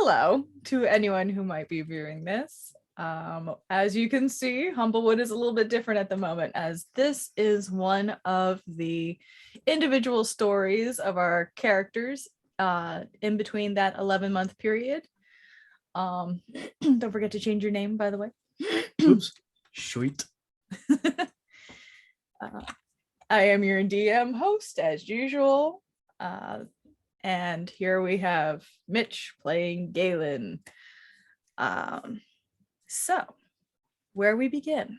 hello to anyone who might be viewing this. As you can see, Humblewood is a little bit different at the moment, as this is one of the individual stories of our characters in between that 11-month period. Don't forget to change your name, by the way. Oops. Sweet. I am your DM host, as usual. And here we have Mitch playing Galen. So, where we begin.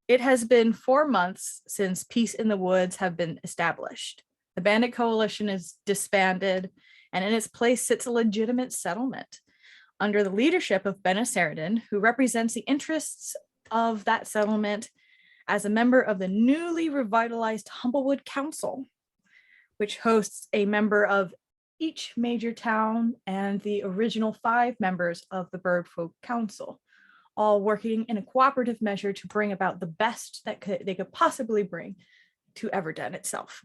It has been 4 months since Peace in the Woods have been established. The Bandit Coalition is disbanded, and in its place sits a legitimate settlement under the leadership of Benna, who represents the interests of that settlement as a member of the newly revitalized Humblewood Council, which hosts a member of each major town and the original 5 members of the Birdfolk Council, all working in a cooperative measure to bring about the best that they could possibly bring to Everden itself.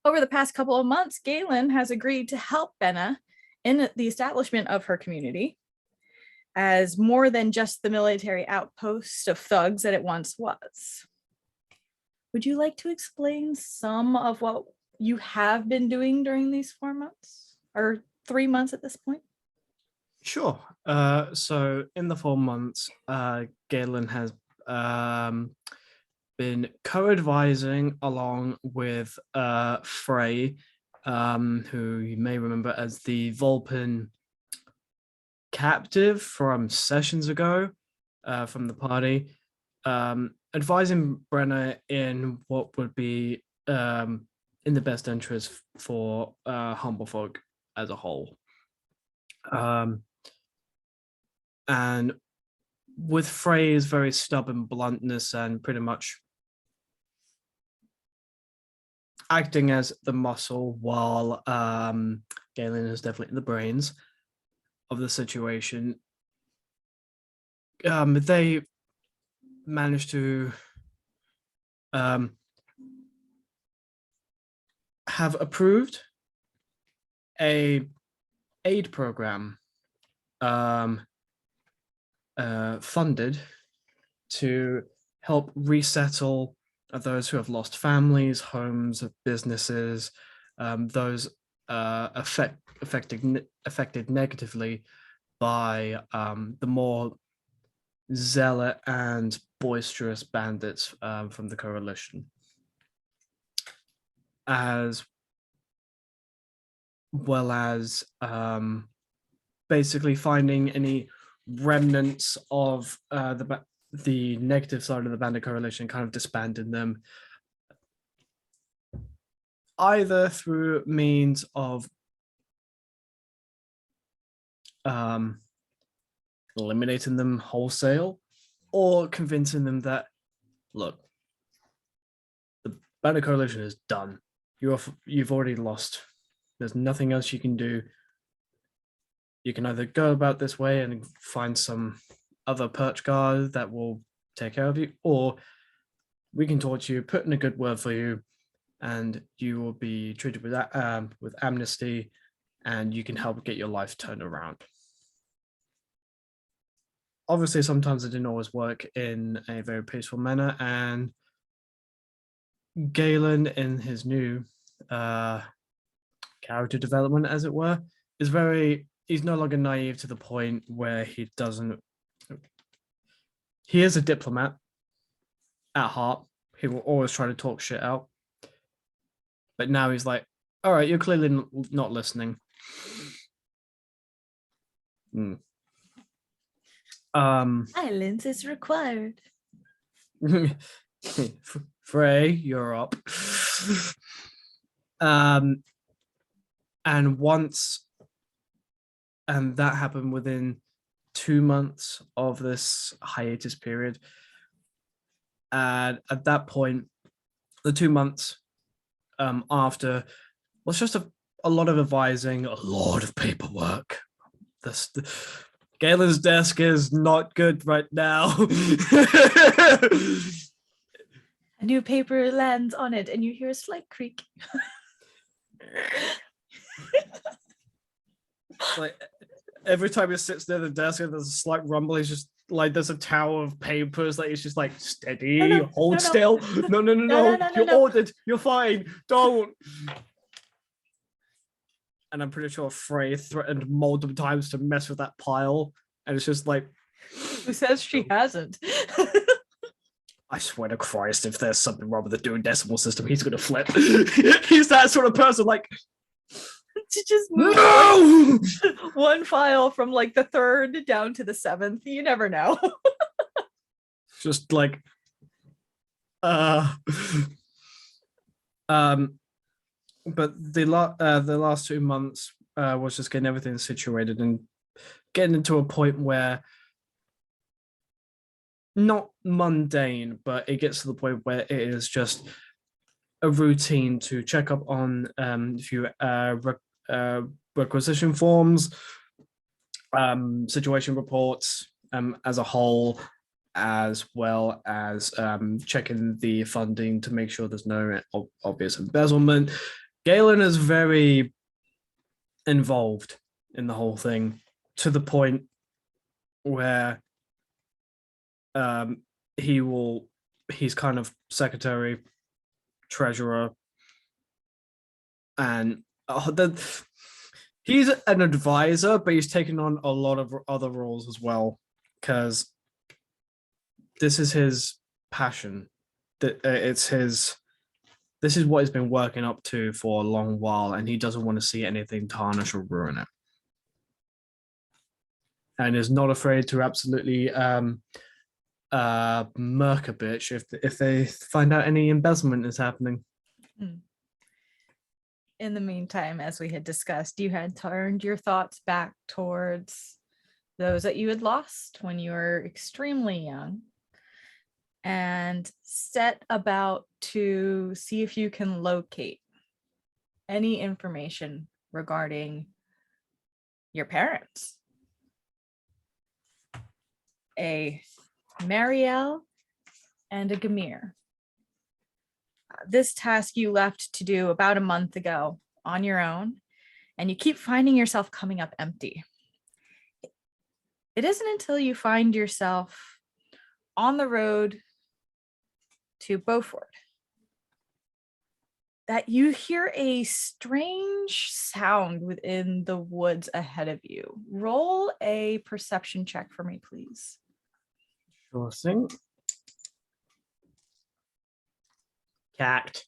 Over the past couple of months, Galen has agreed to help Benna in the establishment of her community as more than just the military outpost of thugs that it once was. Would you like to explain some of what you have been doing during these 4 months or 3 months at this point? Sure. So in the 4 months, Galen has been co-advising along with Frey, who you may remember as the Vulpin captive from sessions ago from the party, advising Brenna in what would be in the best interest for Humblefolk as a whole. And with Frey's very stubborn bluntness and pretty much acting as the muscle, while Galen is definitely the brains of the situation, they managed to have approved a aid program funded to help resettle those who have lost families, homes, businesses, those affected negatively by the more zealot and boisterous bandits from the coalition, as well as basically finding any remnants of the negative side of the bandit coalition, kind of disbanding them, either through means of eliminating them wholesale, or convincing them that, look, the bandit coalition is done. You've already lost. There's nothing else you can do. You can either go about this way and find some other perch guard that will take care of you, or we can torture you, put in a good word for you, and you will be treated with amnesty, and you can help get your life turned around. Obviously, sometimes it didn't always work in a very peaceful manner, and Galen, in his new character development, as it were, he's no longer naive to the point where he is a diplomat at heart. He will always try to talk shit out. But now he's like, all right, you're clearly not listening. Silence is required. Frey, you're up. And that happened within 2 months of this hiatus period. And at that point, the 2 months after was just a lot of advising, a lot of paperwork. Galen's desk is not good right now. A new paper lands on it and you hear a slight creak. Like every time he sits near the desk and there's a slight rumble, he's just like there's a tower of papers that he's just like steady, hold still. No, No. You're ordered. You're fine. Don't. And I'm pretty sure Frey threatened multiple times to mess with that pile. And it's just like, who says she hasn't? I swear to Christ, if there's something wrong with the dual decimal system, he's gonna flip. He's that sort of person, like To just move no! one file from like the 3rd down to the 7th. You never know. Just like but the last 2 months was just getting everything situated and getting into a point where not mundane, but it gets to the point where it is just a routine to check up on a few requisition forms, situation reports as a whole, as well as checking the funding to make sure there's no obvious embezzlement. Galen is very involved in the whole thing to the point where he's kind of secretary, treasurer, and he's an advisor, but he's taken on a lot of other roles as well because this is his passion. This is what he's been working up to for a long while, and he doesn't want to see anything tarnish or ruin it. And is not afraid to absolutely murk a bitch if they find out any embezzlement is happening. In the meantime, as we had discussed, you had turned your thoughts back towards those that you had lost when you were extremely young and set about to see if you can locate any information regarding your parents. A Marielle and a Gamir. This task you left to do about a month ago on your own, and you keep finding yourself coming up empty. It isn't until you find yourself on the road to Beaufort that you hear a strange sound within the woods ahead of you. Roll a perception check for me, please. Sure thing. Cacked.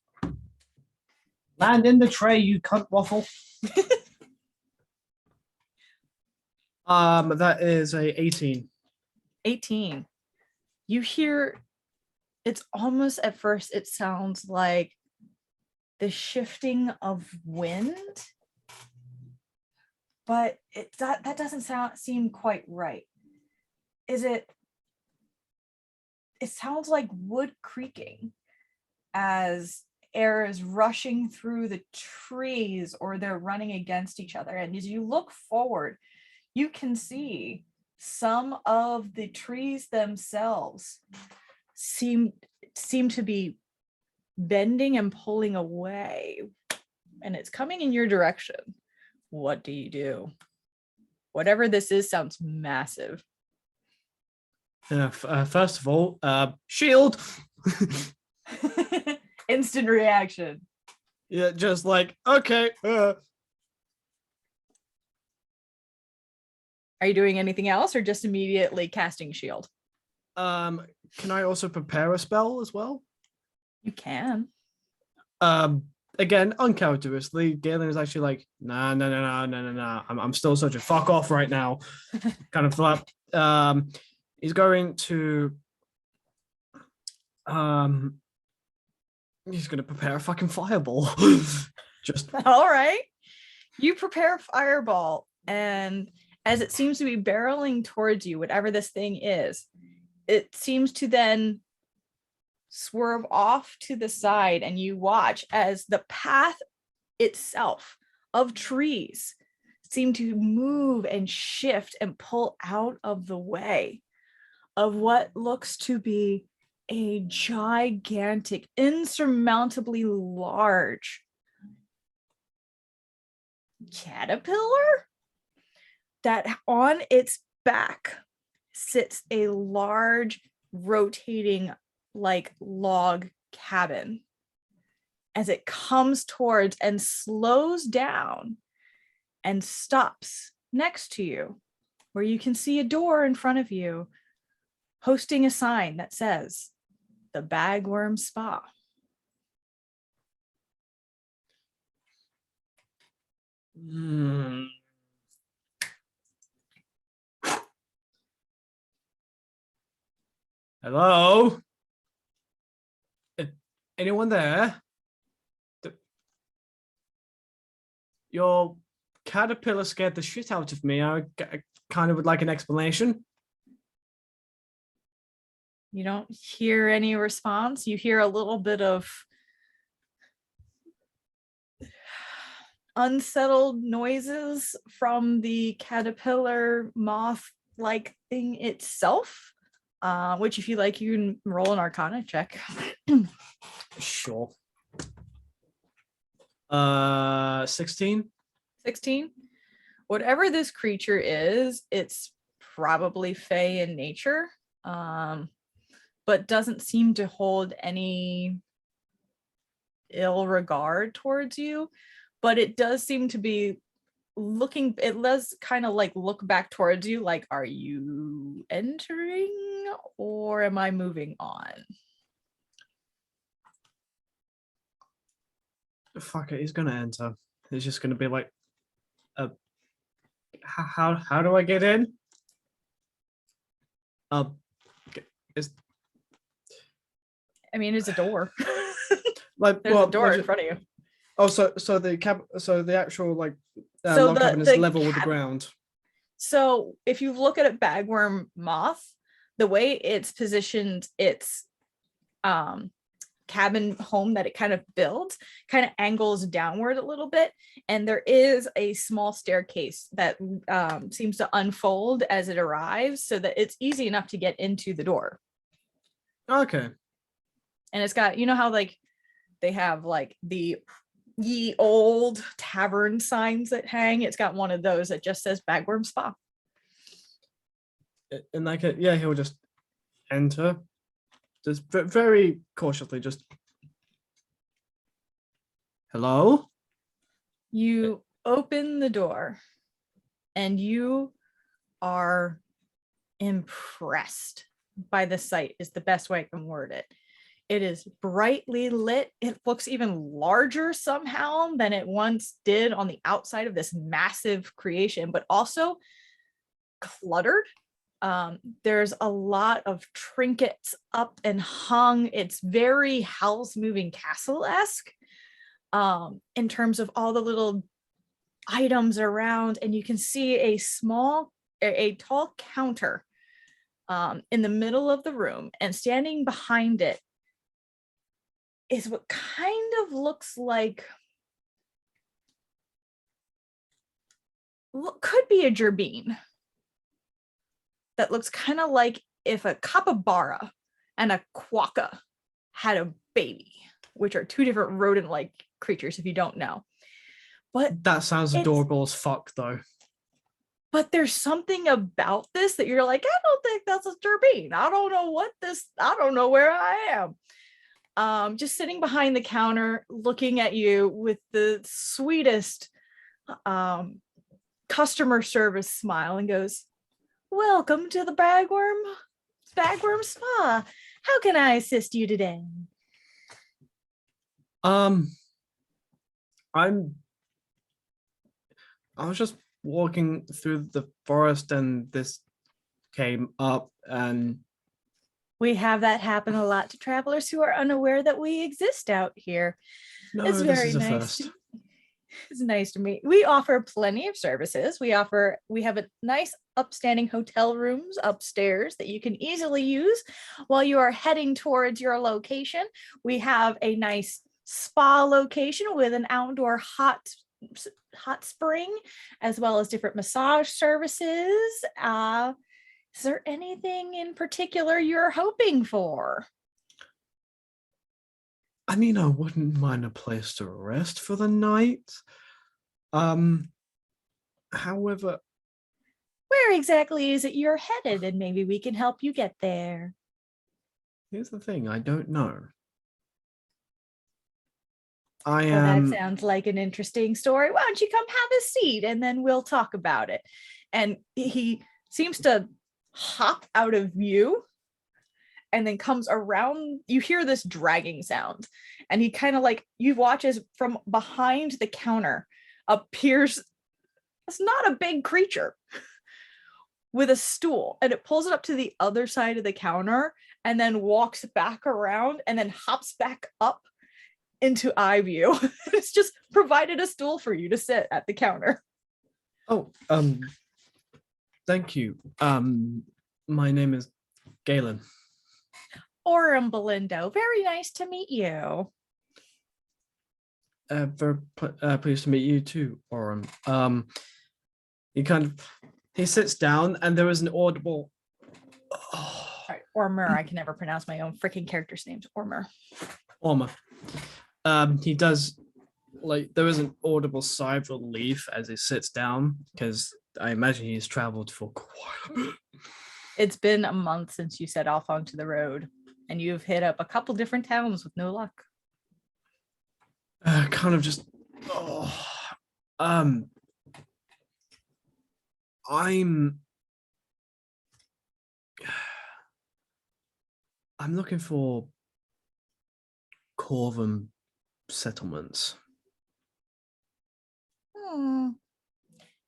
Land in the tray, you cunt waffle. That is a 18. 18. You hear, it's almost at first, it sounds like the shifting of wind, but that doesn't seem quite right. It sounds like wood creaking as air is rushing through the trees or they're running against each other. And as you look forward, you can see some of the trees themselves seem to be bending and pulling away, and it's coming in your direction. What do you do? Whatever this is sounds massive. First of all, shield. Instant reaction. Yeah, just like, okay. Are you doing anything else or just immediately casting shield? Can I also prepare a spell as well? You can. Again, uncharacteristically, Galen is actually like, nah. I'm still searching. Fuck off right now. Kind of thought. He's going to he's gonna prepare a fucking fireball. Just all right. You prepare a fireball, and as it seems to be barreling towards you, whatever this thing is, it seems to then swerve off to the side, and you watch as the path itself of trees seem to move and shift and pull out of the way of what looks to be a gigantic, insurmountably large caterpillar that on its back sits a large rotating like log cabin as it comes towards and slows down and stops next to you, where you can see a door in front of you hosting a sign that says the Bagworm Spa. Hello? Anyone there? Your caterpillar scared the shit out of me. I kind of would like an explanation. You don't hear any response. You hear a little bit of unsettled noises from the caterpillar moth like thing itself, which if you like, you can roll an Arcana check. Sure. 16. 16. Whatever this creature is, it's probably fey in nature, but doesn't seem to hold any ill regard towards you. But it does seem to be looking, it does kind of like look back towards you like, are you entering or am I moving on? Fuck it, he's gonna enter. It's just gonna be like, how do I get in? Is I mean, it's a door. like There's well, a door in front of you. Oh, so the actual like So log cabin is level with the ground. So if you look at a bagworm moth, the way it's positioned, its cabin home that it kind of builds kind of angles downward a little bit, and there is a small staircase that seems to unfold as it arrives so that it's easy enough to get into the door. Okay. And it's got, you know how like they have like the ye old tavern signs that hang, it's got one of those that just says Bagworm Spa. And like yeah, he'll just enter, just very cautiously, just hello. You open the door and you are impressed by the sight, is the best way I can word it. It is brightly lit. It looks even larger somehow than it once did on the outside of this massive creation, but also cluttered. There's a lot of trinkets up and hung. It's very Howl's Moving Castle-esque in terms of all the little items around, and you can see a tall counter in the middle of the room, and standing behind it is what kind of looks like, could be a gerbine that looks kind of like if a capybara and a quokka had a baby, which are two different rodent-like creatures if you don't know. But that sounds adorable as fuck though. But there's something about this that you're like, I don't think that's a gerbine. I don't know where I am. Just sitting behind the counter looking at you with the sweetest customer service smile and goes, welcome to the Bagworm Spa. How can I assist you today? I was just walking through the forest and this came up, and we have that happen a lot to travelers who are unaware that we exist out here. no, It's this very is a nice. first. It's nice to meet. We offer plenty of services. We have a nice upstanding hotel rooms upstairs that you can easily use while you are heading towards your location. We have a nice spa location with an outdoor hot spring, as well as different massage services. Is there anything in particular you're hoping for? I mean, I wouldn't mind a place to rest for the night. However, Where exactly is it you're headed? And maybe we can help you get there. Here's the thing, I don't know. I Well, that am. sounds like an interesting story. Why don't you come have a seat and then we'll talk about it? And he seems to hop out of view and then comes around. You hear this dragging sound, and he kind of like, you watch as from behind the counter appears, it's not a big creature with a stool, and it pulls it up to the other side of the counter and then walks back around and then hops back up into eye view. It's just provided a stool for you to sit at the counter. Oh, thank you. My name is Galen. Orem Belindo, very nice to meet you. Very pleased to meet you too, Oren. He sits down, and there is an audible. Oh, Sorry, Ormer. I can never pronounce my own freaking character's names. Ormer. Orma. He does, like, there is an audible sigh of relief as he sits down, because I imagine he's traveled for quite a bit. It's been a month since you set off onto the road, and you've hit up a couple different towns with no luck. Kind of just. Oh, I'm I'm looking for Corvum settlements.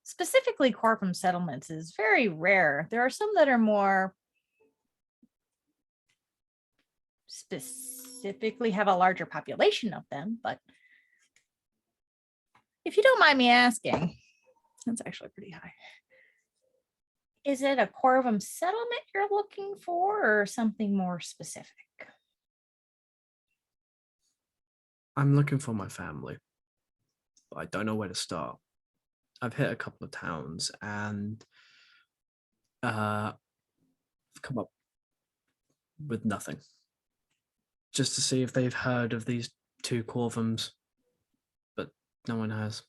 Specifically, Corpum settlements is very rare. There are some that are more specifically have a larger population of them, but if you don't mind me asking, that's actually pretty high. Is it a Corvum settlement you're looking for or something more specific? I'm looking for my family, but I don't know where to start. I've hit a couple of towns and I've come up with nothing. Just to see if they've heard of these two Corvums, but no one has.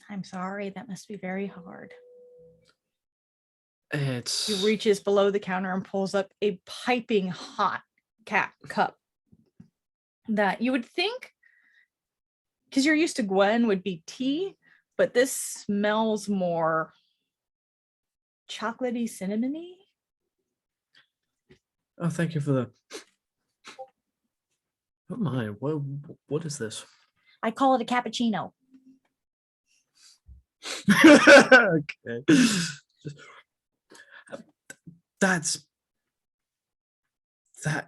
I'm sorry, that must be very hard. It's. He reaches below the counter and pulls up a piping hot cup that you would think, because you're used to Gwen, would be tea, but this smells more chocolatey, cinnamony. Oh, thank you for the. Oh my! What is this? I call it a cappuccino. Okay. That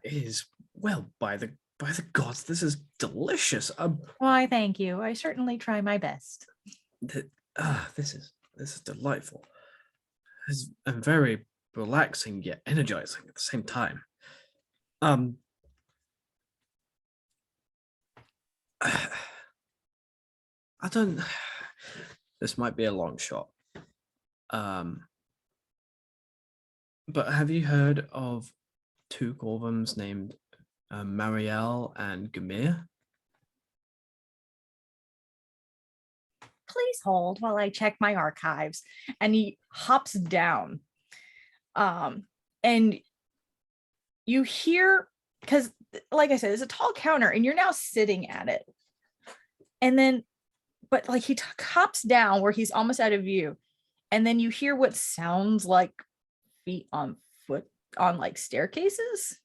is, well, by the gods, this is delicious. Why, thank you. I certainly try my best. This is delightful. It's very relaxing yet energizing at the same time. I don't. This might be a long shot. But have you heard of two Corvums named Marielle and Gamir? Please hold while I check my archives. And he hops down. And you hear, because like I said, it's a tall counter and you're now sitting at it. And then, but like he hops down where he's almost out of view. And then you hear what sounds like feet on foot on like staircases.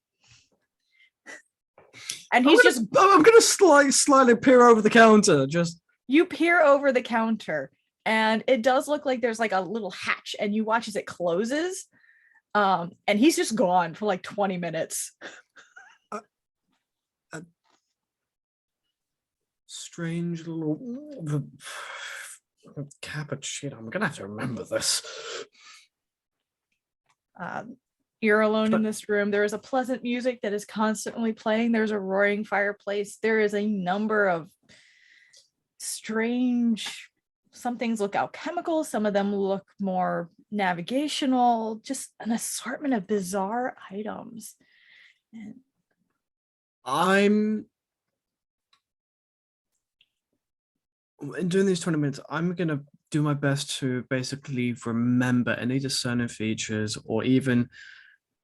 And he's I'm gonna slightly peer over the counter. Just you peer over the counter, and it does look like there's like a little hatch, and you watch as it closes. And he's just gone for like 20 minutes. Strange little cappuccino. I'm gonna have to remember this. You're alone in this room. There is a pleasant music that is constantly playing. There's a roaring fireplace. There is a number of strange, some things look alchemical, some of them look more navigational, just an assortment of bizarre items. And in doing these 20 minutes, I'm gonna do my best to basically remember any discerning features or even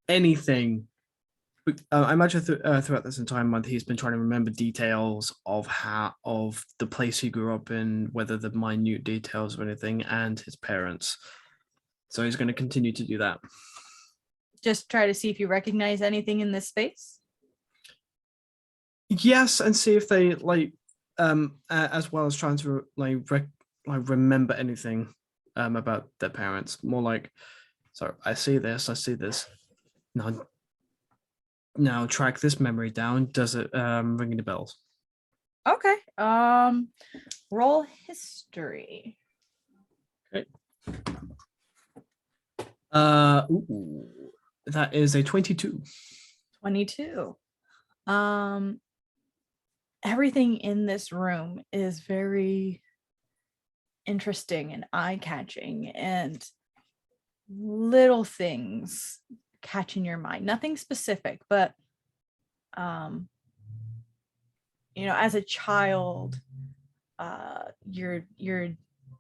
anything. I imagine throughout this entire month, he's been trying to remember details of the place he grew up in, whether the minute details of anything, and his parents. So he's going to continue to do that. Just try to see if you recognize anything in this space. Yes, and see if they as well as trying to remember anything about their parents. More like, so I see this. Now track this memory down. Does it ring any bells? Okay. Roll history. Okay. That is a 22. 22. Everything in this room is very interesting and eye-catching, and little things catching your mind. Nothing specific, but as a child, your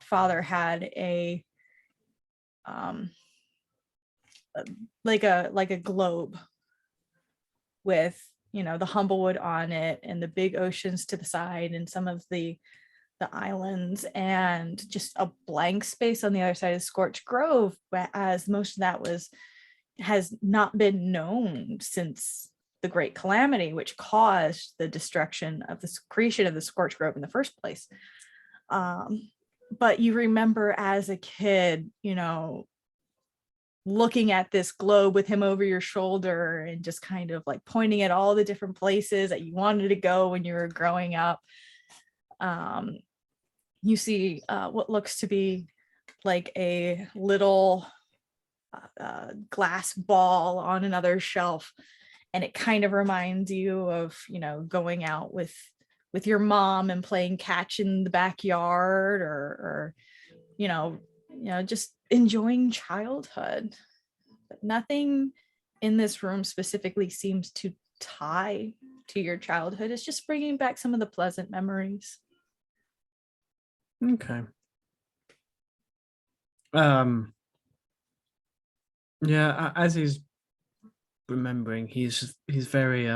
father had a like a globe with the Humblewood on it and the big oceans to the side and some of the islands and just a blank space on the other side of Scorched Grove, as most of that has not been known since the Great Calamity, which caused the destruction of the creation of the Scorched Grove in the first place. But you remember as a kid, looking at this globe with him over your shoulder and just kind of like pointing at all the different places that you wanted to go when you were growing up. You see what looks to be like a little glass ball on another shelf, and it kind of reminds you of going out with your mom and playing catch in the backyard, or just enjoying childhood. But nothing in this room specifically seems to tie to your childhood. It's just bringing back some of the pleasant memories. Okay. Yeah, as he's remembering, he's very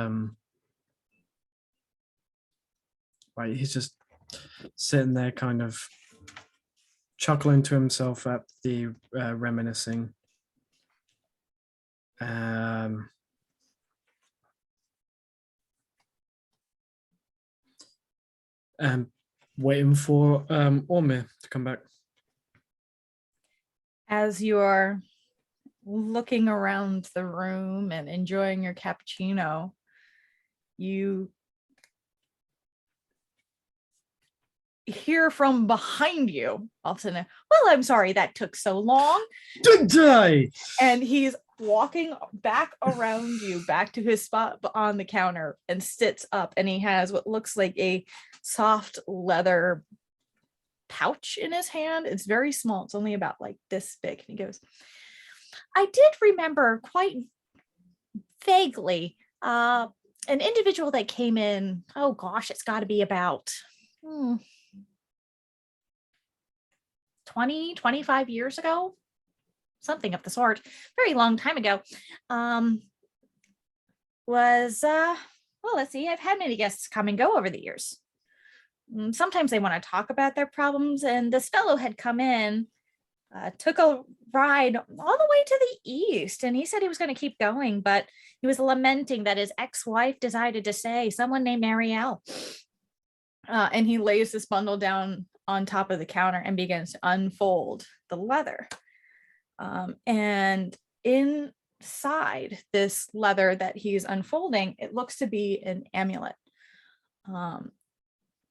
right, he's just sitting there kind of chuckling to himself at the reminiscing. And waiting for Ormir to come back. As you are looking around the room and enjoying your cappuccino, you hear from behind you all of a sudden, well, I'm sorry that took so long. Did I? And he's walking back around you, back to his spot on the counter, and sits up, and he has what looks like a soft leather pouch in his hand. It's very small. It's only about like this big. And he goes, I did remember quite vaguely an individual that came in, oh gosh, it's got to be about 20, 25 years ago, something of the sort, very long time ago. Let's see, I've had many guests come and go over the years. Sometimes they want to talk about their problems, and this fellow had come in, took a ride all the way to the east, and he said he was going to keep going, but he was lamenting that his ex-wife decided to stay, someone named Ariel. And he lays this bundle down on top of the counter and begins to unfold the leather. And inside this leather that he's unfolding, it looks to be an amulet.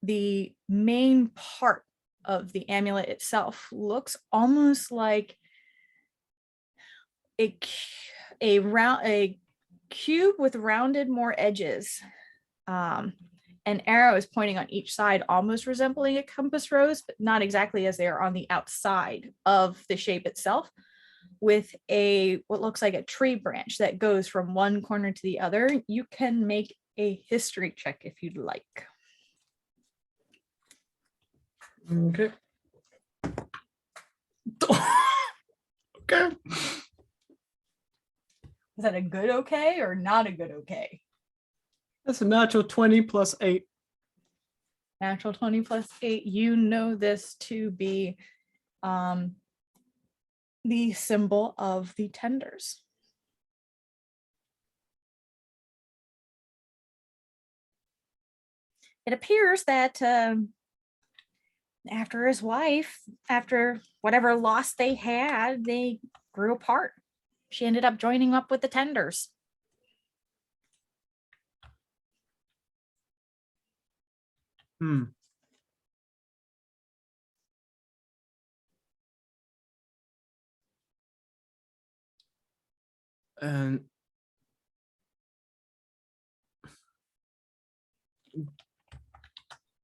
The main part of the amulet itself looks almost like a cube with rounded more edges. An arrow is pointing on each side, almost resembling a compass rose, but not exactly, as they are on the outside of the shape itself, with what looks like a tree branch that goes from one corner to the other. You can make a history check if you'd like. Okay. Okay. Is that a good okay or not a good okay? That's a natural 20 plus 8. Natural 20 plus 8. You know this to be the symbol of the tenders. It appears that after his wife, after whatever loss they had, they grew apart. She ended up joining up with the tenders. And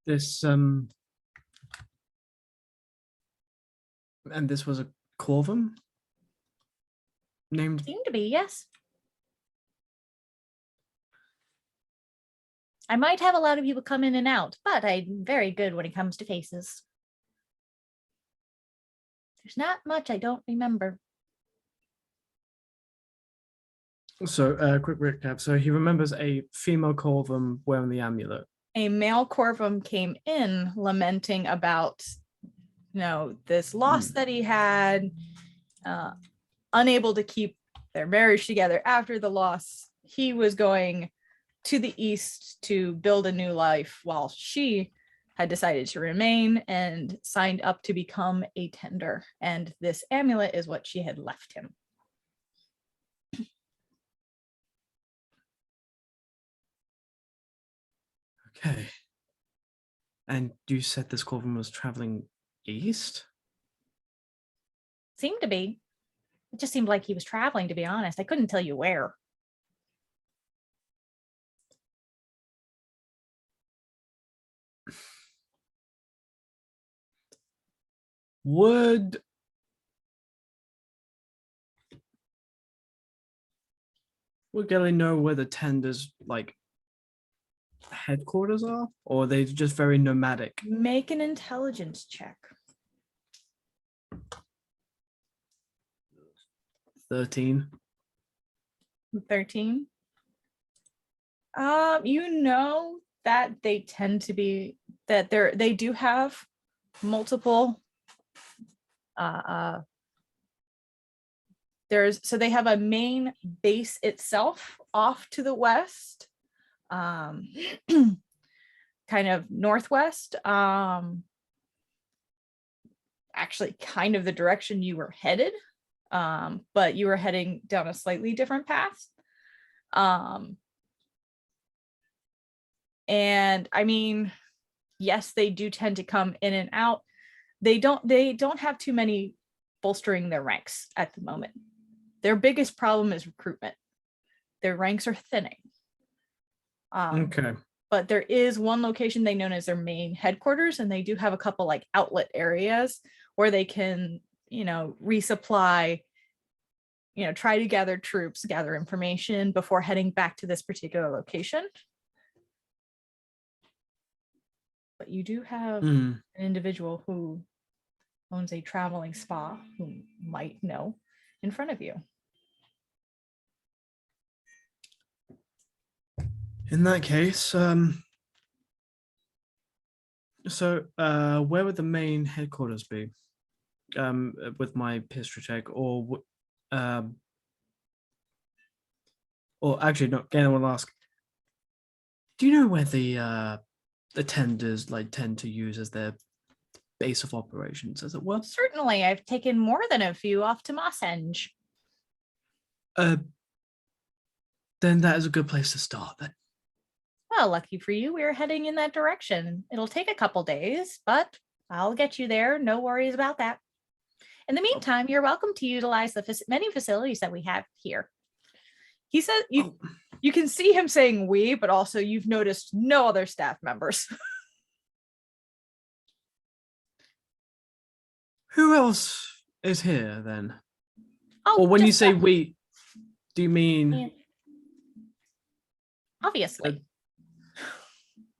this and this was a Corvum named. Seemed to be, yes. I might have a lot of people come in and out, but I'm very good when it comes to faces. There's not much I don't remember. So, quick recap. So he remembers a female Corvum wearing the amulet. A male Corvum came in lamenting about, this loss that he had, unable to keep their marriage together after the loss. He was going to the east to build a new life while she had decided to remain and signed up to become a tender. And this amulet is what she had left him. Okay. And you said this Corvum was traveling east? Seemed to be. It just seemed like he was traveling, to be honest. I couldn't tell you where. Would Galen know where the tenders headquarters are, or are they just very nomadic? Make an intelligence check. 13. 13. You know that they tend to be that they do have multiple so they have a main base itself off to the west, kind of northwest, actually kind of the direction you were headed, but you were heading down a slightly different path. And I mean, yes, they do tend to come in and out. They don't have too many bolstering their ranks at the moment. Their biggest problem is recruitment. Their ranks are thinning. Okay. But there is one location they know as their main headquarters, and they do have a couple like outlet areas where they can, resupply, try to gather troops, gather information before heading back to this particular location. But you do have an individual who owns a traveling spa who might know in front of you. In that case, so where would the main headquarters be? With my history check, or actually, no. Again, I will ask. Do you know where the tenders tend to use as their base of operations, as it were? Certainly, I've taken more than a few off to Mossenge. Then that is a good place to start. Then. Well, lucky for you, we're heading in that direction. It'll take a couple days, but I'll get you there. No worries about that. In the meantime, you're welcome to utilize the many facilities that we have here. He said you can see him saying we, but also you've noticed no other staff members. Who else is here then? Oh, or when you say we, do you mean? Obviously.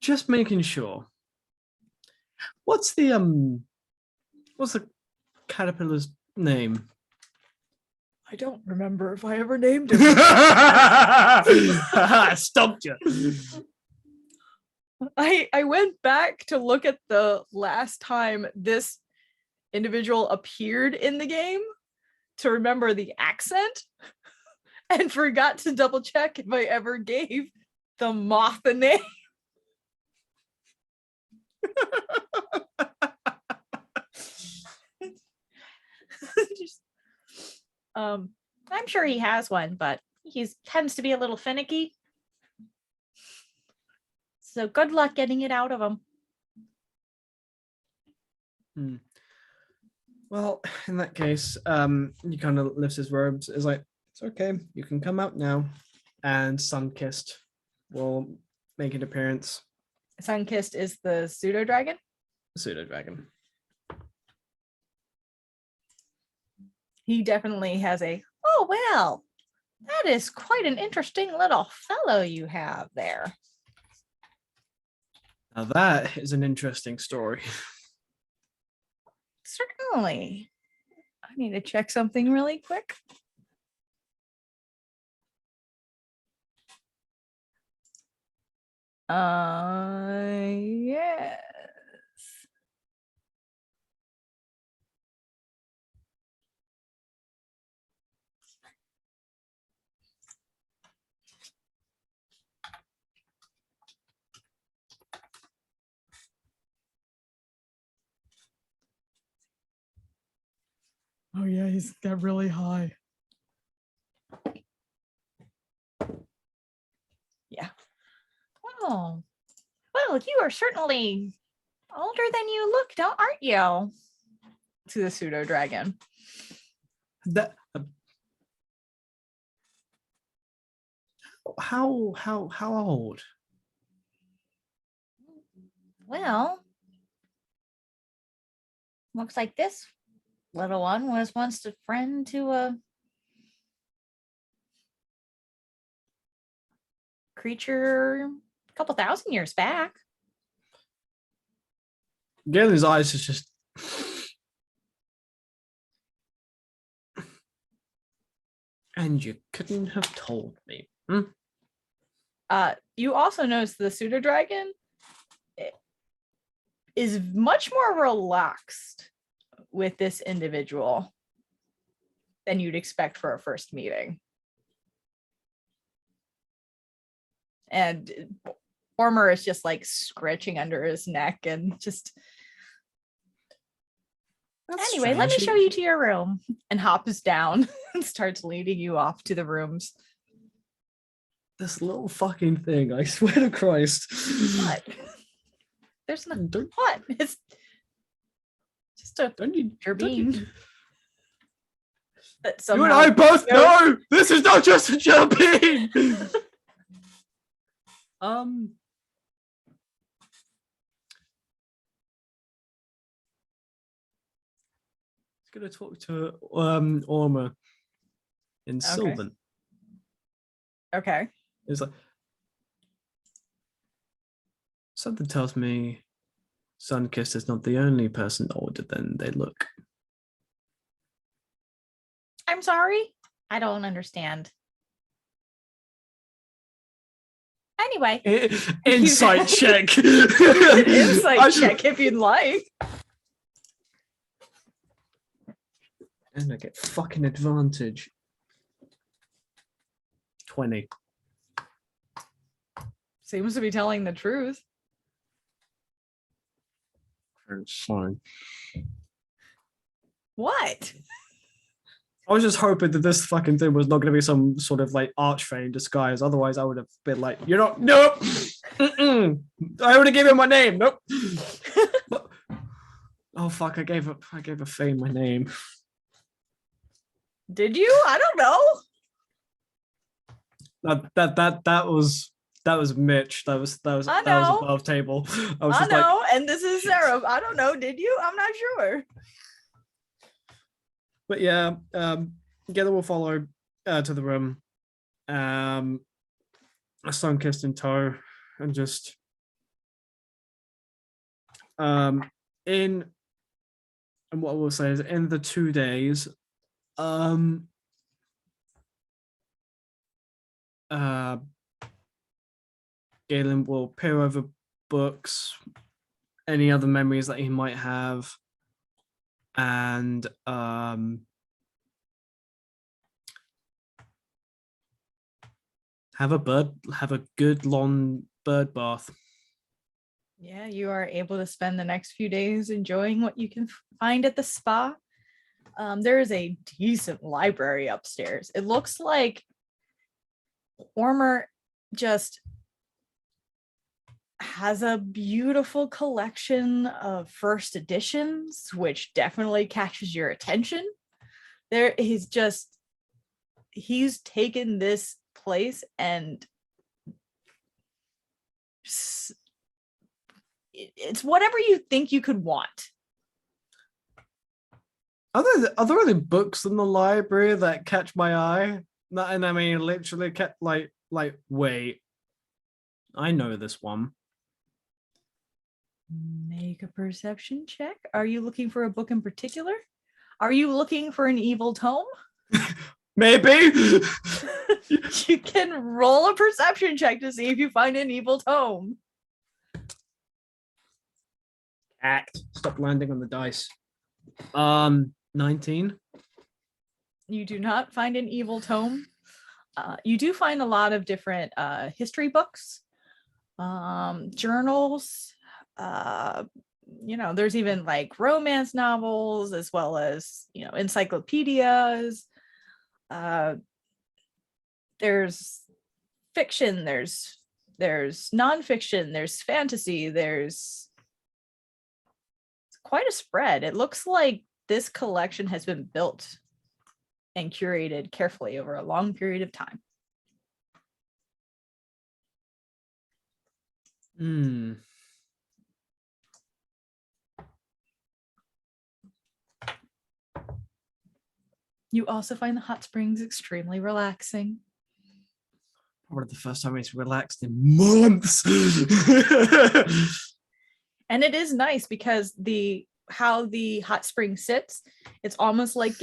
Just making sure. What's the caterpillar's name? I don't remember if I ever named him. Stumped you. I went back to look at the last time this individual appeared in the game to remember the accent and forgot to double check if I ever gave the moth a name. Just, I'm sure he has one, but he tends to be a little finicky. So good luck getting it out of him. Well, in that case, he kind of lifts his robes. It's like, it's okay, you can come out now. And Sunkissed will make an appearance. Sunkissed is the pseudo dragon. Pseudo dragon. He definitely has a, oh, well, that is quite an interesting little fellow you have there. Now that is an interesting story. Certainly. I need to check something really quick. Yes. Oh yeah, he's got really high. Yeah. Oh, well, you are certainly older than you look, aren't you? To the pseudo dragon. That how old? Well, looks like this little one was once a friend to a creature a couple thousand years back. Galen's eyes is just. And you couldn't have told me. You also notice the pseudo dragon is much more relaxed with this individual than you'd expect for a first meeting. And Former is just like scratching under his neck and just. That's anyway, strange. Let me show you to your room. And hops down and starts leading you off to the rooms. This little fucking thing, I swear to Christ. What? There's no what? It's just a bean. You and I both know this is not just a bean. Gonna talk to Orma in Sylvan. Okay. It's like something tells me Sunkissed is not the only person older than they look. I'm sorry, I don't understand. Anyway, insight check. Insight check if you'd like. And I get fucking advantage. 20. Seems to be telling the truth. It's fine. What? I was just hoping that this fucking thing was not going to be some sort of like archfey in disguise. Otherwise, I would have been like, "You're not. Nope. I already gave him my name. Nope." Oh fuck! I gave a Faye my name. Did you? I don't know. That was Mitch. That was above table. I know, like, and this is Sarah. I don't know. Did you? I'm not sure. But yeah, Galen will follow to the room. A Sunkissed in tow, and just in And what I will say is, in the 2 days, um, uh, Galen will peer over books, any other memories that he might have, and have a good long bird bath. Yeah, you are able to spend the next few days enjoying what you can find at the spa. There is a decent library upstairs. It looks like Ormer just has a beautiful collection of first editions, which definitely catches your attention. He's taken this place and it's whatever you think you could want. Are there any books in the library that catch my eye? And I mean, literally, wait, I know this one. Make a perception check. Are you looking for a book in particular? Are you looking for an evil tome? Maybe. You can roll a perception check to see if you find an evil tome. Stop landing on the dice. 19. You do not find an evil tome. You do find a lot of different history books, journals. There's even like romance novels as well as encyclopedias. There's fiction. There's nonfiction. There's fantasy. There's quite a spread. It looks like this collection has been built and curated carefully over a long period of time. You also find the hot springs extremely relaxing. Probably the first time it's relaxed in months. And it is nice because how the hot spring sits, it's almost like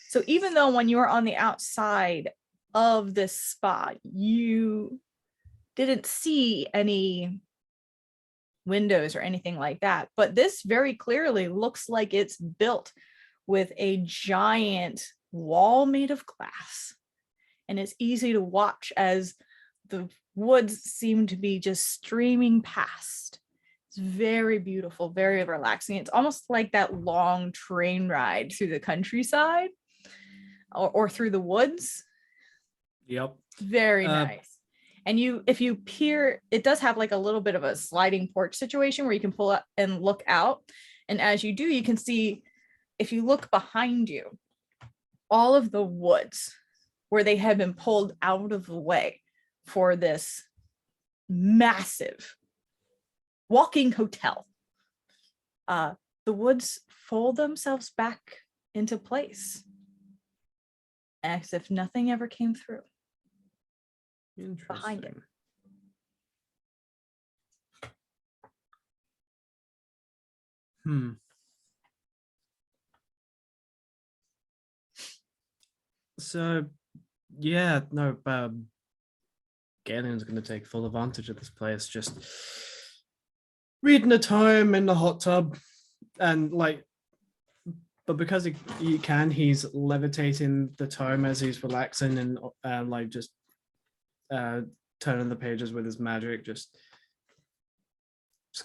so even though when you were on the outside of this spa, you didn't see any windows or anything like that, but this very clearly looks like it's built with a giant wall made of glass, and it's easy to watch as the woods seem to be just streaming past. It's very beautiful, very relaxing. It's almost like that long train ride through the countryside or through the woods. Yep. Very nice. And if you peer, it does have like a little bit of a sliding porch situation where you can pull up and look out. And as you do, you can see, if you look behind you, all of the woods where they have been pulled out of the way for this massive walking hotel. The woods fold themselves back into place as if nothing ever came through behind it. So, yeah, no, Galen's going to take full advantage of this place. Just reading a tome in the hot tub, and but because he can, he's levitating the tome as he's relaxing and just turning the pages with his magic. Just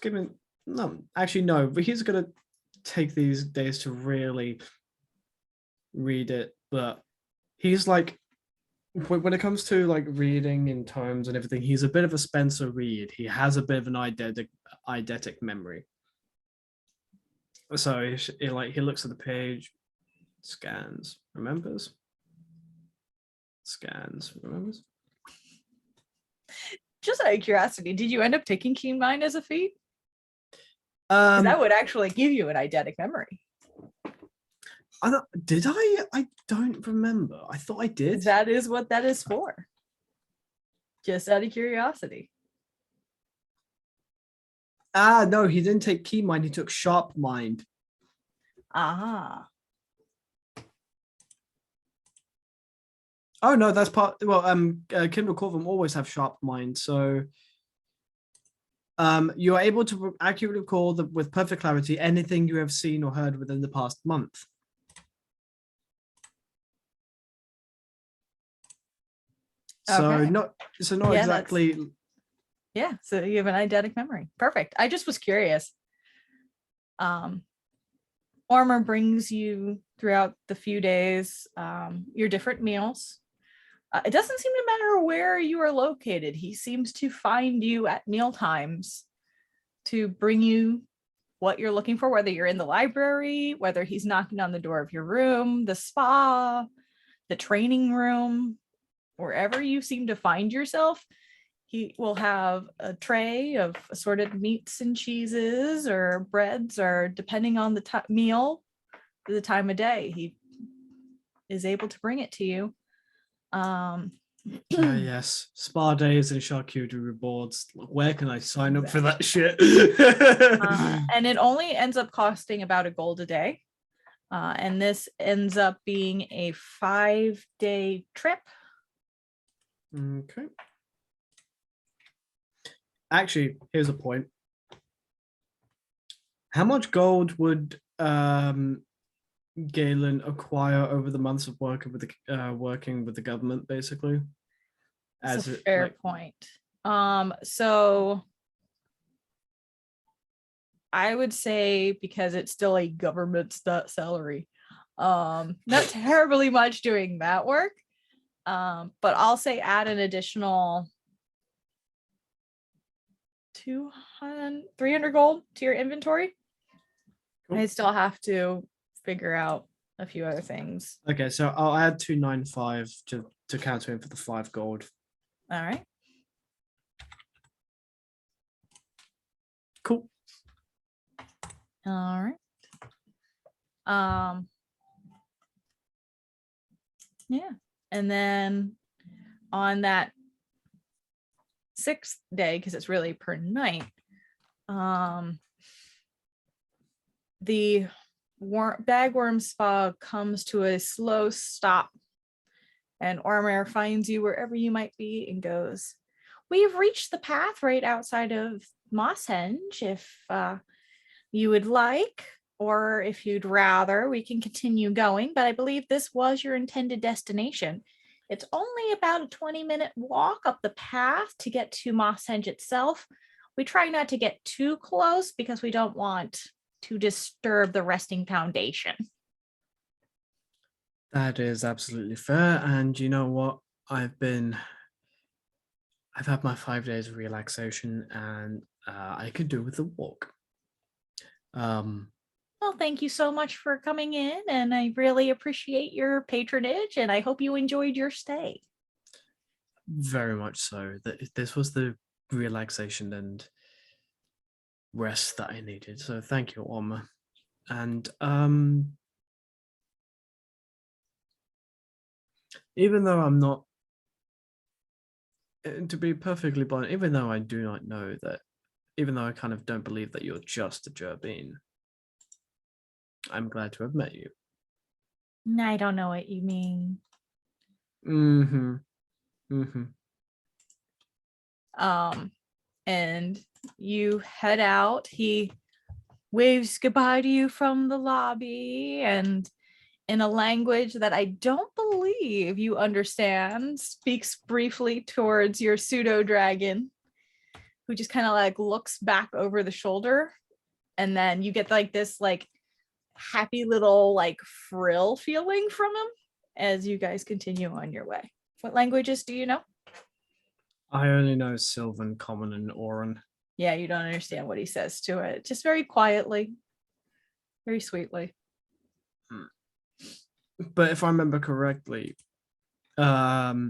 giving but he's going to take these days to really read it. But he's like, when it comes to like reading in tomes and everything, he's a bit of a Spencer Reed. He has a bit of an eidetic memory. So he looks at the page, scans, remembers. Just out of curiosity, did you end up taking Keen Mind as a feat? That would actually give you an eidetic memory. Did I? I don't remember. I thought I did. That is what that is for. Just out of curiosity. No, he didn't take Keen Mind. He took Sharp Mind. Ah, Oh no, that's part. Well, Kindle core them always have sharp minds, so you are able to accurately recall with perfect clarity anything you have seen or heard within the past month. So okay. not Yeah, exactly. yeah. So you have an eidetic memory. Perfect. I just was curious. Um, Ormer brings you throughout the few days your different meals. It doesn't seem to matter where you are located. He seems to find you at meal times to bring you what you're looking for, whether you're in the library, whether he's knocking on the door of your room, the spa, the training room, wherever you seem to find yourself. He will have a tray of assorted meats and cheeses or breads, or depending on the meal, the time of day, he is able to bring it to you. Yes, spa days and charcuterie rewards. Where can I sign up for that shit? And it only ends up costing about a gold a day. And this ends up being a 5-day trip. Okay. Actually, here's a point. How much gold would Galen acquire over the months of working with the government, basically? That's a fair point. So I would say, because it's still a government salary, not terribly much doing that work. But I'll say add an additional 300 gold to your inventory. Cool. I still have to figure out a few other things. Okay, so I'll add 295 to counter him for the 5 gold. All right. Cool. All right. Yeah. And then on that 6th day, because it's really per night, the bagworm spa comes to a slow stop, and Ormer finds you wherever you might be and goes, "We've reached the path right outside of Mosshenge. If you would like, or if you'd rather, we can continue going, but I believe this was your intended destination. It's only about a 20-minute walk up the path to get to Mosshenge itself. We try not to get too close because we don't want to disturb the resting foundation." That is absolutely fair. And you know what? I've had my 5 days of relaxation, and I could do with a walk. Well, thank you so much for coming in, and I really appreciate your patronage, and I hope you enjoyed your stay. Very much so. That this was the relaxation and rest that I needed. So thank you, Orma. And even though I'm not, to be perfectly blunt, even though I do not know that, even though I kind of don't believe that you're just a Jerbine, I'm glad to have met you. I don't know what you mean. Mm-hmm. Mm-hmm. And you head out. He waves goodbye to you from the lobby, and in a language that I don't believe you understand, speaks briefly towards your pseudo dragon, who just kind of like looks back over the shoulder, and then you get like this like happy little like frill feeling from him as you guys continue on your way. What languages do you know? I only know Sylvan, Common, and Oran. Yeah, you don't understand what he says to it. Just very quietly, very sweetly. But if I remember correctly, Sonicus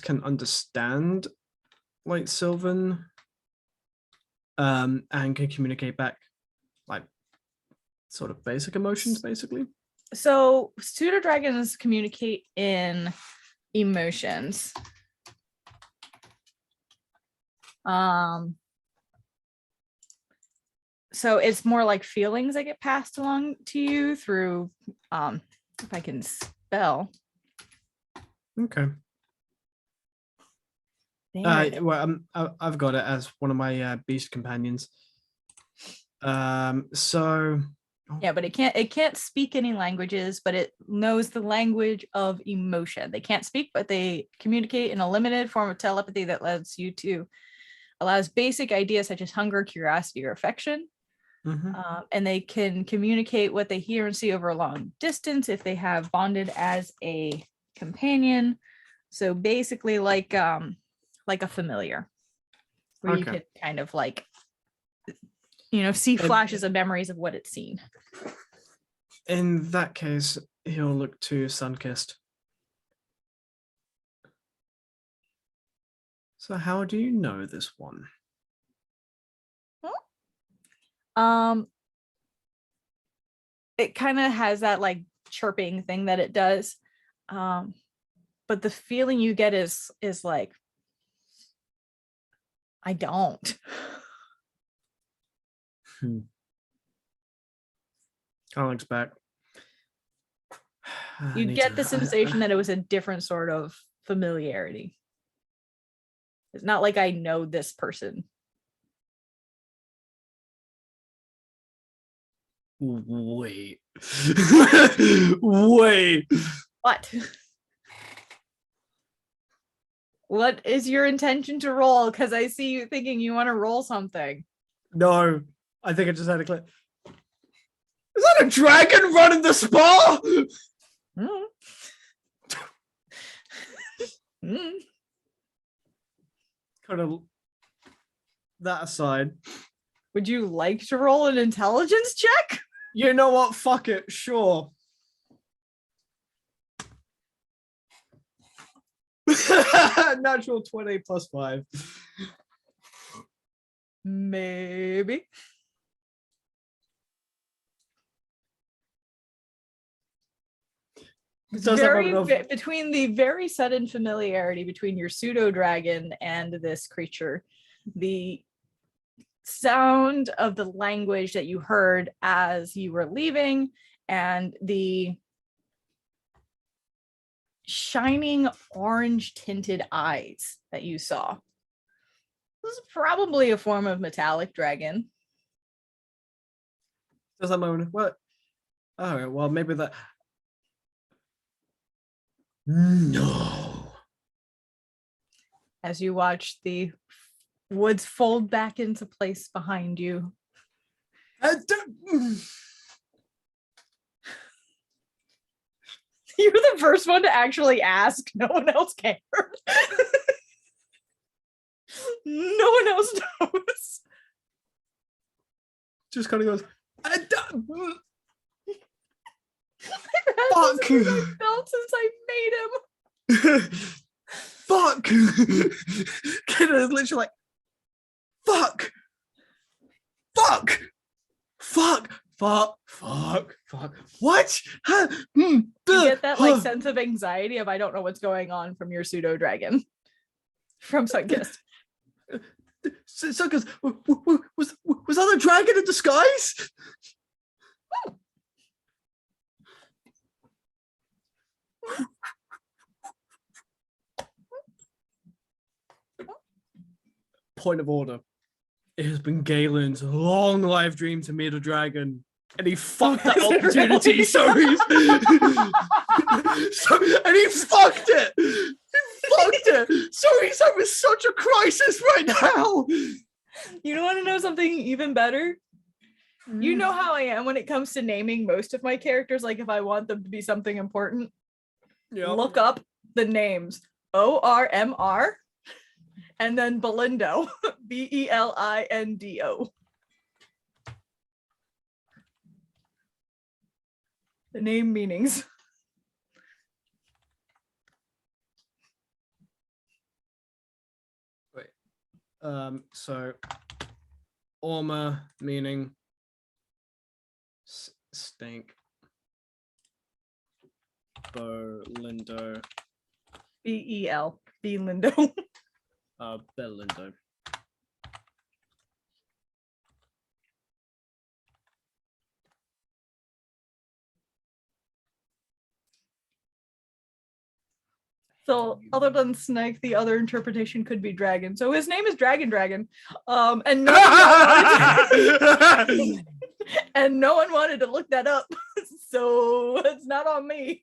can understand like Sylvan, and can communicate back like sort of basic emotions, basically. So pseudo dragons communicate in emotions. So it's more like feelings that get passed along to you through, if I can spell. Okay. Well, I've got it as one of my beast companions. So Yeah, but it can't speak any languages, but it knows the language of emotion. They can't speak, but they communicate in a limited form of telepathy that allows basic ideas such as hunger, curiosity, or affection. And they can communicate what they hear and see over a long distance if they have bonded as a companion. So basically, like a familiar, where you could kind of like, see flashes of memories of what it's seen. In that case, he'll look to Sunkissed. So how do you know this one? It kind of has that like chirping thing that it does. But the feeling you get is like, I don't. Kind of looks back. You get the sensation that it was a different sort of familiarity. It's not like I know this person. Wait. Wait. What? What is your intention to roll? Because I see you thinking you want to roll something. No, I think I just had a clip. Is that a dragon running the spa? Kind of that aside. Would you like to roll an intelligence check? You know what? Fuck it. Sure. Natural 20 plus 5. Maybe. Between the very sudden familiarity between your pseudo dragon and this creature, the sound of the language that you heard as you were leaving, and the shining orange tinted eyes that you saw. This is probably a form of metallic dragon. Does that moment? What? All right. Well, maybe that. No. As you watch the woods fold back into place behind you. You're the first one to actually ask. No one else cared. No one else knows. Just kind of goes. Fuck! I felt since I made him. Fuck! Kid is literally like, fuck! Fuck! Fuck! Fuck! Fuck! Fuck! What? You get that like sense of anxiety of I don't know what's going on from your pseudo dragon. From Sunkissed. Sunkissed, was that a dragon in disguise? Point of order. It has been Galen's long life dream to meet a dragon, and he fucked that opportunity. Really? And he fucked it. He fucked it. So he's having such a crisis right now. You don't want to know something even better? You know how I am when it comes to naming most of my characters. Like if I want them to be something important, look up the names ORMR and then Belindo, BELINDO. The name meanings. Wait. So Orma meaning stink. Belindo. BEL. Belindo. Belindo. So other than snake, the other interpretation could be dragon. So his name is Dragon. And no one and no one wanted to look that up. So it's not on me.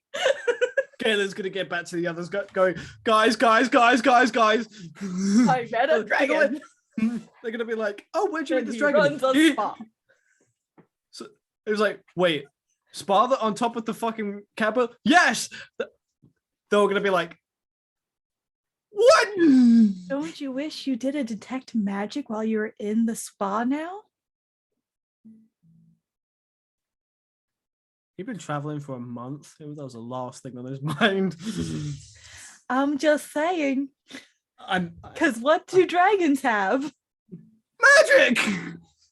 Galen's gonna get back to the others, going, guys. I met a dragon. They're gonna be like, oh, where'd you meet And this he dragon? runs a spa. So it was like, wait, spa that on top of the fucking capital? Yes. They're all gonna be like, what? Don't you wish you did a detect magic while you were in the spa now? You've been traveling for a month. That was the last thing on his mind. I'm just saying. I'm Because what do dragons have? magic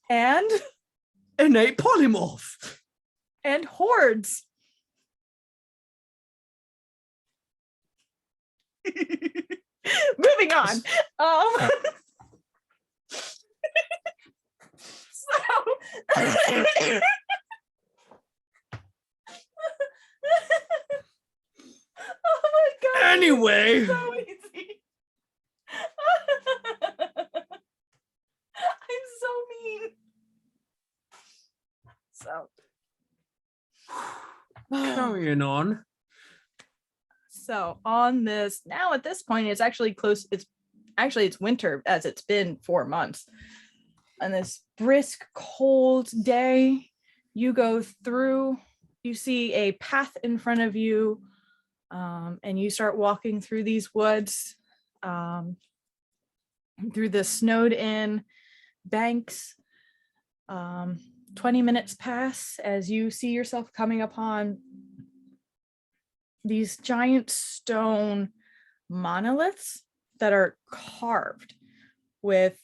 And innate polymorph. hordes. Moving on. So oh my god. Anyway. So easy. I'm so mean. So Carrying on. So on this now at this point it's actually close. It's winter as it's been 4 months. On this brisk cold day, you go through, you see a path in front of you, and you start walking through these woods, through the snowed in banks. 20 minutes pass as you see yourself coming upon these giant stone monoliths that are carved with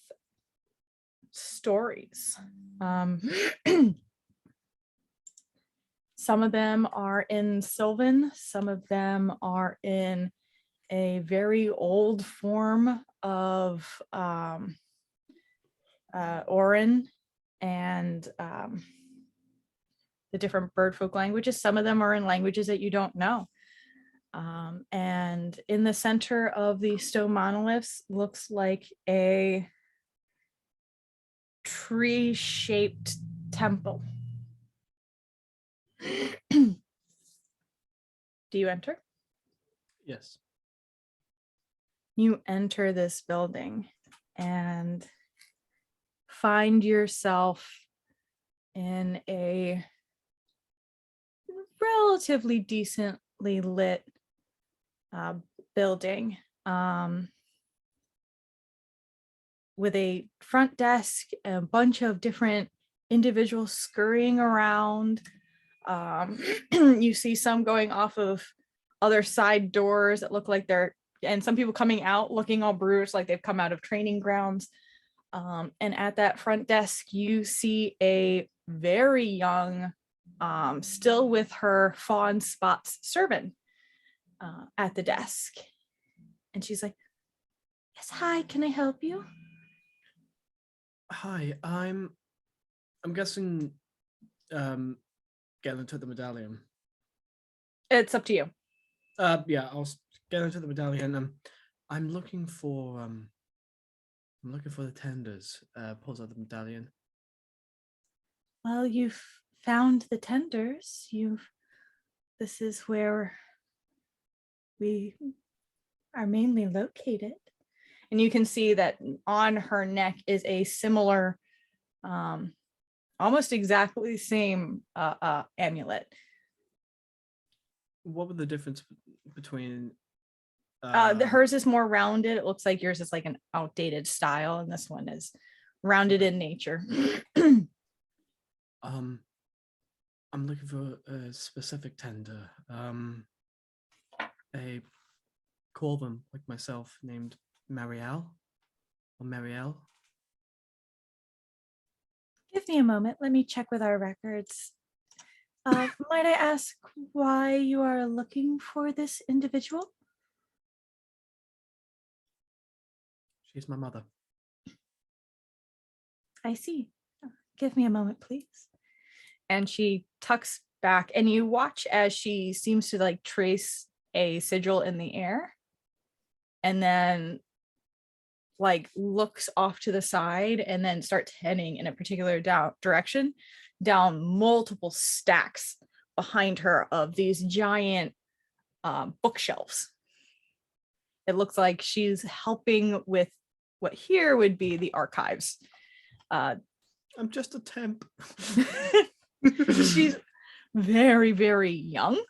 stories. Some of them are in Sylvan, some of them are in a very old form of Orin and the different birdfolk languages. Some of them are in languages that you don't know. And in the center of the stone monoliths looks like a tree-shaped temple. Do you enter? Yes. You enter this building and find yourself in a relatively decently lit building, with a front desk, a bunch of different individuals scurrying around. You see some going off of other side doors that look like they're, and some people coming out looking all bruised like they've come out of training grounds. And at that front desk, you see a very young, still with her fawn spots servant at the desk. And she's like, yes, hi, can I help you? Hi, I'm guessing Galen took the medallion. It's up to you. Yeah, I'll get into the medallion. I'm looking for the tenders. Pulls out the medallion. Well, you've found the tenders. This is where we are mainly located. And you can see that on her neck is a similar, almost exactly the same amulet. What would the difference between? Hers is more rounded. It looks like yours is like an outdated style, and this one is rounded in nature. I'm looking for a specific tender. A Corvin like myself named Marielle or Marielle. Give me a moment. Let me check with our records. Might I ask why you are looking for this individual? She's my mother. I see. Give me a moment, please. And she tucks back, and you watch as she seems to like trace a sigil in the air. and then like looks off to the side and then starts heading in a particular direction down multiple stacks behind her of these giant bookshelves. It looks like she's helping with what here would be the archives. I'm just a temp. She's very, very young.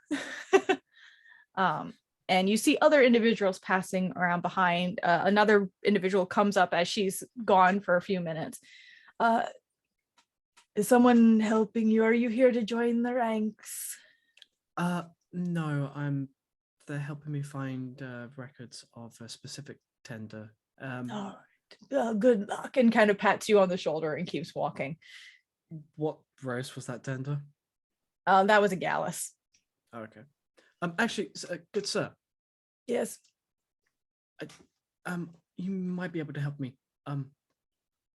And you see other individuals passing around behind. Another individual comes up as she's gone for a few minutes. Is someone helping you? Are you here to join the ranks? No, they're helping me find records of a specific tender. All right. Good luck, and kind of pats you on the shoulder and keeps walking. What race was that tender? That was a Gallus. Oh, okay. Actually, good sir. Yes. You might be able to help me.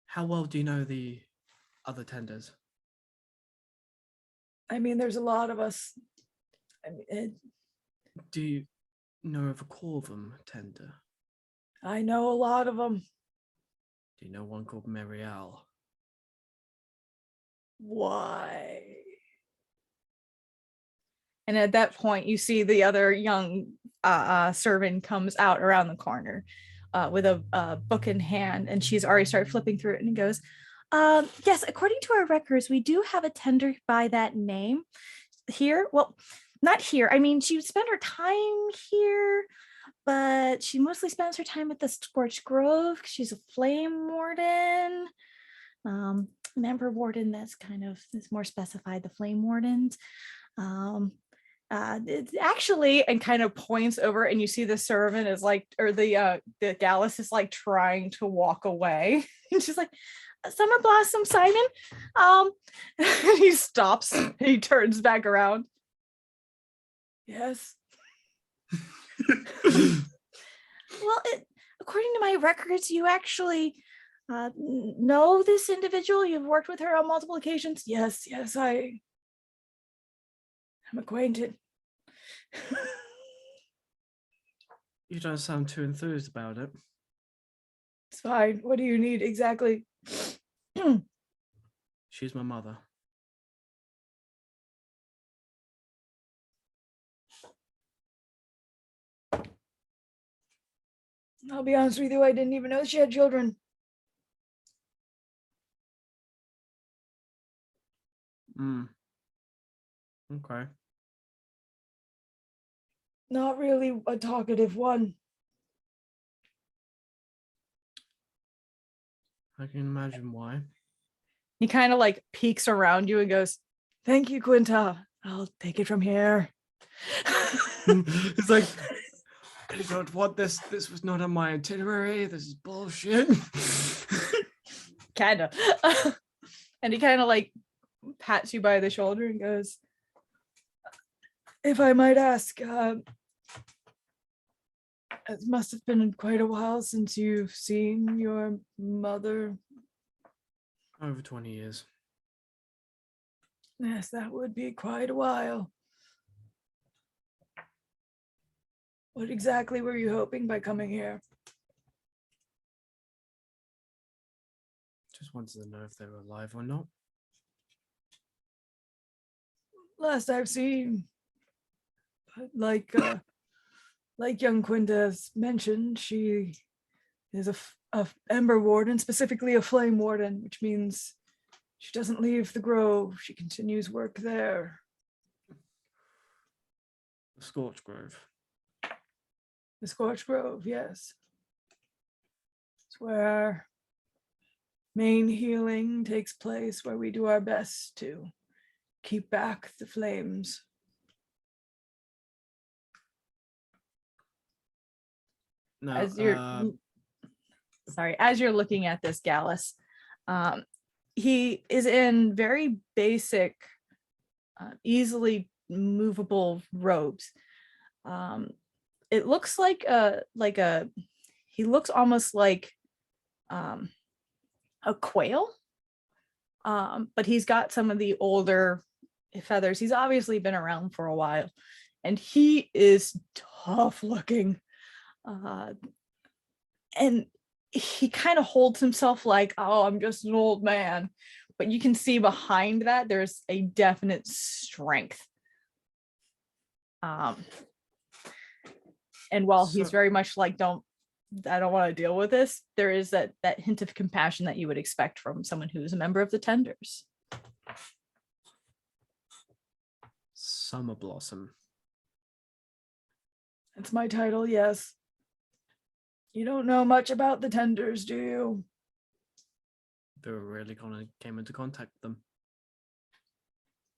How well do you know the other tenders? I mean, there's a lot of us. I mean, Do you know of a Corvum tender? I know a lot of them. Do you know one called Merial? Why? And at that point, you see the other young servant comes out around the corner with a book in hand, and she's already started flipping through it and goes, yes, according to our records, we do have a tender by that name here. Well, not here. I mean, she spent her time here, but she mostly spends her time at the Scorched Grove. She's a flame warden. An ember warden that's kind of is more specified, the flame wardens. It's actually, and kind of points over, and you see the servant is like, or the Gallus is like trying to walk away. And she's like, Summer Blossom, Simon. And he stops, and he turns back around. Yes. Well, according to my records, you actually know this individual. You've worked with her on multiple occasions. Yes, I'm acquainted. You don't sound too enthused about it. It's fine. What do you need exactly? She's my mother. I'll be honest with you, I didn't even know she had children. Okay. Not really a talkative one. I can imagine why. He kind of like peeks around you and goes, thank you, Quinta. I'll take it from here. It's like, I don't want this. This was not on my itinerary. This is bullshit. Kind of. And he kind of like pats you by the shoulder and goes, if I might ask, it must have been quite a while since you've seen your mother. Over 20 years. Yes, that would be quite a while. What exactly were you hoping by coming here? Just wanted to know if they were alive or not. Last I've seen, like young Quinta's mentioned, she is a ember warden, specifically a flame warden, which means she doesn't leave the grove. She continues work there. The Scorched Grove. The Scorched Grove, yes. It's where our main healing takes place, where we do our best to keep back the flames. No, As you're as you're looking at this Gallus, he is in very basic, easily movable robes. It looks like he looks almost like a quail, but he's got some of the older feathers. He's obviously been around for a while, and he is tough looking. And he kind of holds himself like, oh, I'm just an old man. But you can see behind that there's a definite strength. And while he's So, very much like, I don't want to deal with this, there is that hint of compassion that you would expect from someone who is a member of the Tenders. Summer Blossom. That's my title, yes. You don't know much about the Tenders, do you? They were really came into contact with them.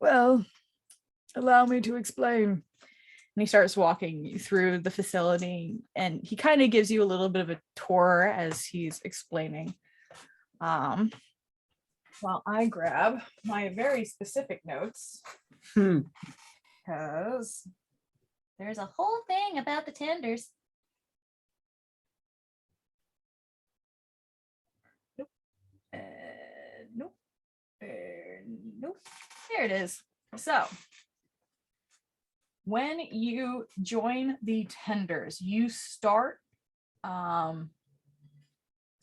Well, allow me to explain. And he starts walking you through the facility, and he kind of gives you a little bit of a tour as he's explaining. While I grab my very specific notes, because there's a whole thing about the Tenders. Nope. Nope. Nope. There it is. So, when you join the Tenders, you start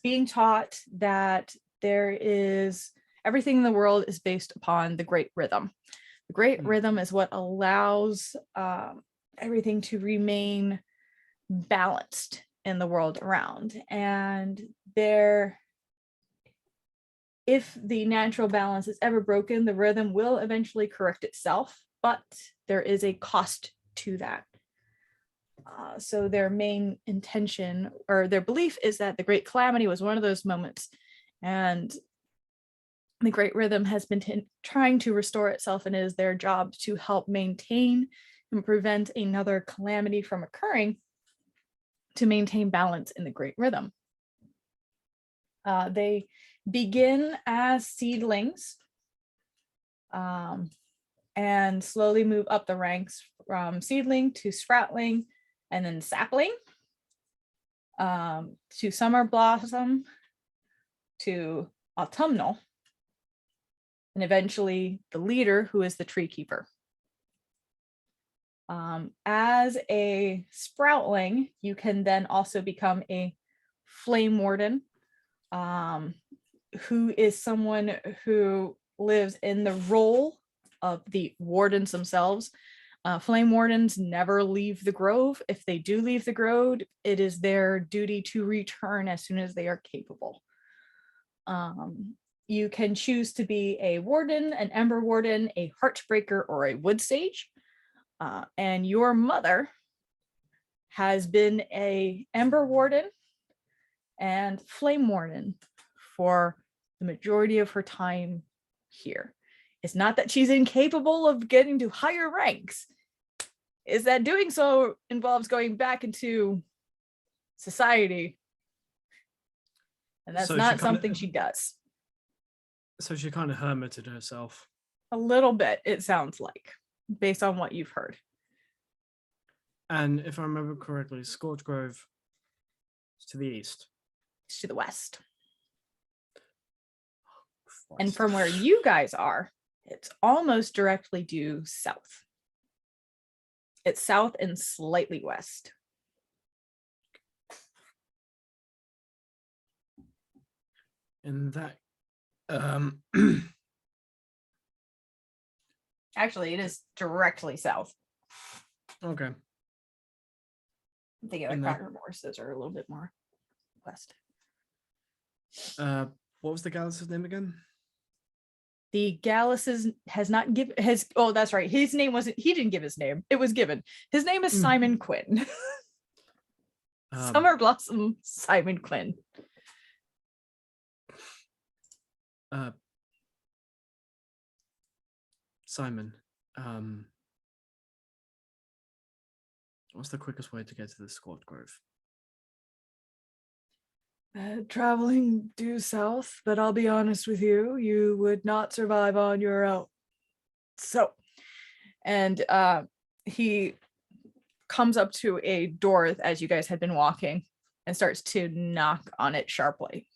being taught that everything in the world is based upon the great rhythm. The great rhythm is what allows everything to remain balanced in the world around. And if the natural balance is ever broken, the rhythm will eventually correct itself, but there is a cost to that. So their main intention or their belief is that the Great Calamity was one of those moments, and the Great Rhythm has been trying to restore itself, and it is their job to help maintain and prevent another calamity from occurring to maintain balance in the Great Rhythm. They begin as seedlings and slowly move up the ranks from seedling to sproutling and then sapling to summer blossom to autumnal, and eventually the leader, who is the tree keeper. As a sproutling, you can then also become a flame warden, who is someone who lives in the role of the wardens themselves. Flame wardens never leave the grove. If they do leave the grove, it is their duty to return as soon as they are capable. You can choose to be a warden, an ember warden, a heartbreaker, or a wood sage. And your mother has been a ember warden and flame warden for the majority of her time here. It's not that she's incapable of getting to higher ranks. Is that doing so involves going back into society. And that's not something she does. So she kind of hermited herself. A little bit, it sounds like, based on what you've heard. And if I remember correctly, Scorch Grove is to the east. It's to the west. Christ. And from where you guys are, it's almost directly due south. It's south and slightly west. And that actually, it is directly south. Okay. I'm thinking of Cracker Morse, those are a little bit more west. What was the Galens' name again? The Gallis has not given his. Oh, that's right. His name wasn't. He didn't give his name. It was given. His name is Simon Quinn. Summer Blossom Simon Quinn. Simon. What's the quickest way to get to the Scorch Grove? Traveling due south, but I'll be honest with you, you would not survive on your own. So, and he comes up to a door as you guys had been walking and starts to knock on it sharply.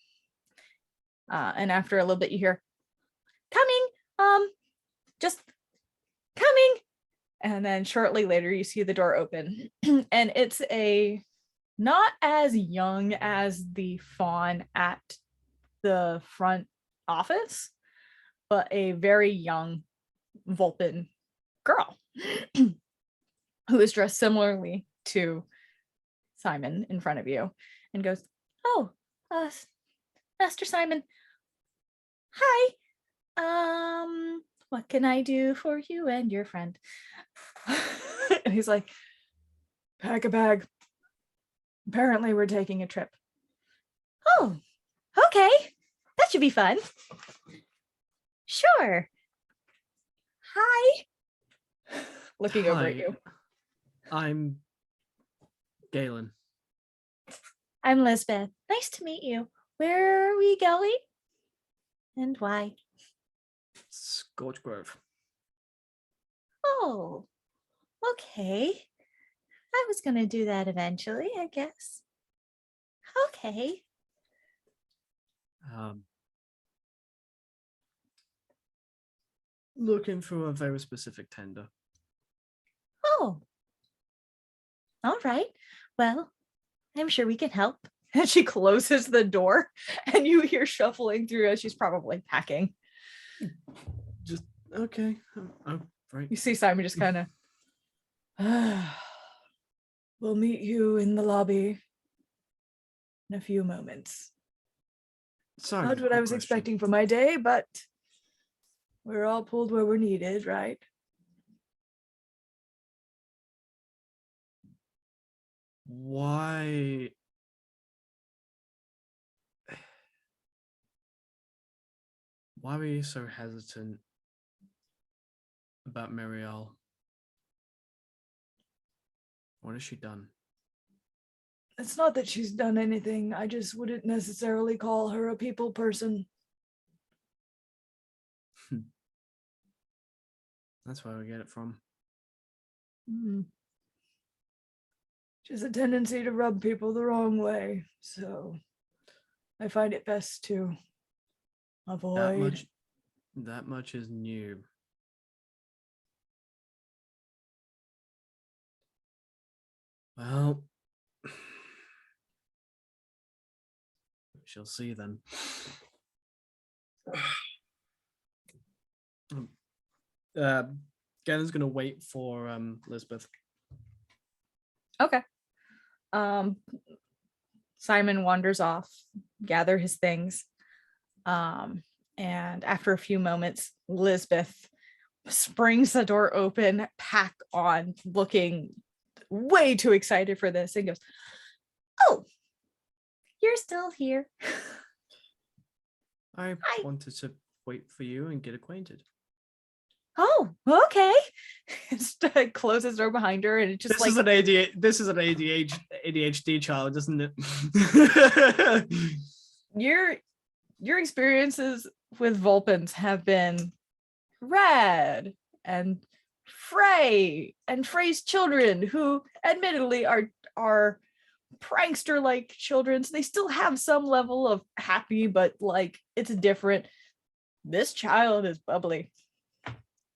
And after a little bit, you hear, coming, just coming. And then shortly later, you see the door open, and it's a not as young as the fawn at the front office, but a very young Vulpin girl who is dressed similarly to Simon in front of you and goes, "Oh, uh, Master Simon, hi. What can I do for you and your friend?" And he's like, "Pack a bag. Apparently, we're taking a trip." "Oh, okay. That should be fun." "Sure. Hi." Looking over at Hi, you. I'm Galen. "I'm Lisbeth. Nice to meet you. Where are we going? And why?" Scorch Grove. "Oh, okay. I was going to do that eventually, I guess." "Okay." Um, looking for a very specific tender. "Oh, all right. Well, I'm sure we can help." And she closes the door, and you hear shuffling through as she's probably packing. Just okay. Oh, right. You see Simon just kind of, "We'll meet you in the lobby in a few moments." Sorry, Not what I quick was question. expecting for my day, but we're all pulled where we're needed, right? Why? Why were you so hesitant about Muriel? What has she done? It's not that she's done anything. I just wouldn't necessarily call her a people person. That's where we get it from. She has a tendency to rub people the wrong way, so I find it best to avoid. That much is new. Well, we shall see then. Galen's gonna wait for Lisbeth. Okay. Um, Simon wanders off, gather his things. And after a few moments, Lisbeth springs the door open, pack on, looking way too excited for this, and goes, "Oh, you're still here." I "I wanted to wait for you and get acquainted. Oh, okay." Closes the door behind her, and it's just This is an ADHD child, isn't it? your experiences with Vulpins have been Red and Frey's children, who admittedly are prankster like children. So they still have some level of happy, but like it's different. This child is bubbly.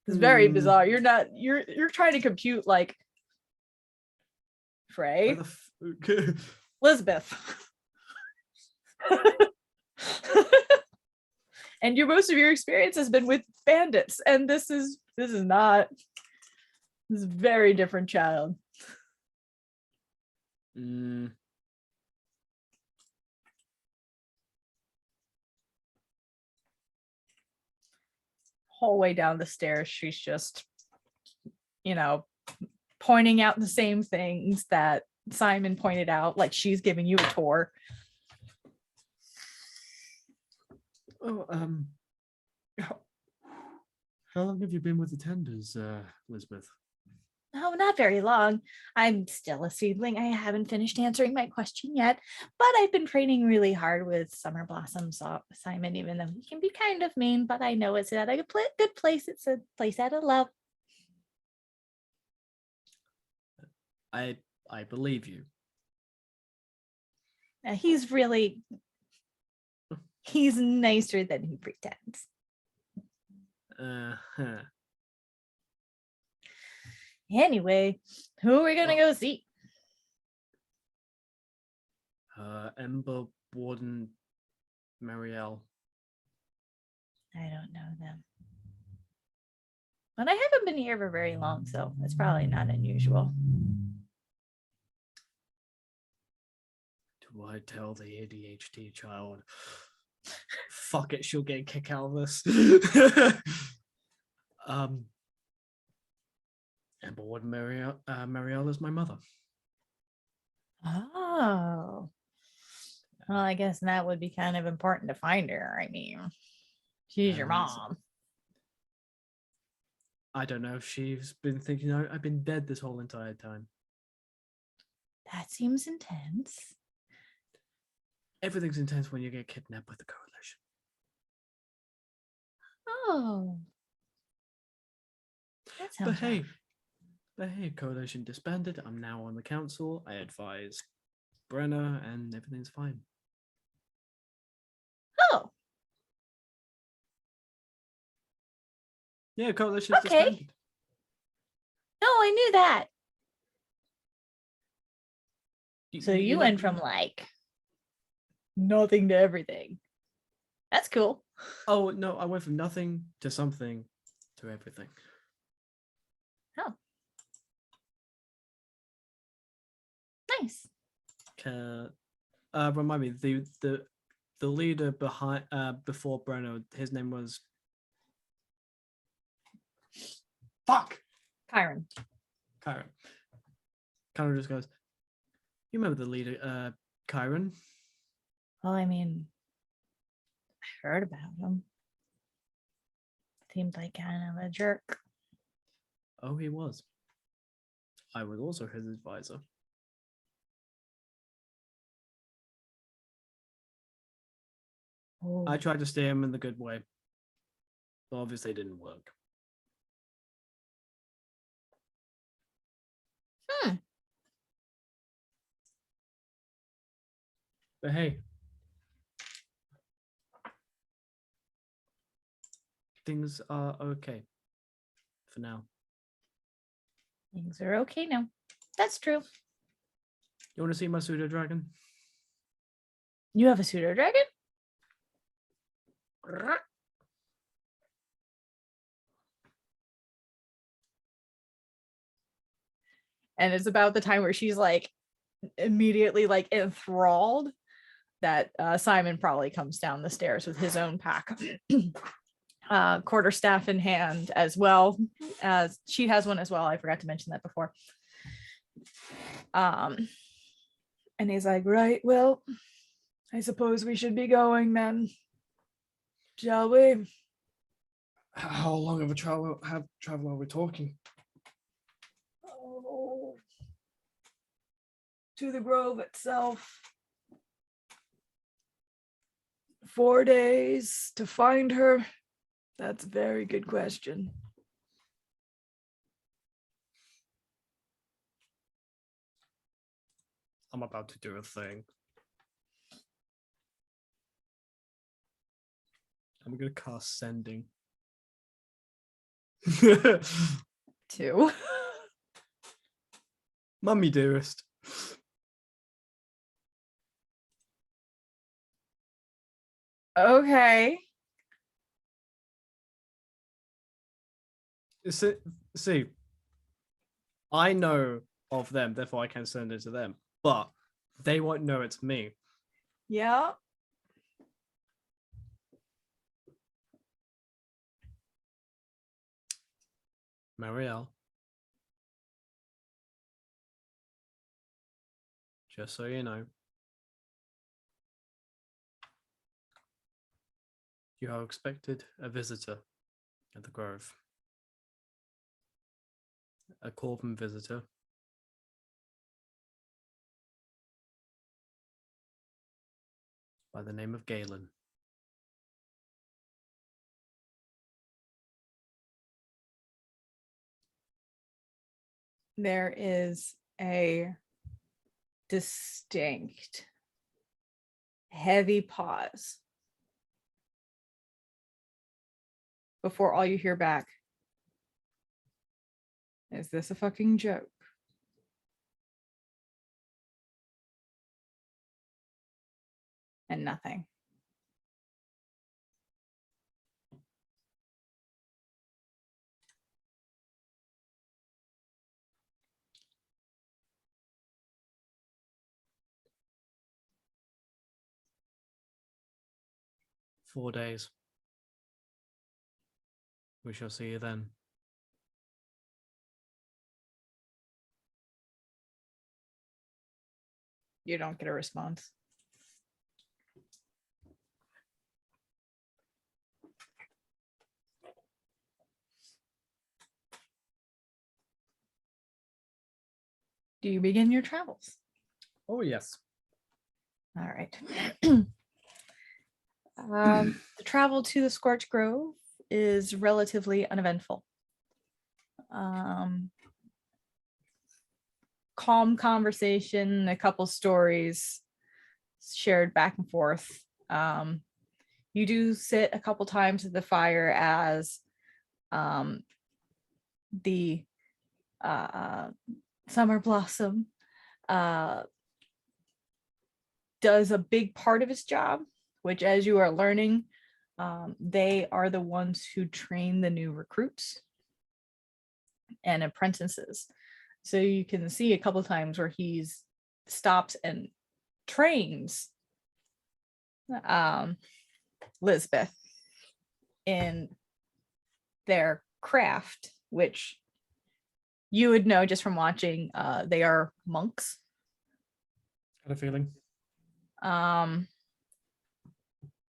It's very bizarre. You're trying to compute like Frey, Elizabeth. And most of your experience has been with bandits, and this is not. This is a very different child. Whole way down the stairs, she's just, pointing out the same things that Simon pointed out, like she's giving you a tour. Oh, how long have you been with the tenders, Elizabeth? Oh, not very long. I'm still a seedling. I haven't finished answering my question yet, but I've been training really hard with Summer Blossom Simon, even though he can be kind of mean, but I know it's at a good place. It's a place out of love. I believe you. He's nicer than he pretends. Uh-huh. Anyway, who are we gonna go see? Ember, Warden, Marielle. I don't know them. But I haven't been here for very long, so it's probably not unusual. Do I tell the ADHD child? Fuck it, she'll get a kick out of this. Ember, Warden, Marielle is my mother. Oh. Well, I guess that would be kind of important to find her. I mean, she's your mom. I don't know if she's been thinking I've been dead this whole entire time. That seems intense. Everything's intense when you get kidnapped with the coalition. Oh. That sounds But hey, coalition disbanded. I'm now on the council. I advise Brenna and everything's fine. Oh. Yeah, coalition's Okay. disbanded. No, I knew that. So you never went from like nothing to everything. That's cool. Oh no, I went from nothing to something to everything. Oh. Nice. Remind me, the leader behind before Brenna, his name was fuck. Kyron. Kyron just goes, you remember the leader, Kyron? Well, I mean, I heard about him. Seemed like kind of a jerk. Oh, he was. I was also his advisor. Oh. I tried to steer him in the good way, but obviously it didn't work. But hey, things are okay for now. Things are okay now. That's true. You want to see my pseudo dragon? You have a pseudo dragon? And it's about the time where she's like immediately like enthralled that Simon probably comes down the stairs with his own pack. Quarterstaff in hand as well as she has one as well. I forgot to mention that before. And he's like, right, well, I suppose we should be going then. Shall we? How long of a travel are we talking? Oh, to the grove itself. 4 days to find her. That's a very good question. I'm about to do a thing. I'm gonna cast sending. 2. Mummy dearest. Okay. See, I know of them, therefore I can send it to them, but they won't know it's me. Yeah. Marielle. Just so you know. You have expected a visitor at the Grove. A Corban visitor. By the name of Galen. There is a distinct heavy pause before all you hear back is this a fucking joke? and nothing. "4 days. We shall see you then." You don't get a response. Do you begin your travels? Oh, yes. All right. The travel to the Scorch Grove is relatively uneventful. Calm conversation, a couple stories shared back and forth. You do sit a couple times at the fire as the Summer Blossom does a big part of his job, which, as you are learning, they are the ones who train the new recruits and apprentices. So you can see a couple times where he's stops and trains Lisbeth in their craft, which you would know just from watching. They are monks. Had a feeling.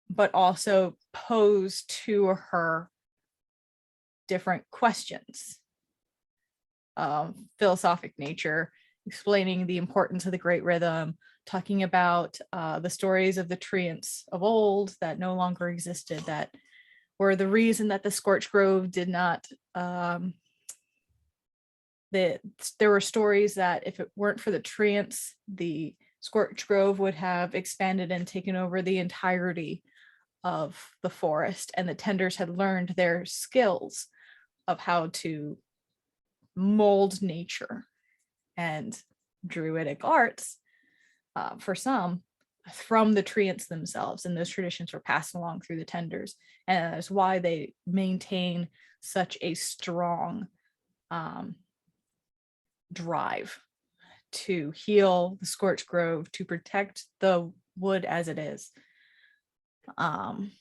But also pose to her different questions, philosophic nature, explaining the importance of the great rhythm, talking about the stories of the treants of old that no longer existed, that were the reason that the Scorch Grove did not. There were stories that if it weren't for the treants, the Scorch Grove would have expanded and taken over the entirety of the forest, and the tenders had learned their skills of how to mold nature and druidic arts for some from the treants themselves, and those traditions were passed along through the tenders, and that's why they maintain such a strong drive to heal the Scorch Grove, to protect the wood as it is. And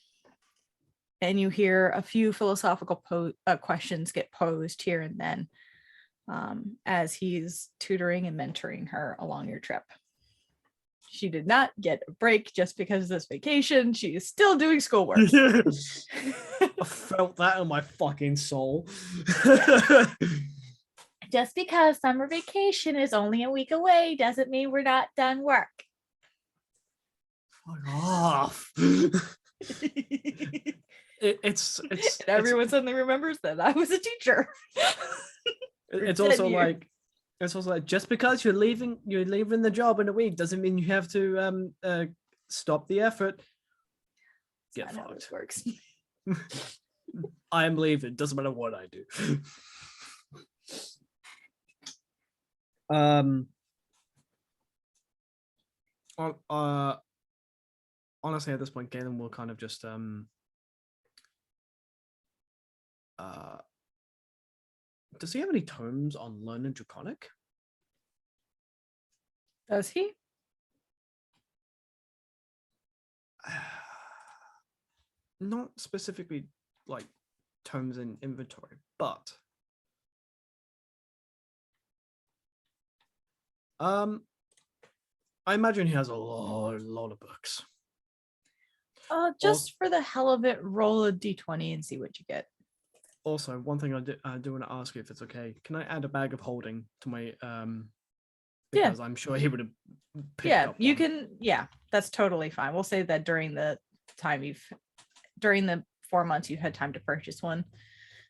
you hear a few philosophical questions get posed here and then as he's tutoring and mentoring her along your trip. She did not get a break just because of this vacation. She is still doing schoolwork. I felt that in my fucking soul. Just because summer vacation is only a week away doesn't mean we're not done work. Fuck off. It's And everyone suddenly remembers that I was a teacher. It's 10 also years. like just because you're leaving the job in a week doesn't mean you have to stop the effort. Get That's not how this fucked. works. I am leaving. Doesn't matter what I do. Honestly, at this point, Galen will kind of just does he have any tomes on Learn and Draconic? Does he? Not specifically like tomes in inventory, but I imagine he has a lot of books. Just for the hell of it, roll a d20 and see what you get. Also, one thing I do want to ask you, if it's okay, can I add a bag of holding to my because I'm sure he would have picked up you one. can. Yeah, that's totally fine. We'll say that during the 4 months you've had time to purchase one,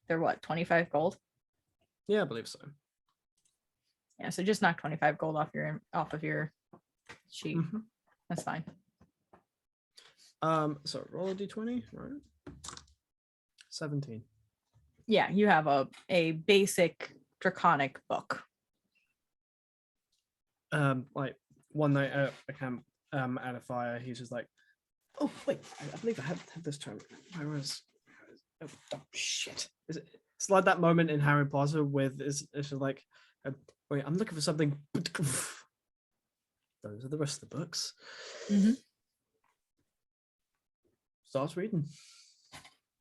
they're what, 25 gold? Yeah, I believe so. Yeah, so just knock 25 gold off of your sheet. Mm-hmm. That's fine. So roll a d20, right? 17. Yeah, you have a basic draconic book. Like one night at a camp at a fire, he's just like, Oh wait, I believe I had this term. Where was? Oh, shit! It's like that moment in Harry Potter with it's like, wait, I'm looking for something. Those are the rest of the books. Mm-hmm. Starts reading.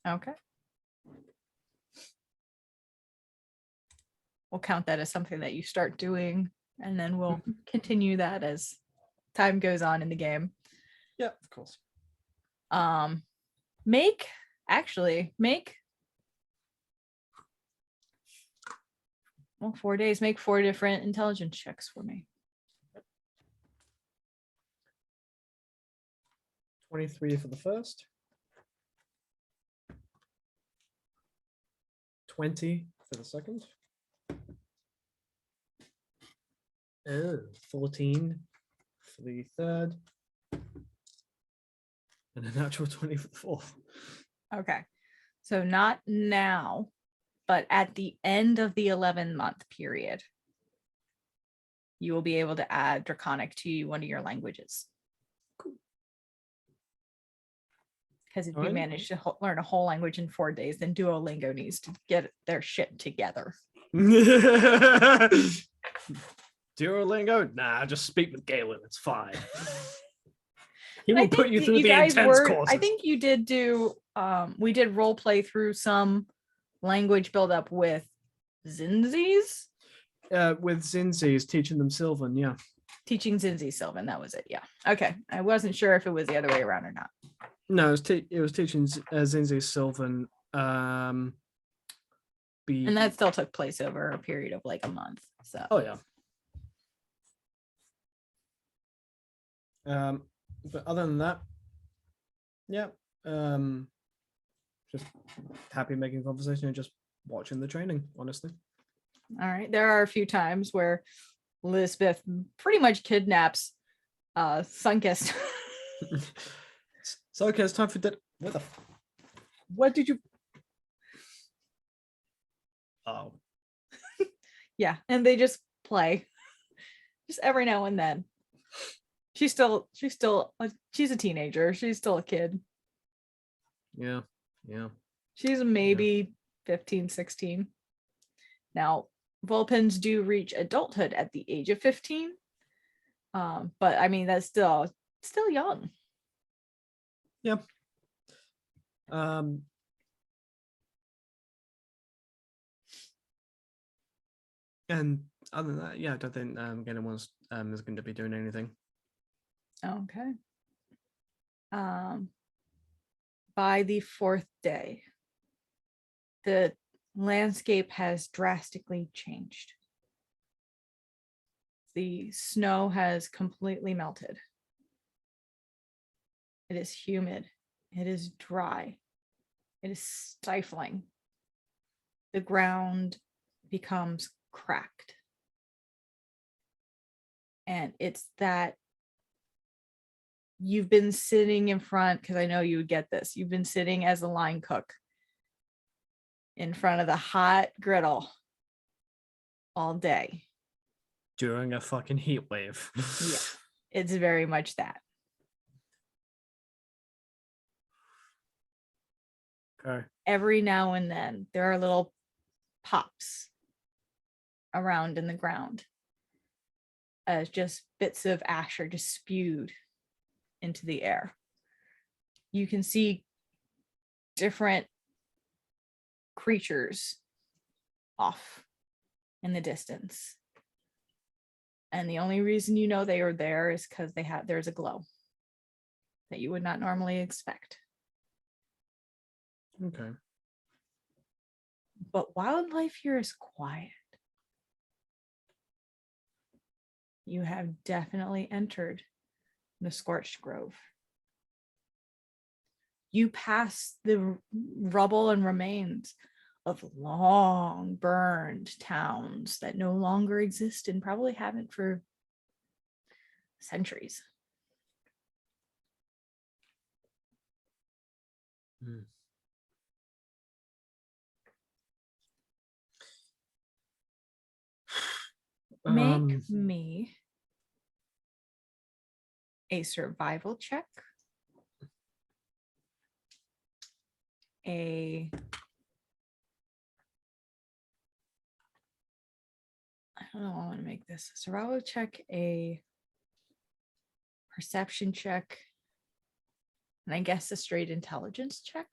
Okay. We'll count that as something that you start doing, and then we'll continue that as time goes on in the game. Yeah, of course. Make 4 days. Make 4 different intelligence checks for me. 23 for the first. 20 for the second. 14 for the third. And a natural 20 for the fourth. Okay. So not now, but at the end of the 11-month period, you will be able to add Draconic to one of your languages. Cool. Because if you Alrighty. manage to learn a whole language in 4 days, then Duolingo needs to get their shit together. Duolingo? Nah, just speak with Galen. It's fine. He I will put think you that through you the guys intense were. courses. I think you did do. We did role play through some language build up with Zinzis. With Zinzi's teaching them Sylvan, yeah. Teaching Zinzi Sylvan. That was it. Yeah. Okay. I wasn't sure if it was the other way around or not. No, it was teaching Zinzi Sylvan. And that still took place over a period of like a month. So. Oh yeah. But other than that, yeah. Just happy making conversation and just watching the training, honestly. All right. There are a few times where Lisbeth pretty much kidnaps Sunkist. So okay, it's time for dinner. What did you? Oh. Yeah, and they just play, just every now and then. She's a teenager. She's still a kid. Yeah. She's maybe 15, 16. Now, Vulpins do reach adulthood at the age of 15. But I mean, that's still young. Yeah. And other than that, yeah, I don't think Galen is going to be doing anything. Okay. By the 4th day, the landscape has drastically changed. The snow has completely melted. It is humid. It is dry. It is stifling. The ground becomes cracked. And it's that you've been sitting in front, because I know you would get this. You've been sitting as a line cook in front of the hot griddle all day. During a fucking heat wave. Yeah, it's very much that. Okay. Every now and then, there are little pops around in the ground as just bits of ash are just spewed into the air. You can see different creatures off in the distance. And the only reason you know they are there is because there's a glow that you would not normally expect. Okay. But wildlife here is quiet. You have definitely entered the scorched grove. You pass the rubble and remains of long burned towns that no longer exist and probably haven't for centuries. Make me a survival check a I don't know, I want to make this a survival check, a perception check, and I guess a straight intelligence check.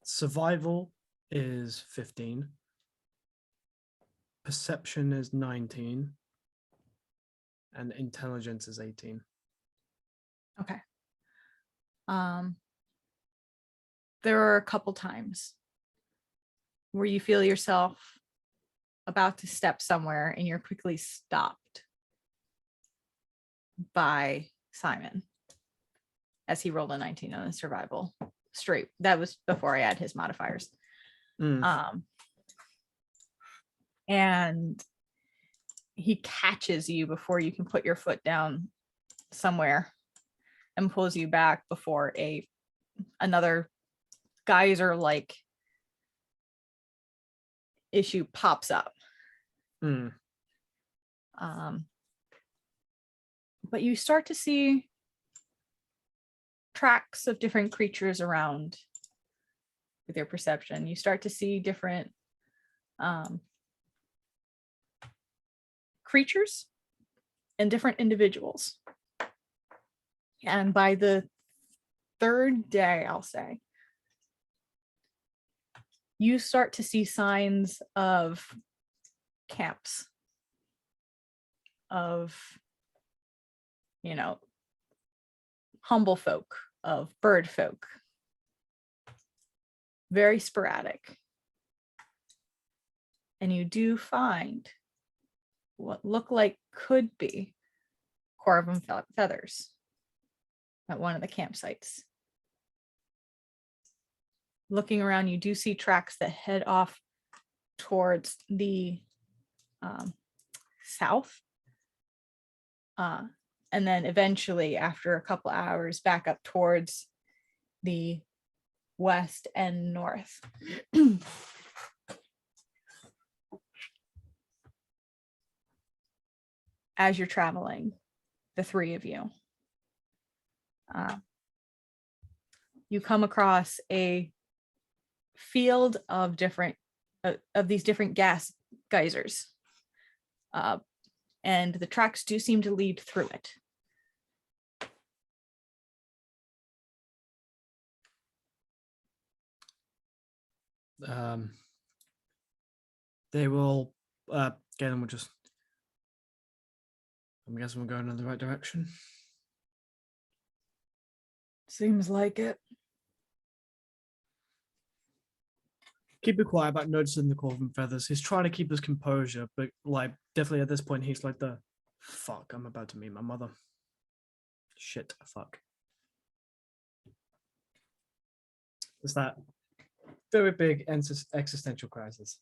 Survival is 15. Perception is 19. And intelligence is 18. Okay. There are a couple times where you feel yourself about to step somewhere and you're quickly stopped by Simon as he rolled a 19 on the survival straight. That was before I had his modifiers. And he catches you before you can put your foot down somewhere and pulls you back before another geyser like issue pops up. But you start to see tracks of different creatures around with your perception. You start to see different creatures and different individuals. And by the third day, I'll say, you start to see signs of camps, of, humble folk, of bird folk. Very sporadic. And you do find what look like could be Corvum feathers at one of the campsites. Looking around, you do see tracks that head off towards the south. And then eventually, after a couple hours, back up towards the west and north. As you're traveling, the three of you, you come across a field of these different gas geysers, and the tracks do seem to lead through it. They will Galen will just, I'm guessing we're going in the right direction. Seems like it. Keep it quiet about noticing the Corvum feathers. He's trying to keep his composure, but like definitely at this point he's like fuck, I'm about to meet my mother. Shit, fuck. It's that very big existential crisis.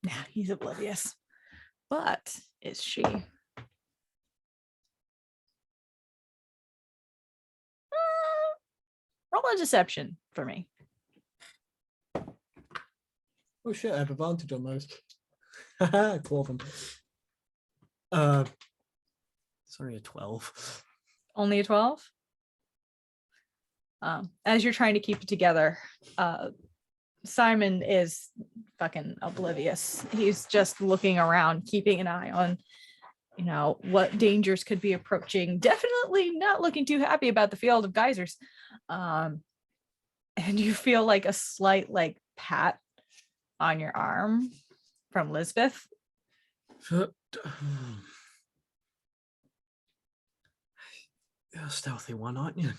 Now he's oblivious. But is she? Roll a deception for me. Oh shit, I have advantage on those. Haha, Corvum. Sorry, a 12. Only a 12? As you're trying to keep it together, Simon is fucking oblivious. He's just looking around, keeping an eye on, what dangers could be approaching. Definitely not looking too happy about the field of geysers. And you feel like a slight pat on your arm from Lisbeth. You're a stealthy one, aren't you?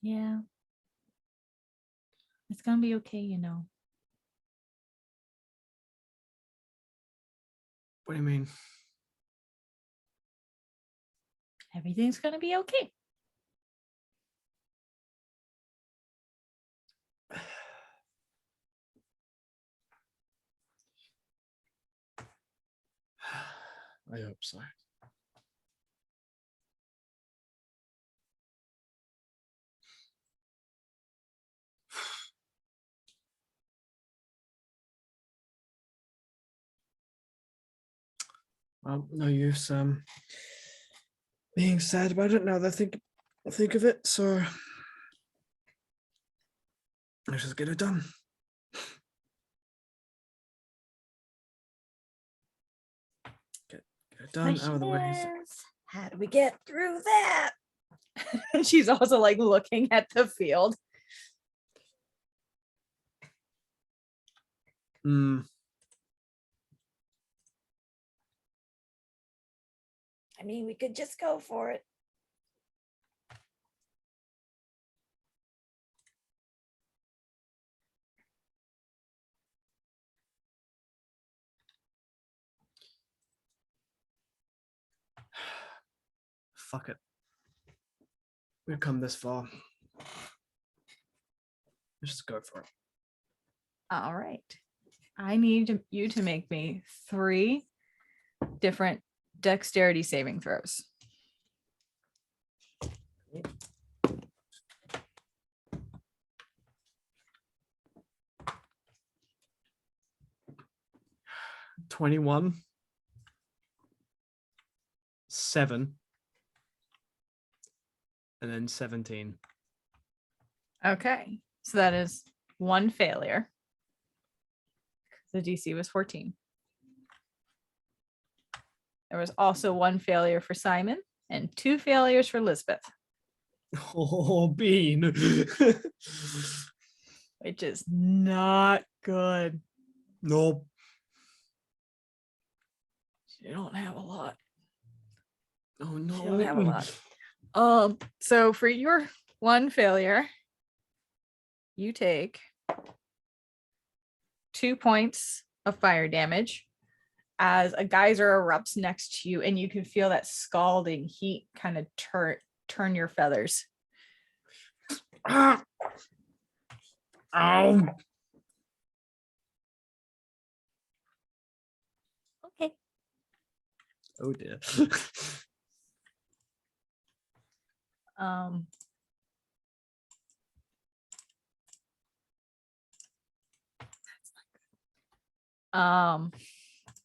Yeah. It's gonna be okay, What do you mean? Everything's gonna be okay. I hope so. No use being sad about it now that I think of it, so let's just get it done. Get it done, out of the way. How do we get through that? And she's also like looking at the field. Hmm. I mean, we could just go for it. Fuck it. We've come this far. Let's just go for it. All right. I need you to make me 3 different dexterity saving throws. $21, 7, and then 17. Okay. So that is 1 failure. The DC was 14. There was also 1 failure for Simon and 2 failures for Lisbeth, Oh, Bean. which is not good. Nope. You don't have a lot. Oh You no. don't have a lot. So for your 1 failure, you take 2 points of fire damage as a geyser erupts next to you, and you can feel that scalding heat kind of turn your feathers. Ah. Ow. Okay. Oh dear. Um,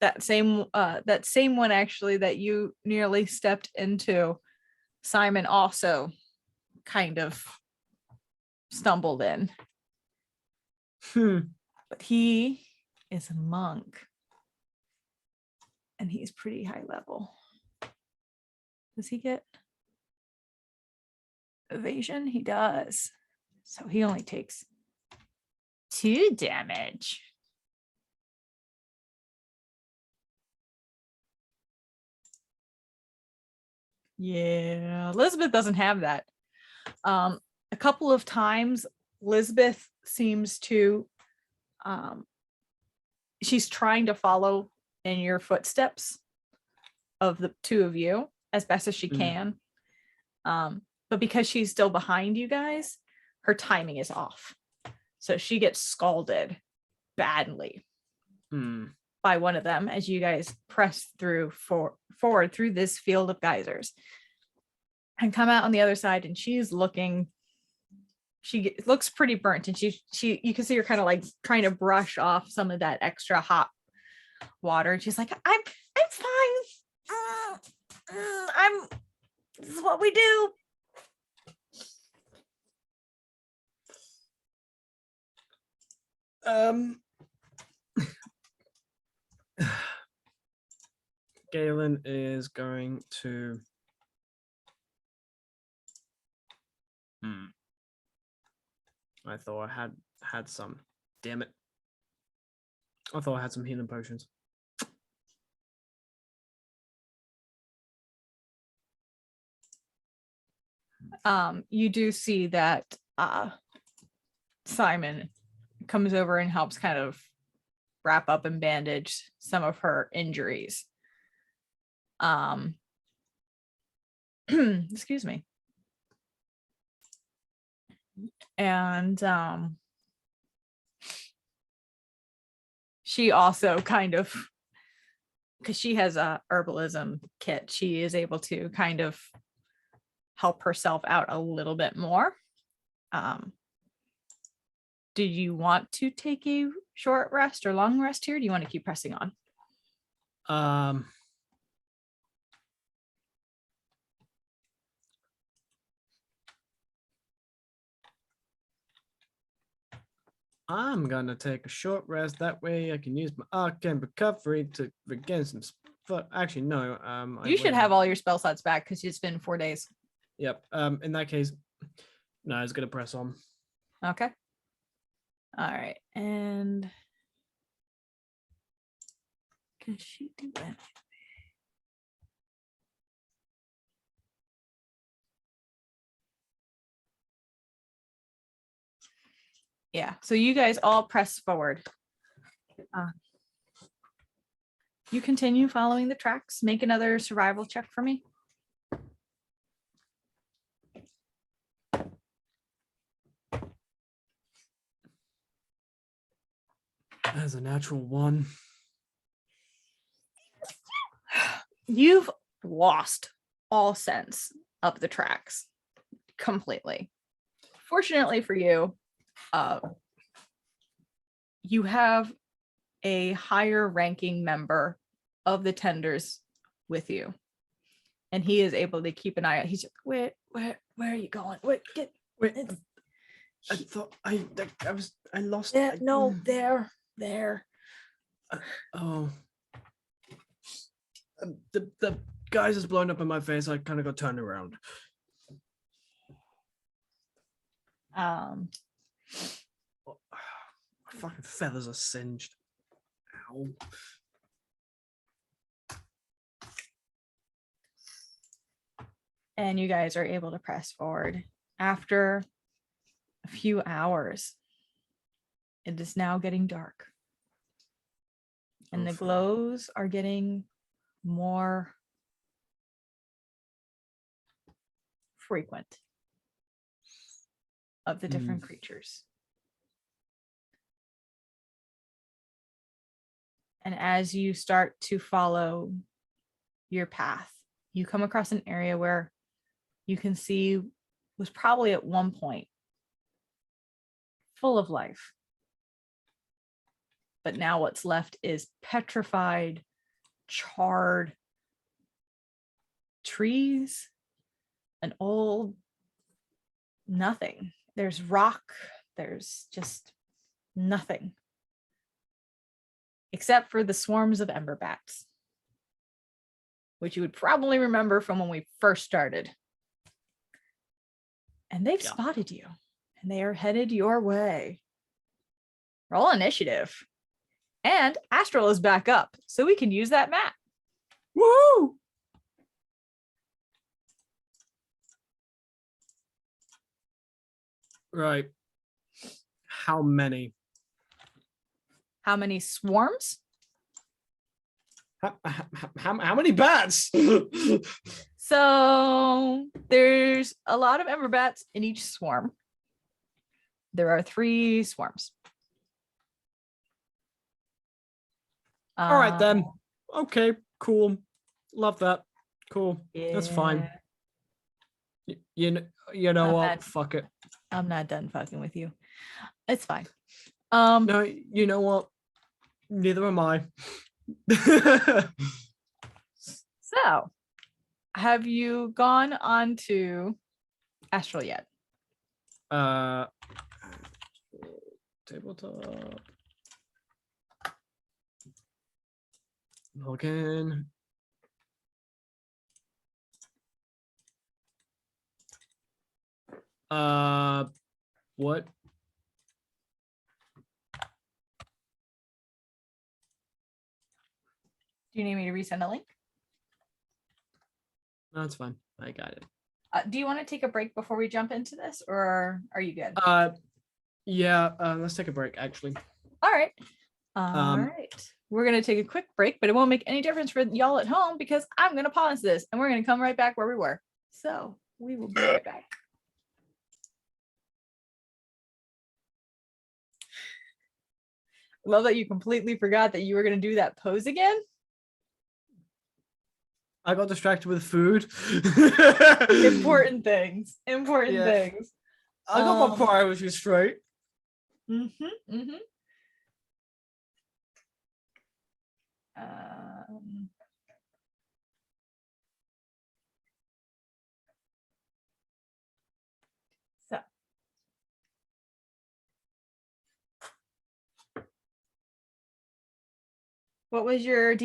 that same one actually that you nearly stepped into, Simon also kind of stumbled in, but he is a monk and he's pretty high level. Does he get evasion? He does. So he only takes 2 damage. Yeah, Elizabeth doesn't have that. A couple of times, Lisbeth seems to, she's trying to follow in your footsteps of the 2 of you as best as she can. But because she's still behind you guys, her timing is off. So she gets scalded badly by one of them as you guys press through forward through this field of geysers and come out on the other side, and she looks pretty burnt, and she you can see her kind of like trying to brush off some of that extra hot water. She's like, I'm fine. This is what we do. Galen is going to I thought I had some. Damn it. I thought I had some healing potions. You do see that Simon comes over and helps kind of wrap up and bandage some of her injuries. Excuse me. And she also kind of, because she has a herbalism kit, she is able to kind of help herself out a little bit more. Do you want to take a short rest or long rest here? Do you want to keep pressing on? I'm gonna take a short rest. That way I can use my arcane recovery to regain some. Actually, no. You should have all your spell slots back because it's been 4 days. Yep. In that case, no, I was gonna press on. Okay. All right, and can she do that? Yeah, so you guys all press forward. You continue following the tracks. Make another survival check for me. As a natural one. You've lost all sense of the tracks completely. Fortunately for you, you have a higher ranking member of the tenders with you, and he is able to keep an eye out. He's like, where are you going? Wait, I thought I lost. there. No, there. Oh. The guys is blown up in my face. I kind of got turned around. My fucking feathers are singed. Ow. And you guys are able to press forward. After a few hours, it is now getting dark. And the glows are getting more frequent of the different creatures. And as you start to follow your path, you come across an area where you can see was probably at one point full of life. But now what's left is petrified, charred trees, an old nothing. There's rock, there's just nothing. Except for the swarms of ember bats, which you would probably remember from when we first started. And they've spotted you, and they are headed your way. Roll initiative. And Astral is back up, so we can use that map. Woo! Right. How many? How many swarms? How many bats? So there's a lot of ember bats in each swarm. There are 3 swarms. All right then. Okay, cool. Love that. Cool. Yeah. That's fine. You know I'm what? not- Fuck it. I'm not done fucking with you. It's fine. No, you know what? Neither am I. So, have you gone on to Astral yet? Tabletop. Log in. What? Do you need me to resend a link? No, it's fine. I got it. Do you want to take a break before we jump into this, or are you good? Yeah. Let's take a break. Actually. All right. All right. We're gonna take a quick break, but it won't make any difference for y'all at home because I'm gonna pause this and we're gonna come right back where we were. So we will be right back. Love that you completely forgot that you were gonna do that pose again. I got distracted with food. Important things. Important things. I got my priorities straight. So What was your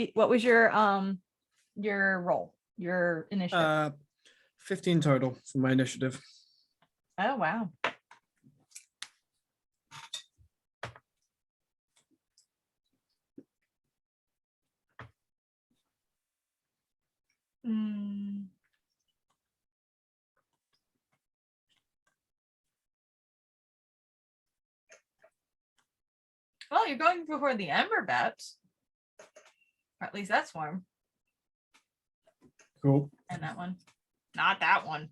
roll? Your initiative? 15 total for my initiative. Oh wow. Mm. Well, you're going before the Ember Bats. Or at least that's one. Cool. And that one. Not that one.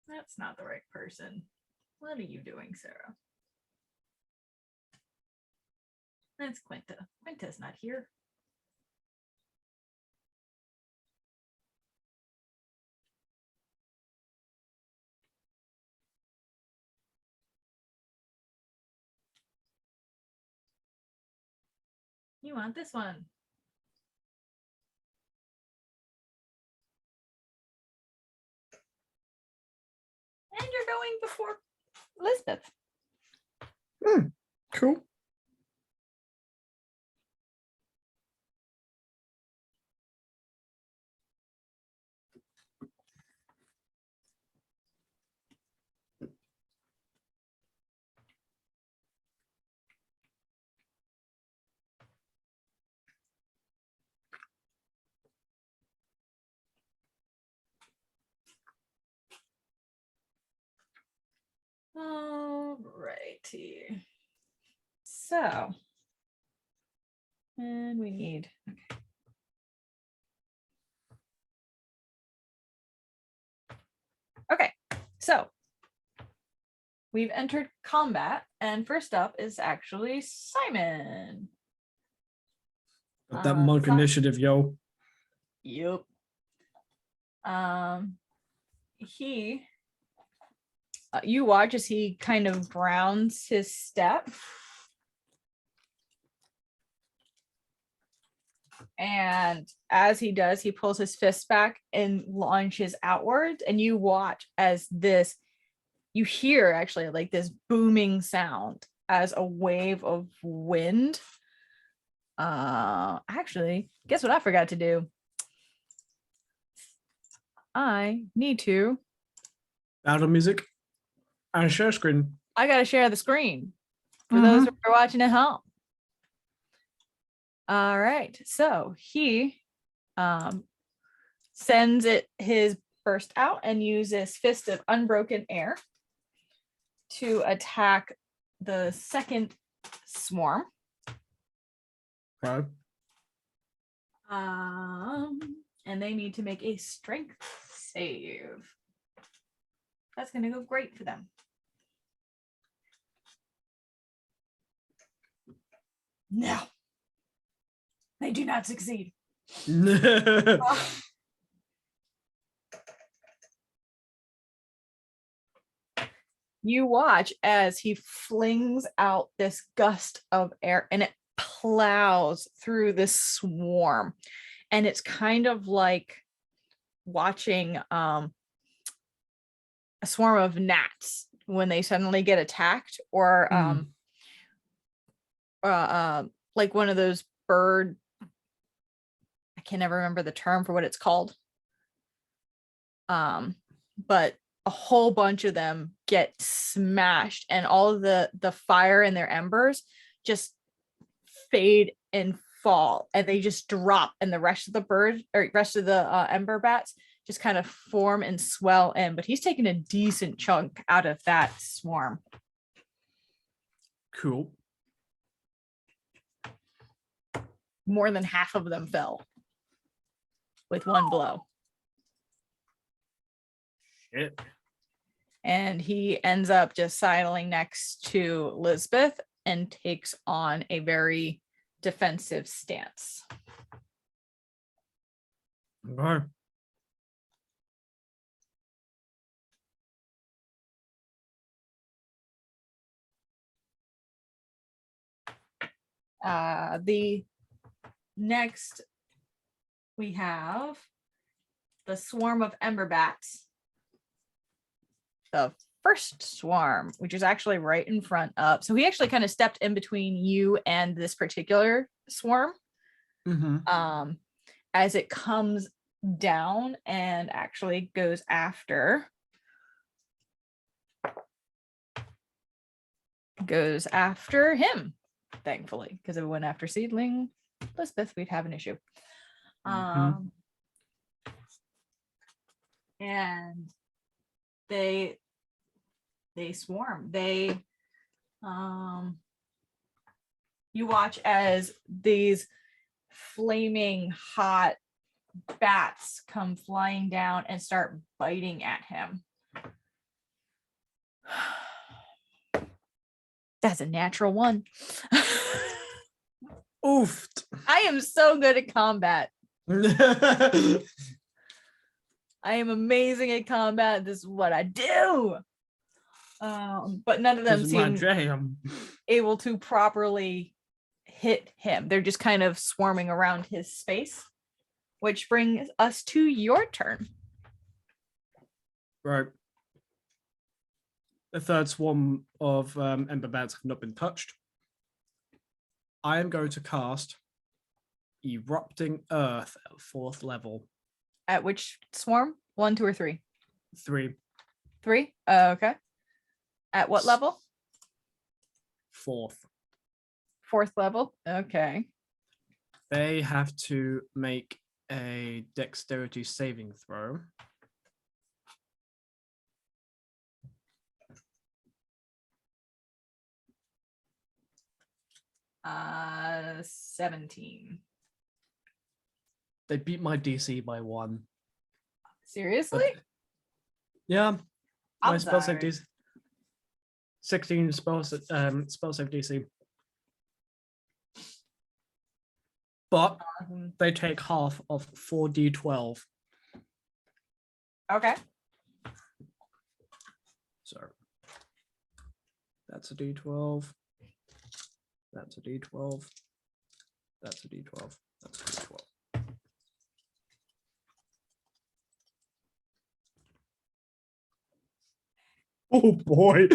That's not the right person. What are you doing, Sarah? That's Quinta. Quinta's not here. You want this one. And you're going before Elizabeth. Cool. Alrighty. So, and we need, okay. So we've entered combat, and first up is actually Simon. Got that monk initiative, yo. Yep. He, you watch as he kind of grounds his step. And as he does, he pulls his fist back and launches outwards. And you watch as you hear actually like this booming sound as a wave of wind. Actually, guess what I forgot to do? I need to. Battle music and share screen. I got to share the screen for those who are watching at home. All right. So he sends his burst out and uses Fist of Unbroken Air to attack the second swarm. Okay. And they need to make a strength save. That's going to go great for them. No. They do not succeed. You watch as he flings out this gust of air and it plows through this swarm. And it's kind of like watching a swarm of gnats when they suddenly get attacked, or like one of those bird, I can never remember the term for what it's called. But a whole bunch of them get smashed and all of the fire in their embers just fade and fall, and they just drop, and the rest of the ember bats just kind of form and swell in. But he's taking a decent chunk out of that swarm. Cool. More than half of them fell with one blow. Shit. And he ends up just sidling next to Elizabeth and takes on a very defensive stance. Okay. The next we have the swarm of ember bats. The first swarm, which is actually right in front of. So he actually kind of stepped in between you and this particular swarm. As it comes down and actually goes after him, thankfully, because if it went after Seedling Elizabeth, we'd have an issue. And they swarm. You watch as these flaming hot bats come flying down and start biting at him. That's a natural one. Oof. I am so good at combat. I am amazing at combat. This is what I do. But none of them seem able to properly hit him. They're just kind of swarming around his space, which brings us to your turn. Right. The third swarm of ember bats have not been touched. I am going to cast Erupting Earth at 4th level. At which swarm? 1, 2, or 3? 3. 3? Okay. At what level? 4th. 4th level? Okay. They have to make a dexterity saving throw. Uh, 17. They beat my DC by 1. Seriously? Yeah. My I'm spell save sorry. DC. 16 spell save DC. But they take half of 4d12. Okay. So that's a d12. That's a d12. That's a d12. That's a d12. Oh boy.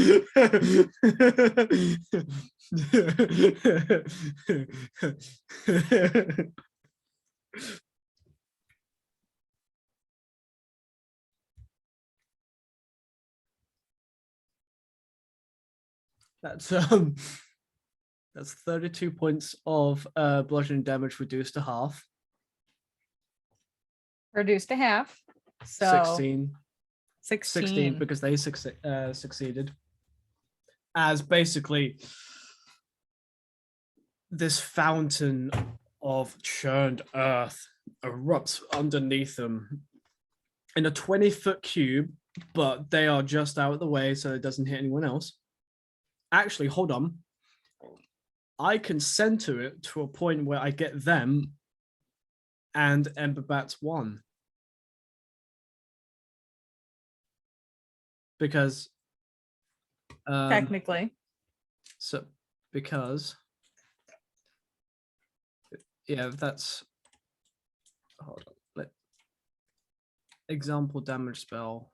That's 32 points of bludgeoning damage reduced to half. Reduced to half. So 16. 16 because they succeeded. As basically this fountain of churned earth erupts underneath them in a 20-foot cube, but they are just out of the way so it doesn't hit anyone else. Actually, hold on. I can center it to a point where I get them and Ember Bats 1. Because technically. So because yeah, that's hold on. Example damage spell.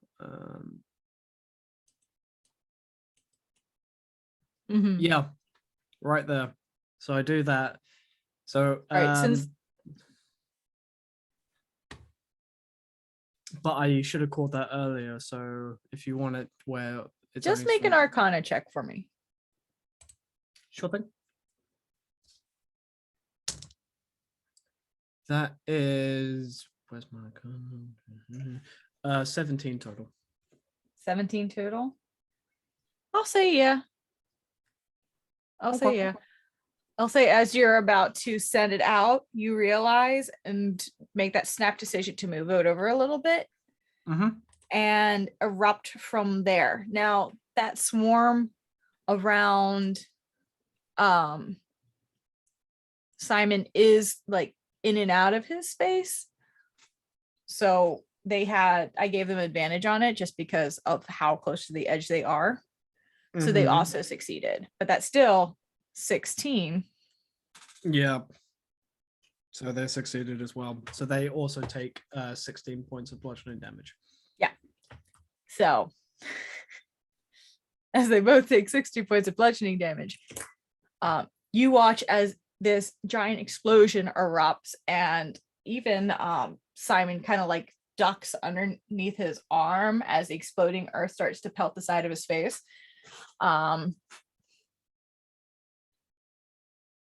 Yeah, right there. So I do that. So since but I should have called that earlier. So if you want it where it's just make an Arcana check for me. Sure thing. That is where's my Arcana? 17 total. 17 total. I'll say yeah. I'll say as you're about to send it out, you realize and make that snap decision to move it over a little bit and erupt from there. Now that swarm around Simon is like in and out of his space. So I gave them advantage on it just because of how close to the edge they are. So they also succeeded, but that's still 16. Yeah. So they succeeded as well. So they also take 16 points of bludgeoning damage. So, as they both take 60 points of bludgeoning damage, you watch as this giant explosion erupts, and even Simon kind of like ducks underneath his arm as the exploding earth starts to pelt the side of his face. And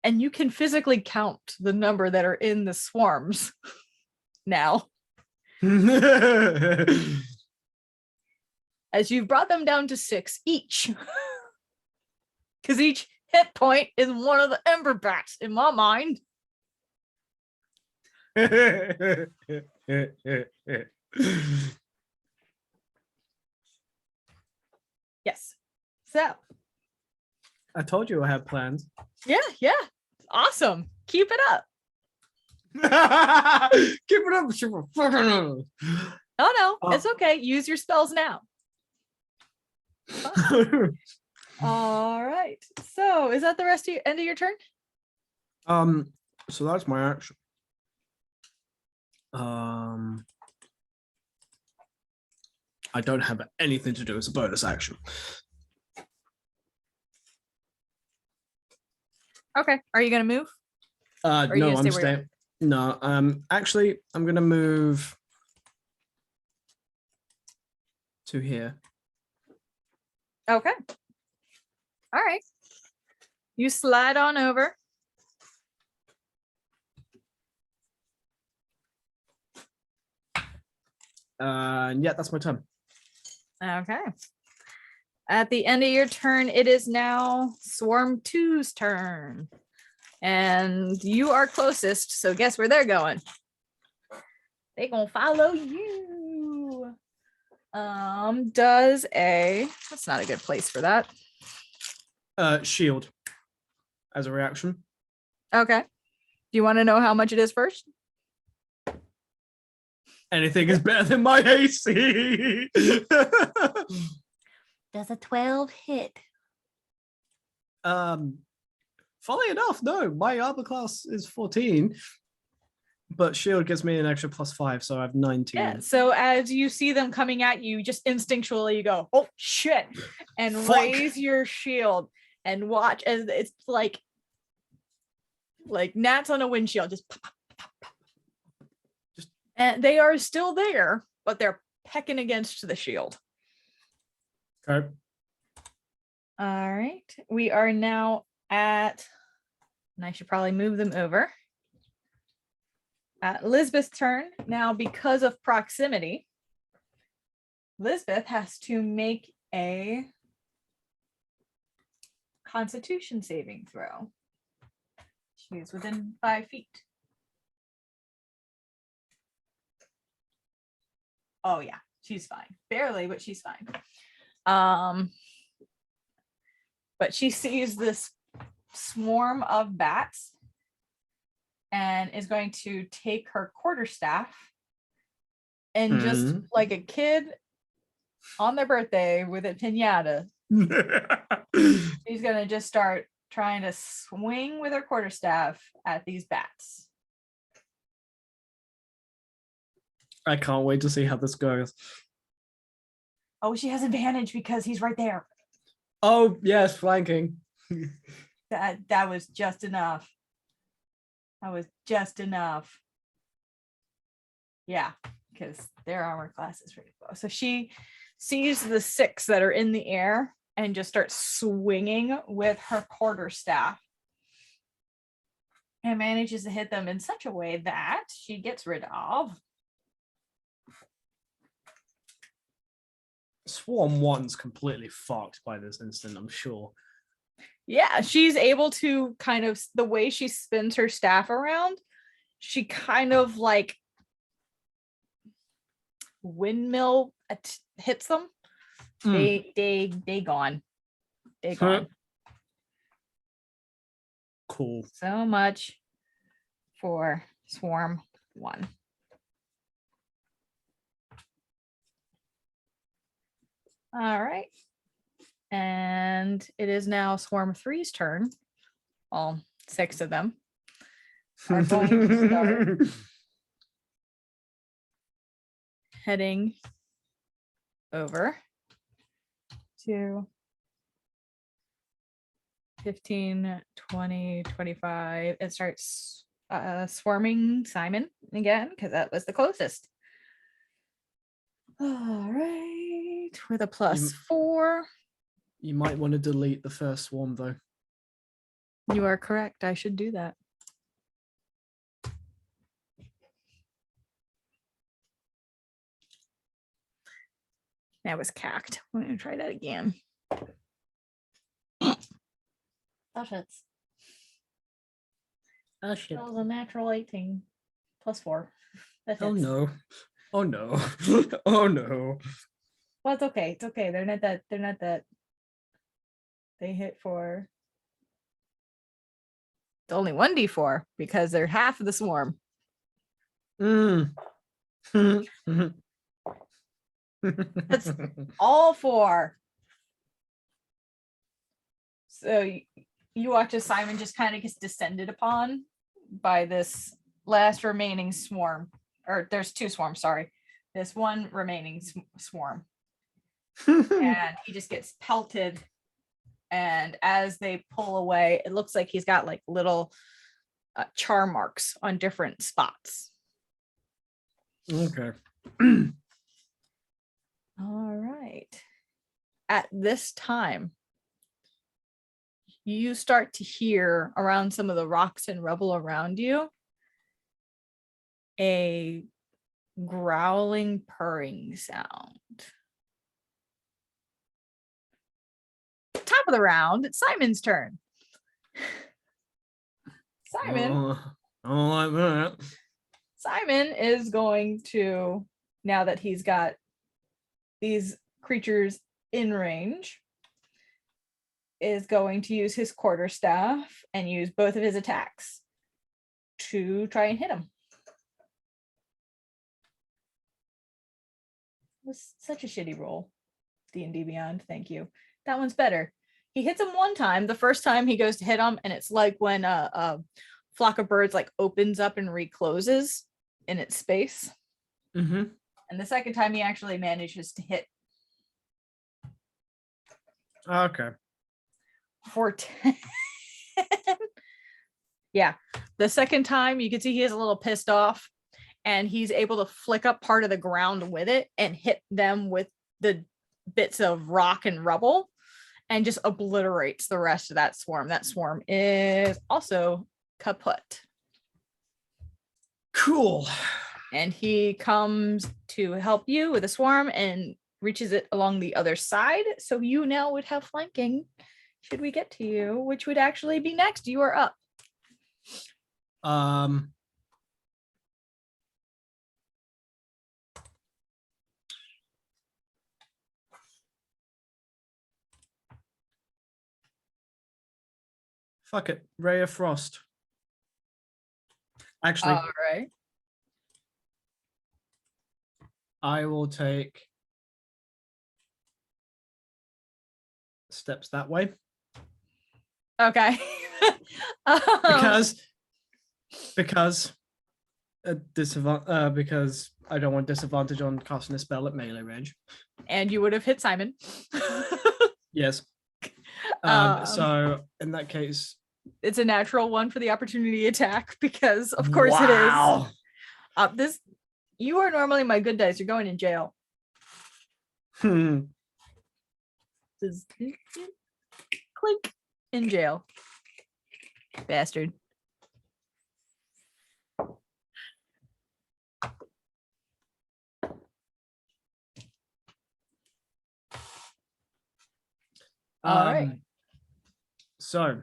you can physically count the number that are in the swarms now, as you've brought them down to 6 each. Because each hit point is one of the ember bats in my mind. Yes. So. I told you I had plans. Yeah. Awesome. Keep it up. Keep it up. Oh, no, it's okay. Use your spells now. All right. So is that the rest of your end of your turn? So that's my action. I don't have anything to do as a bonus action. Okay. Are you gonna move? No, I'm staying. No, actually, I'm gonna move to here. Okay. All right. You slide on over. Yeah, that's my turn. Okay. At the end of your turn, it is now Swarm 2's turn. And you are closest, so guess where they're going? They're gonna follow you. That's not a good place for that. Shield as a reaction. Okay. Do you want to know how much it is first? Anything is better than my AC. Does a 12 hit? Funnily enough, no. My armor class is 14, but shield gives me an extra +5, so I have 19. Yeah. So as you see them coming at you, just instinctually you go, "Oh shit," and raise your shield and watch as it's like gnats on a windshield, just pop, pop, pop, pop. And they are still there, but they're pecking against the shield. Okay. All right. We are now at, and I should probably move them over. At Lisbeth's turn. Now, because of proximity, Lisbeth has to make a Constitution saving throw. She is within 5 feet. Oh yeah, she's fine. Barely, but she's fine. But she sees this swarm of bats and is going to take her quarterstaff and just like a kid on their birthday with a piñata, she's going to just start trying to swing with her quarterstaff at these bats. I can't wait to see how this goes. Oh, she has advantage because he's right there. Oh, yes, flanking. That was just enough. That was just enough. Yeah, because their armor class is pretty low. So she sees the 6 that are in the air and just starts swinging with her quarterstaff and manages to hit them in such a way that she gets rid of. Swarm 1's completely fucked by this instant, I'm sure. Yeah, she's able to kind of, the way she spins her staff around, she kind of like windmill hits them. They gone. They gone. Cool. So much for Swarm 1. All right. And it is now Swarm 3's turn. All 6 of them. are going to start heading over to 15, 20, 25. It starts swarming Simon again because that was the closest. All right, with a +4. You might want to delete the first swarm though. You are correct. I should do that. That was cacked. I'm going to try that again. Oh, shits. Oh shit. That was a natural 18 +4. That Oh hits. no. Oh no. Oh no. Well, it's okay. It's okay. They're not that. They hit for. It's only 1d4 because they're half of the swarm. That's all 4. So you watch as Simon just kind of gets descended upon by this last remaining swarm. Or there's 2 swarms, sorry. This one remaining swarm. And he just gets pelted. And as they pull away, it looks like he's got like little char marks on different spots. Okay. All right. At this time, you start to hear around some of the rocks and rubble around you a growling, purring sound. Top of the round, it's Simon's turn. Simon. I don't like that. Simon is going to, now that he's got these creatures in range, is going to use his quarterstaff and use both of his attacks to try and hit him. It was such a shitty roll. D&D Beyond, thank you. That one's better. He hits him one time. The first time he goes to hit him, and it's like when a flock of birds like opens up and recloses in its space. Mm-hmm. And the second time he actually manages to hit Okay. for 10. Yeah. The second time you can see he is a little pissed off, and he's able to flick up part of the ground with it and hit them with the bits of rock and rubble and just obliterates the rest of that swarm. That swarm is also kaput. Cool. And he comes to help you with the swarm and reaches it along the other side. So you now would have flanking should we get to you, which would actually be next. You are up. Fuck it. Ray of Frost. Actually, All right. I will take steps that way. Okay. Because because I don't want disadvantage on casting a spell at melee range. And you would have hit Simon. Yes. So in that case, it's a natural one for the opportunity attack because of course it is. This you are normally my good dice. You're going in jail. Clink in jail. Bastard. All right. So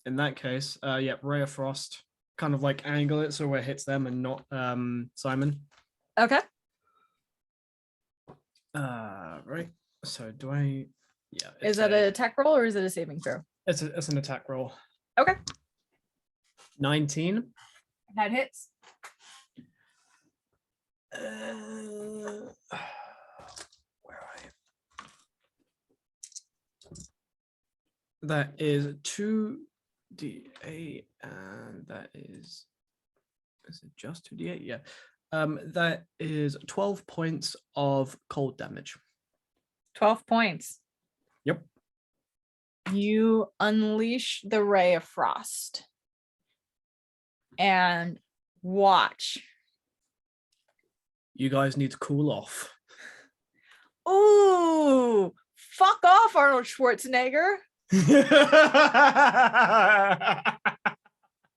in that case, yeah, Ray of Frost, kind of like angle it so where it hits them and not Simon. Okay. Right. So do I? Yeah. Is that an attack roll or is it a saving throw? It's an attack roll. Okay. 19. That hits. Where are you? That is 2d8, and that is Is it just 2d8? Yeah. That is 12 points of cold damage. 12 points. Yep. You unleash the ray of frost and watch. You guys need to cool off. Ooh, fuck off, Arnold Schwarzenegger.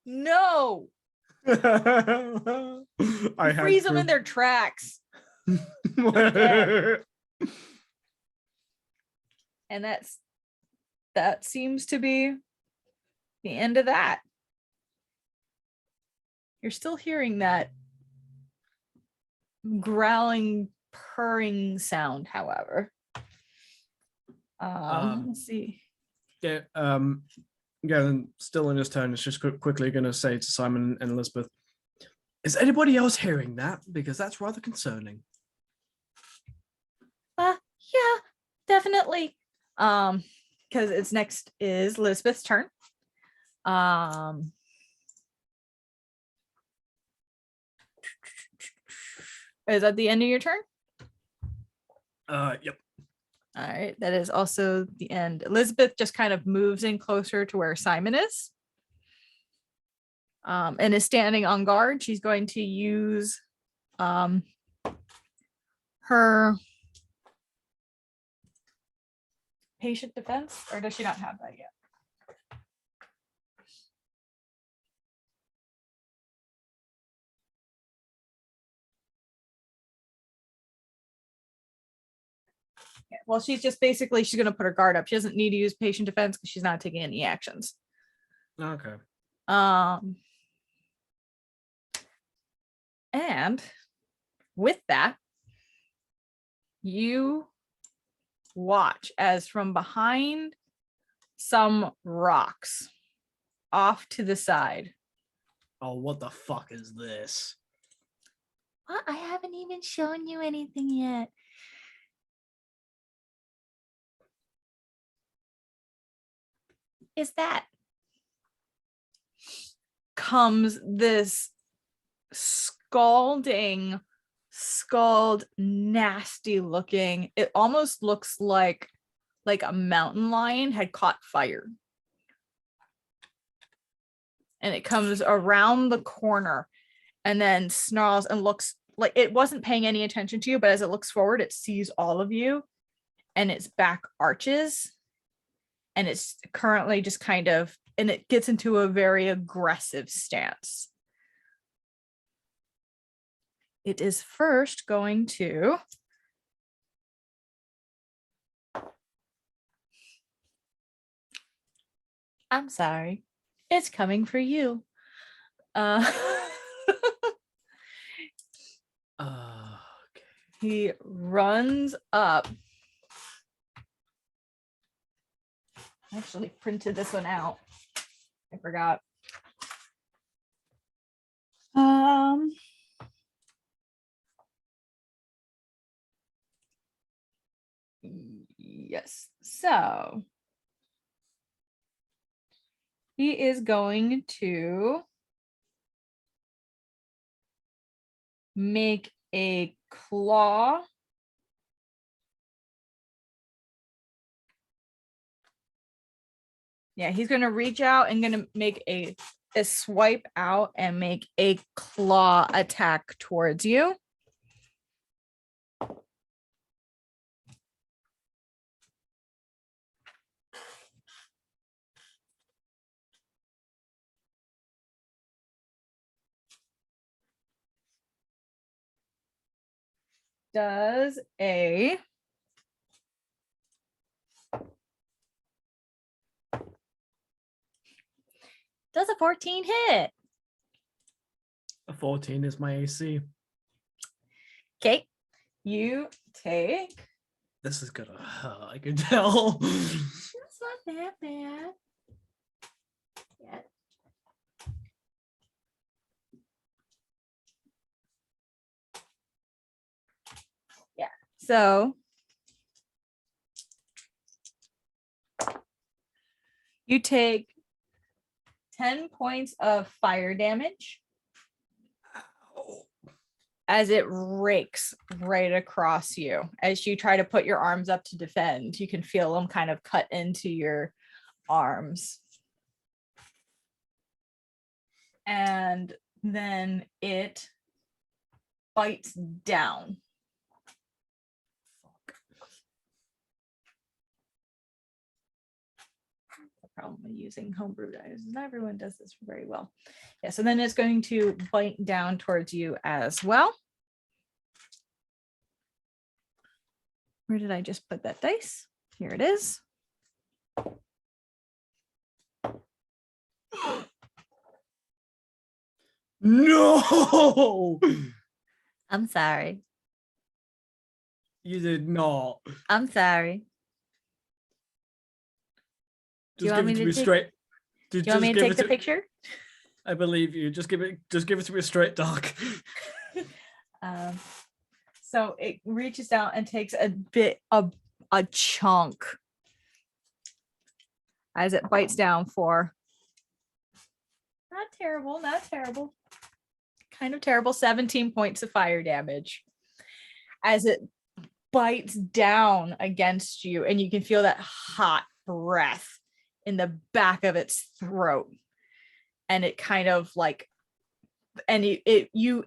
No. I Freeze them in their tracks. And that seems to be the end of that. You're still hearing that growling, purring sound, however. Let's see. Yeah, Galen, still in his turn, is just quickly going to say to Simon and Elizabeth, is anybody else hearing that? Because that's rather concerning. Yeah, definitely. Because it's next is Elizabeth's turn. Is that the end of your turn? Yep. All right, that is also the end. Elizabeth just kind of moves in closer to where Simon is. And is standing on guard. She's going to use her patient defense, or does she not have that yet? Yeah, well, she's just basically, she's going to put her guard up. She doesn't need to use patient defense because she's not taking any actions. Okay. And with that, you watch as from behind some rocks off to the side. Oh, what the fuck is this? Well, I haven't even shown you anything yet. Is that comes this scalding, nasty looking. It almost looks like a mountain lion had caught fire. And it comes around the corner and then snarls and looks like it wasn't paying any attention to you, but as it looks forward, it sees all of you and its back arches. And it's currently just kind of, and it gets into a very aggressive stance. It is first going to I'm sorry. It's coming for you. Okay. He runs up. I actually printed this one out. I forgot. Yes. So he is going to make a claw. Yeah, he's going to reach out and going to make a swipe out and make a claw attack towards you. Does a 14 hit? A 14 is my AC. Okay, you take. This is gonna hurt, I can tell. That's not that bad. Yeah. Yeah. So you take 10 points of fire damage. as it rakes right across you. As you try to put your arms up to defend, you can feel them kind of cut into your arms. And then it bites down. The problem with using homebrew dice is not everyone does this very well. Yeah, so then it's going to bite down towards you as well. Where did I just put that dice? Here it is. No, I'm sorry. you did not. I'm sorry. Do you Just want give it me to to me take- straight. Do you want me to take the to picture? I believe you. Just give it to me straight, Doc. So it reaches out and takes a bit of a chunk as it bites down for not terrible, kind of terrible 17 points of fire damage as it bites down against you, and you can feel that hot breath in the back of its throat, and it kind of like you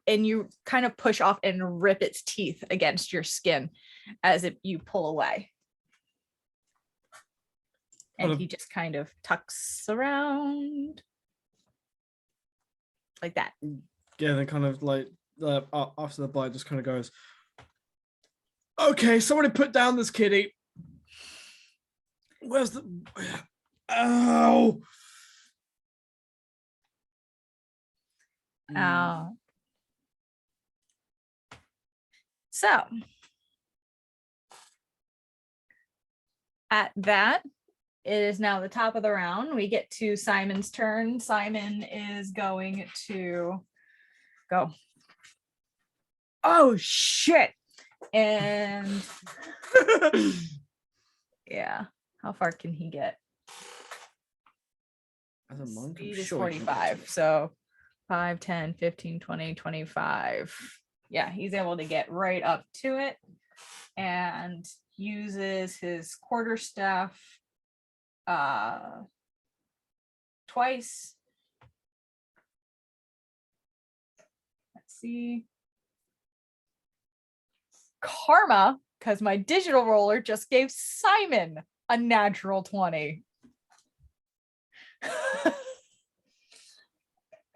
kind of push off and rip its teeth against your skin as you pull away. And he just kind of tucks around like that. Yeah, then kind of like after the bite, just kind of goes, okay, somebody put down this kitty. Where's the... Ow! So at that, it is now the top of the round. We get to Simon's turn. Simon is going to go. Oh shit. And yeah, how far can he get? As a monk, I'm Speed is sure he can 45. get to So 5, 10, 15, 20, 25. Yeah, he's able to get right up to it and uses his quarterstaff twice. Let's see. Karma, because my digital roller just gave Simon a natural 20.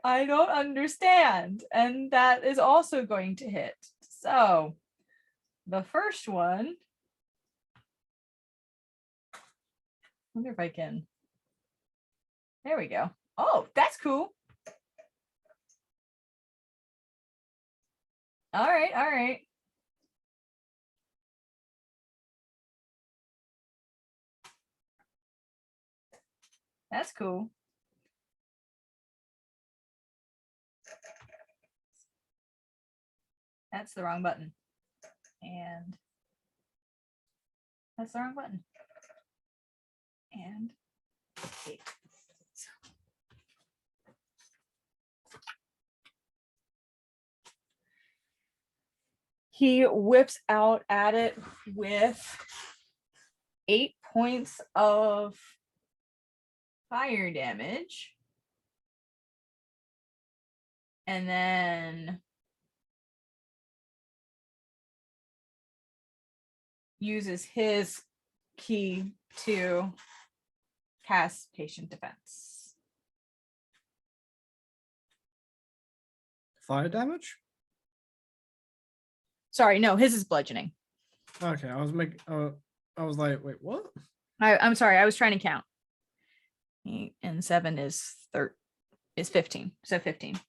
I don't understand. And that is also going to hit. So the first one, I wonder if I can. There we go. Oh, that's cool. All right, all right. That's cool. That's the wrong button. And that's the wrong button. And 8. He whips out at it with 8 points of fire damage. And then uses his key to cast patient defense. fire damage. Sorry, no, his is bludgeoning. Okay, I was like, wait, what? I'm sorry, I was trying to count. 8 and 7 is 15. So 15.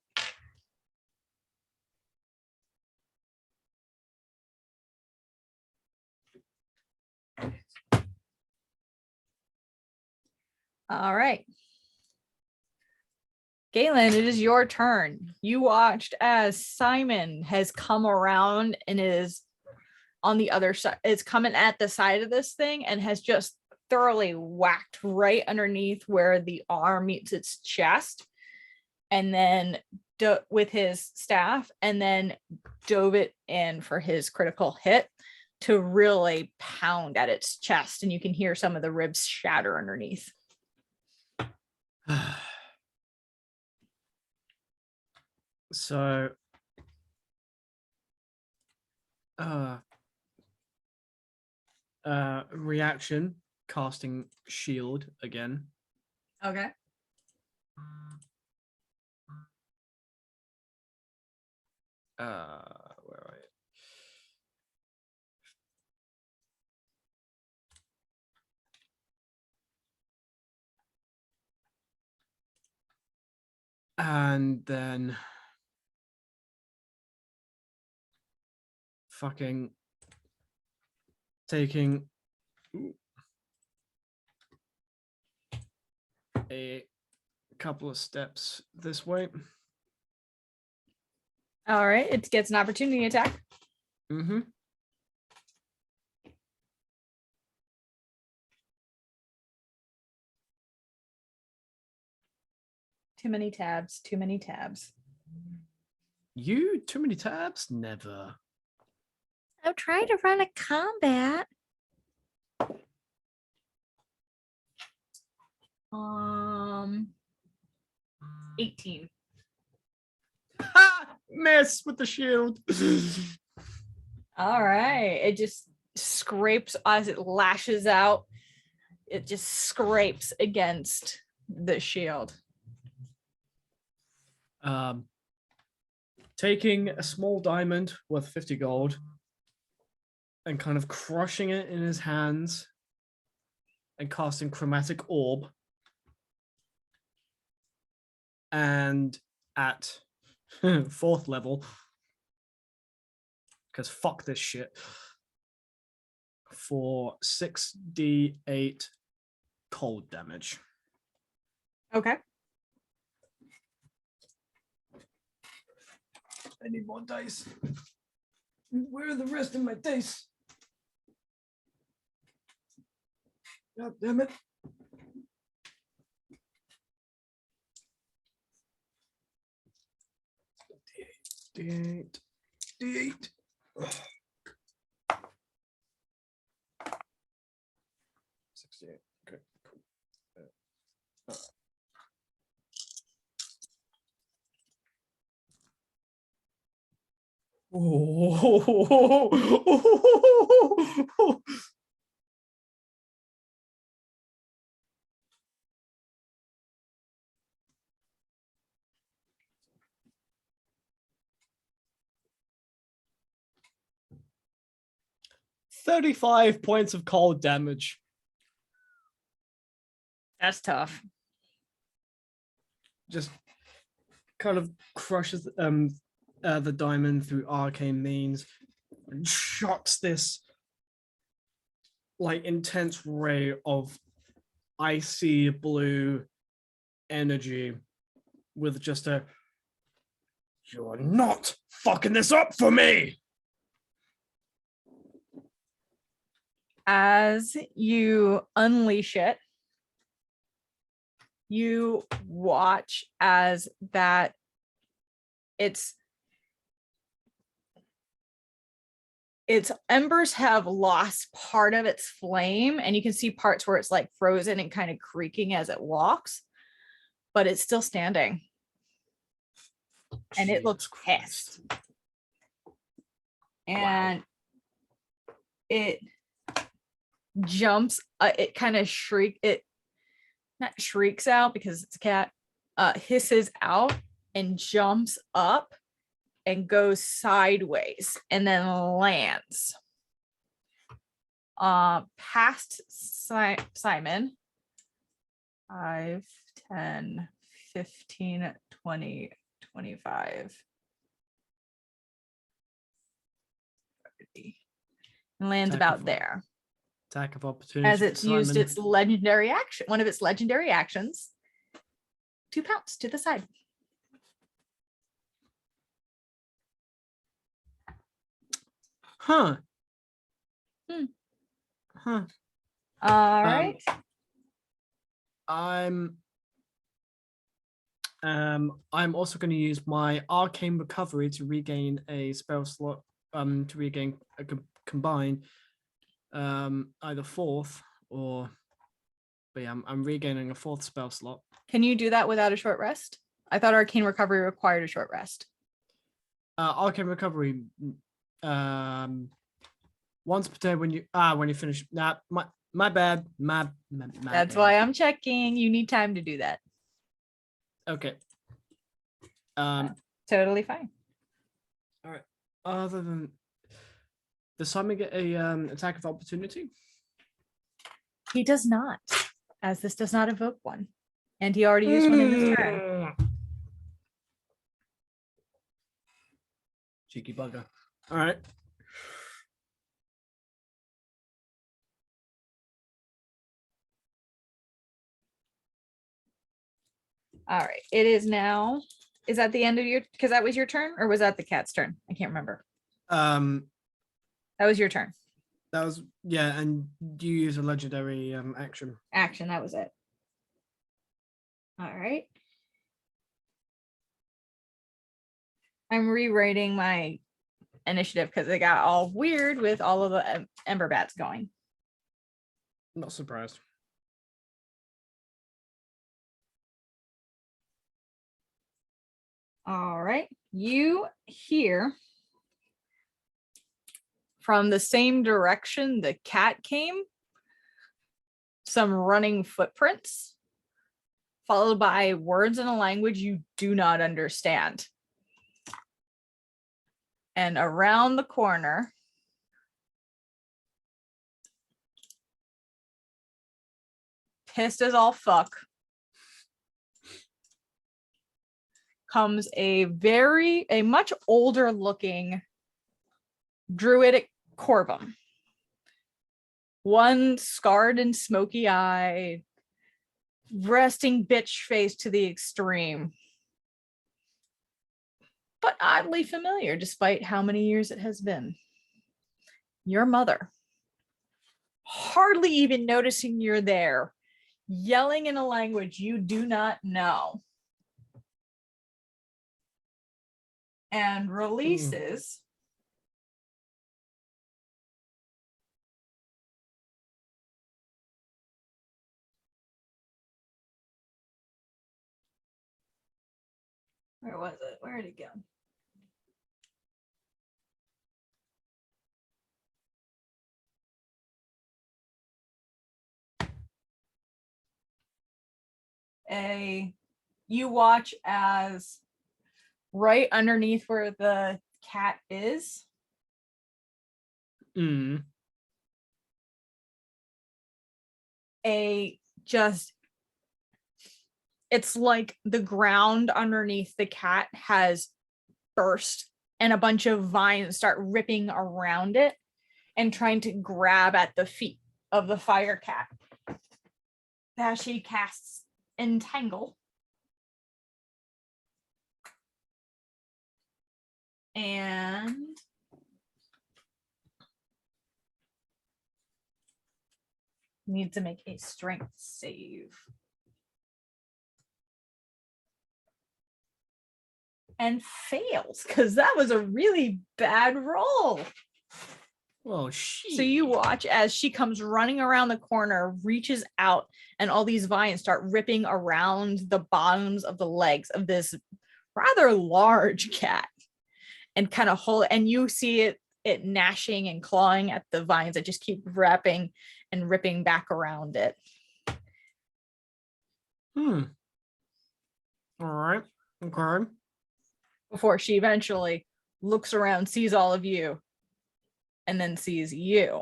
All right. Galen, it is your turn. You watched as Simon has come around and is on the other side. It's coming at the side of this thing and has just thoroughly whacked right underneath where the arm meets its chest, and then with his staff and then dove it in for his critical hit to really pound at its chest, and you can hear some of the ribs shatter underneath. So reaction, casting shield again. Okay. Where are you? And then fucking taking a couple of steps this way. All right, it gets an opportunity attack. Mm-hmm. Too many tabs, too many tabs. You too many tabs? Never. I'm trying to run a combat. 18. Ha! Miss with the shield. All right. It just scrapes as it lashes out. It just scrapes against the shield. Taking a small diamond worth 50 gold and kind of crushing it in his hands and casting chromatic orb. And at 4th level, because fuck this shit, for 6d8 cold damage. Okay. I need more dice. Where are the rest of my dice? God damn it. D8. D8. Ugh. 68. Okay, cool. Oh. 35 points of cold damage. That's tough. Just kind of crushes the diamond through arcane means and shocks this like intense ray of icy blue energy with just a "You're not fucking this up for me." As you unleash it, you watch as that its embers have lost part of its flame, and you can see parts where it's like frozen and kind of creaking as it walks, but it's still standing. And it looks pissed. And it jumps, it kind of not shrieks out because it's a cat, hisses out and jumps up and goes sideways and then lands past Simon. 5, 10, 15, 20, 25. And lands about there. Attack of opportunity. As it's used its legendary action, one of its legendary actions, to pounce to the side. Huh. All right. I'm I'm also going to use my arcane recovery to regain a spell slot. To regain a combined, either fourth or. But yeah, I'm regaining a fourth spell slot. Can you do that without a short rest? I thought arcane recovery required a short rest. Arcane recovery. Once per day when you finish. Nah, my bad. My That's bad. why I'm checking. You need time to do that. Okay. Totally fine. All right. Other than, does Simon get a attack of opportunity? He does not, as this does not evoke one. And he already used one in his turn. Cheeky bugger. All right. All right. It is now. Is that the end of your, because that was your turn, or was that the cat's turn? I can't remember. That was your turn. That was, yeah, and you use a legendary action. Action, that was it. All right. I'm rewriting my initiative because it got all weird with all of the ember bats going. Not surprised. All right. You hear from the same direction the cat came, some running footprints, followed by words in a language you do not understand. And around the corner, pissed as all fuck, comes a much older looking druidic Corvum. One scarred and smoky eye, resting bitch face to the extreme, but oddly familiar despite how many years it has been. Your mother, hardly even noticing you're there, yelling in a language you do not know, and releases where was it? Where did it go? You watch as right underneath where the cat is, it's like the ground underneath the cat has burst and a bunch of vines start ripping around it and trying to grab at the feet of the fire cat as she casts Entangle. And need to make a strength save. And fails, because that was a really bad roll. Oh, shit. So you watch as she comes running around the corner, reaches out, and all these vines start ripping around the bottoms of the legs of this rather large cat, and kind of hold. And you see it gnashing and clawing at the vines that just keep wrapping and ripping back around it. All right. Okay. Before she eventually looks around, sees all of you, and then sees you.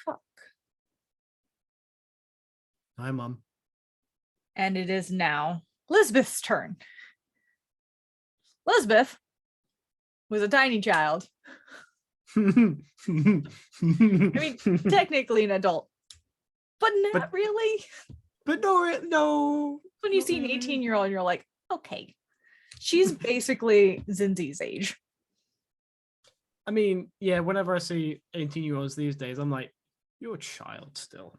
Fuck. Hi, Mom. And it is now Lisbeth's turn. Lisbeth was a tiny child. I mean, technically an adult, but not really. But no. When you see an 18-year-old, you're like, okay, she's basically Zinzi's age. I mean, yeah, whenever I see 18-year-olds these days, I'm like, you're a child still.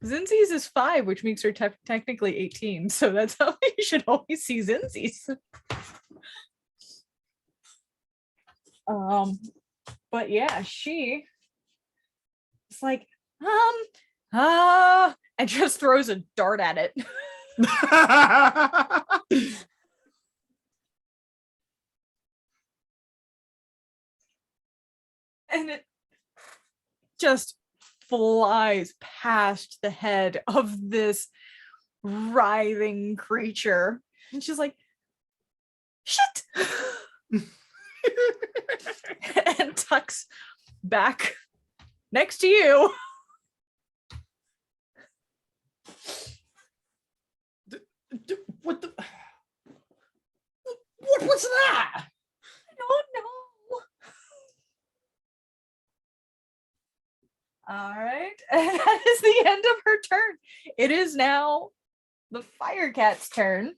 Zinzi's is 5, which makes her technically 18. So that's how you should always see Zinzi's. But yeah, she is like, and just throws a dart at it. And it just flies past the head of this writhing creature. And she's like, shit. And tucks back next to you. What the? What's that? I don't know. All right. And that is the end of her turn. It is now the fire cat's turn.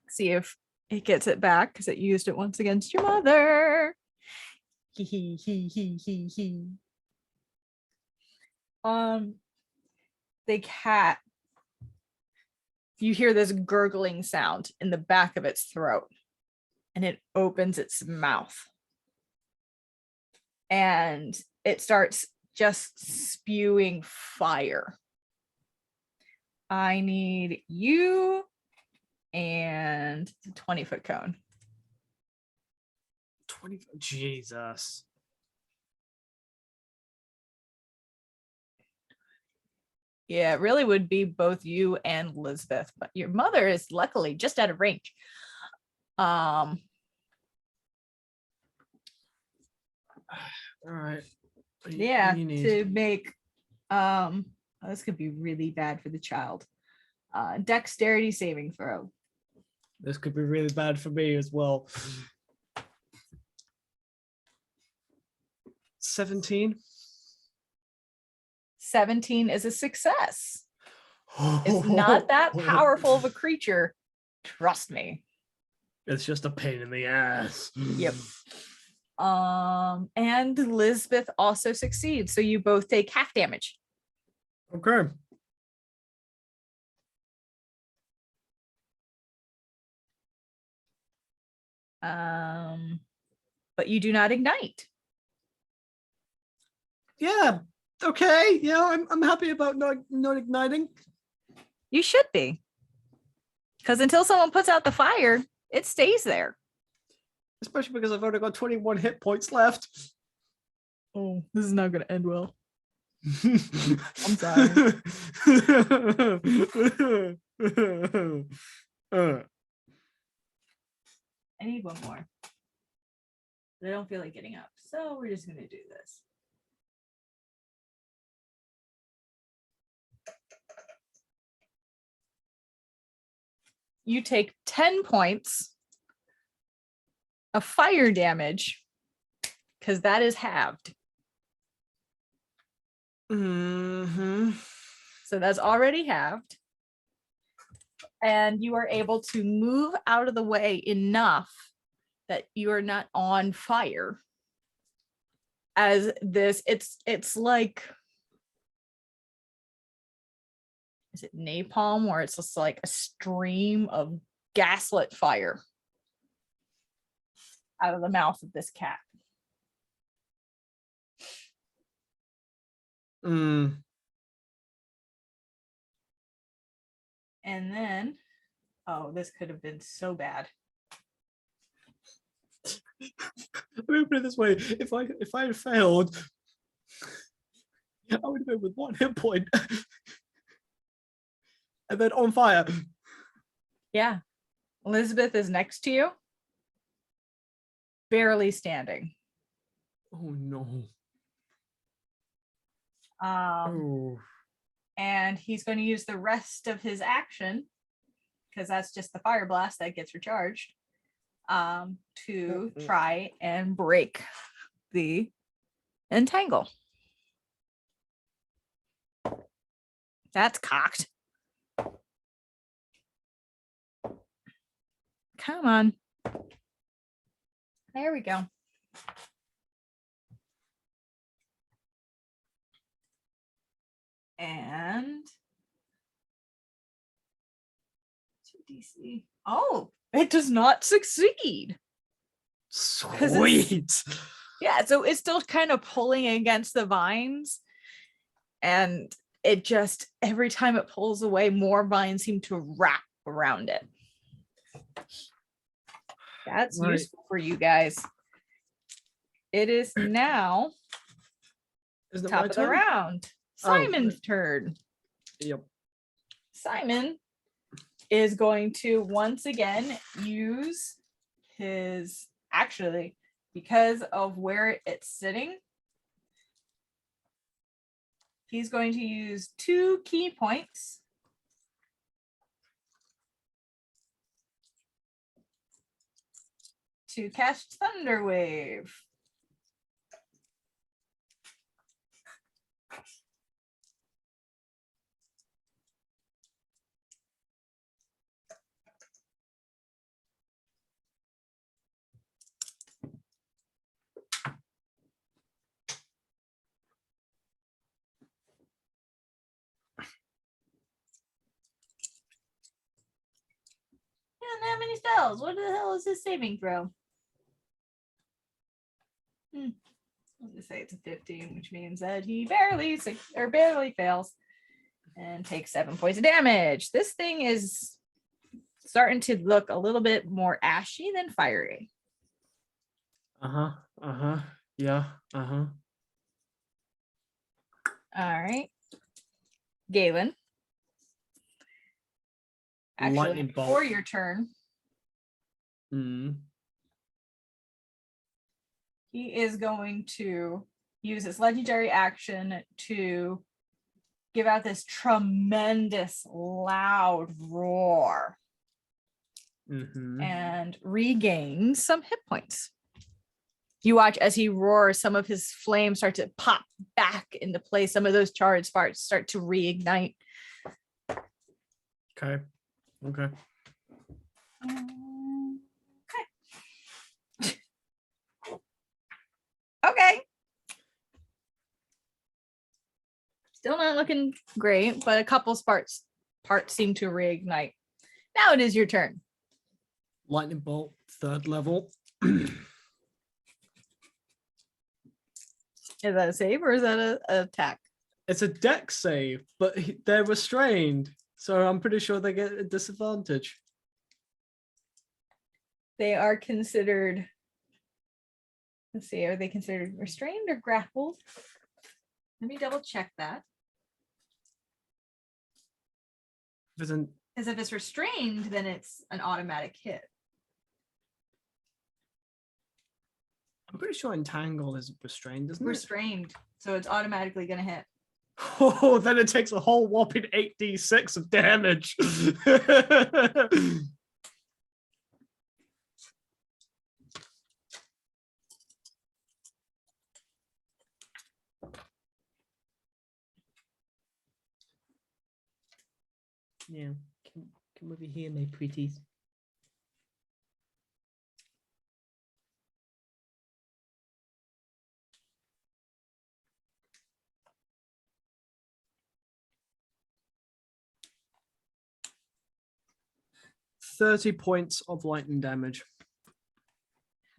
See if it gets it back because it used it once against your mother. He. The cat, you hear this gurgling sound in the back of its throat, and it opens its mouth. And it starts just spewing fire. I need you and a 20-foot cone. 20. Jesus. Yeah, it really would be both you and Elizabeth, but your mother is luckily just out of range. All right. Yeah, to make this could be really bad for the child. Dexterity saving throw. This could be really bad for me as well. 17. 17 is a success. It's not that powerful of a creature. Trust me. It's just a pain in the ass. Yep. And Elizabeth also succeeds. So you both take half damage. Okay. But you do not ignite. Yeah. Okay. Yeah, I'm happy about not igniting. You should be. Because until someone puts out the fire, it stays there. Especially because I've only got 21 hit points left. Oh, this is not going to end well. I'm sorry. I need one more. But I don't feel like getting up. So we're just going to do this. You take 10 points of fire damage because that is halved. Mm-hmm. So that's already halved. And you are able to move out of the way enough that you are not on fire. As this, it's like, is it napalm, where it's just like a stream of gaslit fire out of the mouth of this cat. And then, oh, this could have been so bad. Let me put it this way: if I had failed, I would have been with 1 hit point, and then on fire. Yeah, Elizabeth is next to you, barely standing. Oh no. And he's going to use the rest of his action, because that's just the fire blast that gets recharged, to try and break the entangle. That's cocked. Come on. There we go. And 2DC. Oh, it does not succeed. Sweet. Yeah, so it's still kind of pulling against the vines. And it just, every time it pulls away, more vines seem to wrap around it. That's Right. useful for you guys. It is now Isn't it top my of the turn? round. Oh, Simon's turn. Yep. Simon is going to once again use his, actually, because of where it's sitting, he's going to use 2 key points to cast Thunder Wave. He doesn't have many spells. What the hell is his saving throw? I'm gonna say it's a 15, which means that he barely fails and takes 7 points of damage. This thing is starting to look a little bit more ashy than fiery. Yeah. All right, Galen. Actually, Lightning bolt. before your turn, he is going to use his legendary action to give out this tremendous loud roar and regain some hit points. You watch as he roars, some of his flames start to pop back into place. Some of those charred sparks start to reignite. Okay. Okay. Okay. Still not looking great, but a couple parts seem to reignite. Now it is your turn. Lightning bolt, 3rd level. Is that a save or is that an attack? It's a dex save, but they're restrained, so I'm pretty sure they get a disadvantage. They are considered, let's see, are they considered restrained or grappled? Let me double check that. Because if it's restrained, then it's an automatic hit. I'm pretty sure entangle is restrained, isn't it? Restrained, so it's automatically going to hit. Oh, then it takes a whole whopping 8d6 of damage. Yeah, come over here, my pretties. $30 points of lightning damage.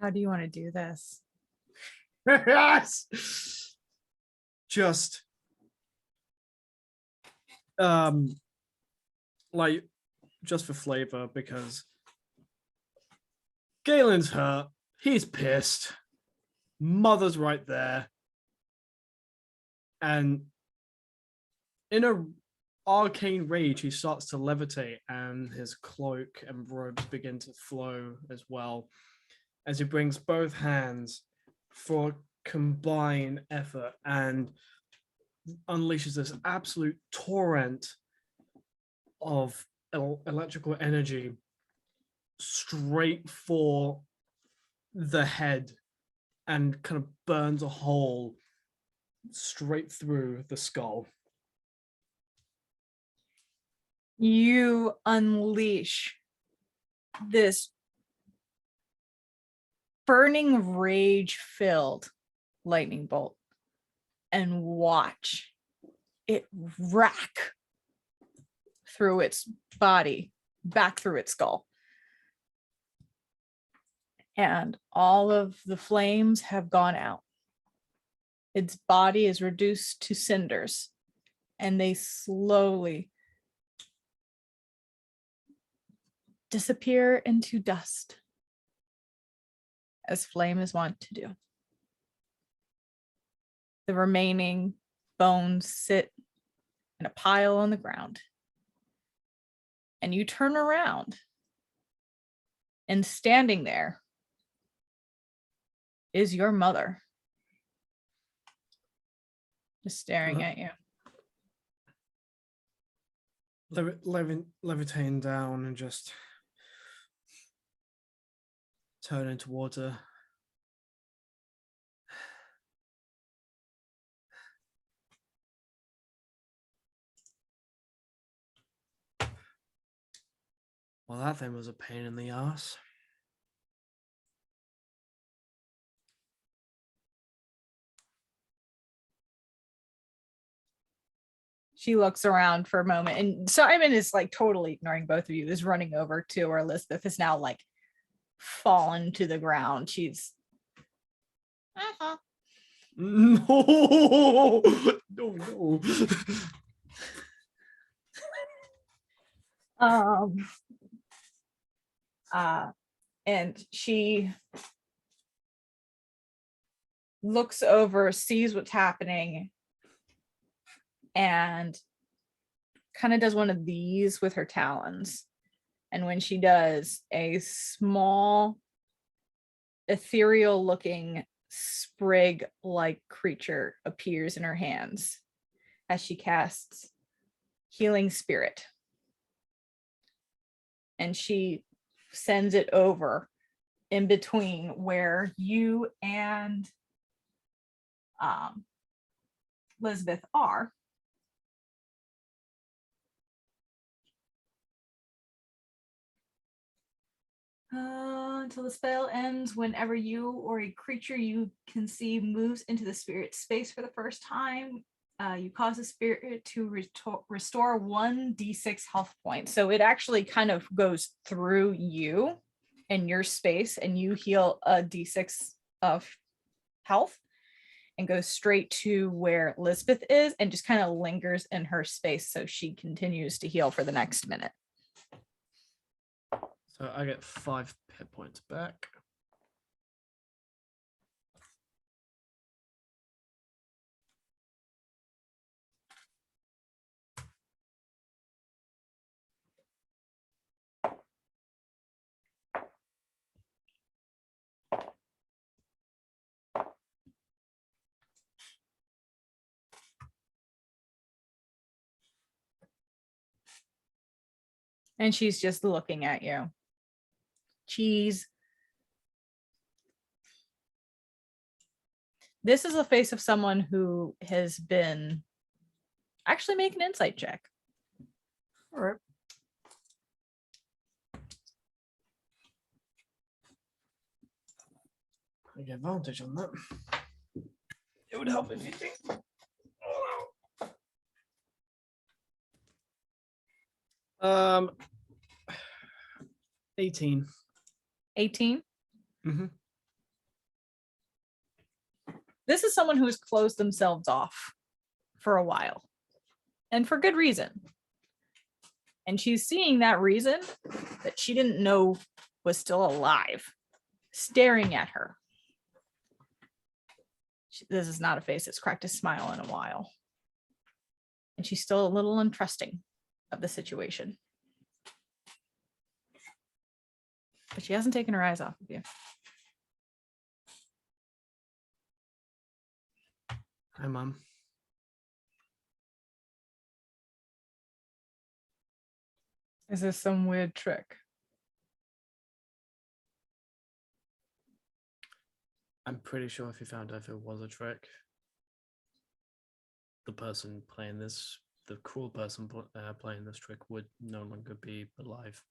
How do you want to do this? Yes. Just like just for flavor, because Galen's hurt, he's pissed, Mother's right there, and in a arcane rage he starts to levitate, and his cloak and robes begin to flow as well as he brings both hands for combined effort and unleashes this absolute torrent of electrical energy straight for the head and kind of burns a hole straight through the skull. You unleash this burning rage filled lightning bolt and watch it rack through its body, back through its skull. And all of the flames have gone out. Its body is reduced to cinders, and they slowly disappear into dust, as flame is wont to do. The remaining bones sit in a pile on the ground. And you turn around, and standing there is your mother, just staring at you. Levitating down and just turning towards her. Well, that thing was a pain in the ass. She looks around for a moment, and Simon is like totally ignoring both of you, is running over to where Elizabeth is now like fallen to the ground. She's No, no. And she looks over, sees what's happening, and kind of does one of these with her talons. And when she does, a small ethereal looking sprig like creature appears in her hands as she casts Healing Spirit. And she sends it over in between where you and Elizabeth are. Until the spell ends, whenever you or a creature you can see moves into the spirit space for the first time, you cause the spirit to restore 1d6 health points. So it actually kind of goes through you and your space, and you heal a d6 of health and goes straight to where Elizabeth is and just kind of lingers in her space, so she continues to heal for the next minute. So I get 5 hit points back. And she's just looking at you. Cheese. This is the face of someone who has been actually make an insight check. All right. I get advantage on that. It would help if you think. 18. 18. Mm-hmm. This is someone who has closed themselves off for a while, and for good reason. And she's seeing that reason that she didn't know was still alive, staring at her. This is not a face that's cracked a smile in a while. And she's still a little untrusting of the situation. But she hasn't taken her eyes off of you. Hi, Mom. Is this some weird trick? I'm pretty sure if you found out if it was a trick, the person playing this, the cruel person playing this trick would no longer be alive.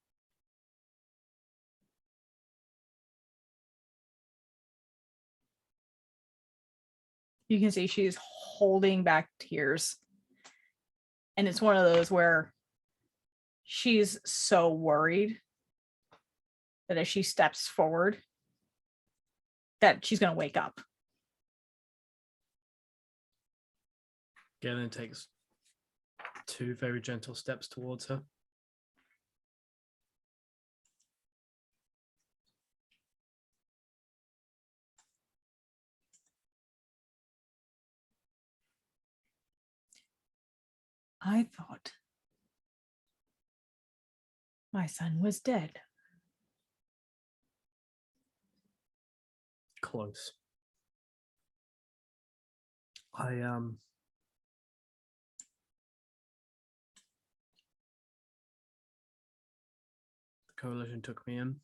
You can see she's holding back tears And it's one of those where she's so worried that as she steps forward, that she's going to wake up. Galen takes 2 very gentle steps towards her. I thought my son was dead. Close. The coalition took me in.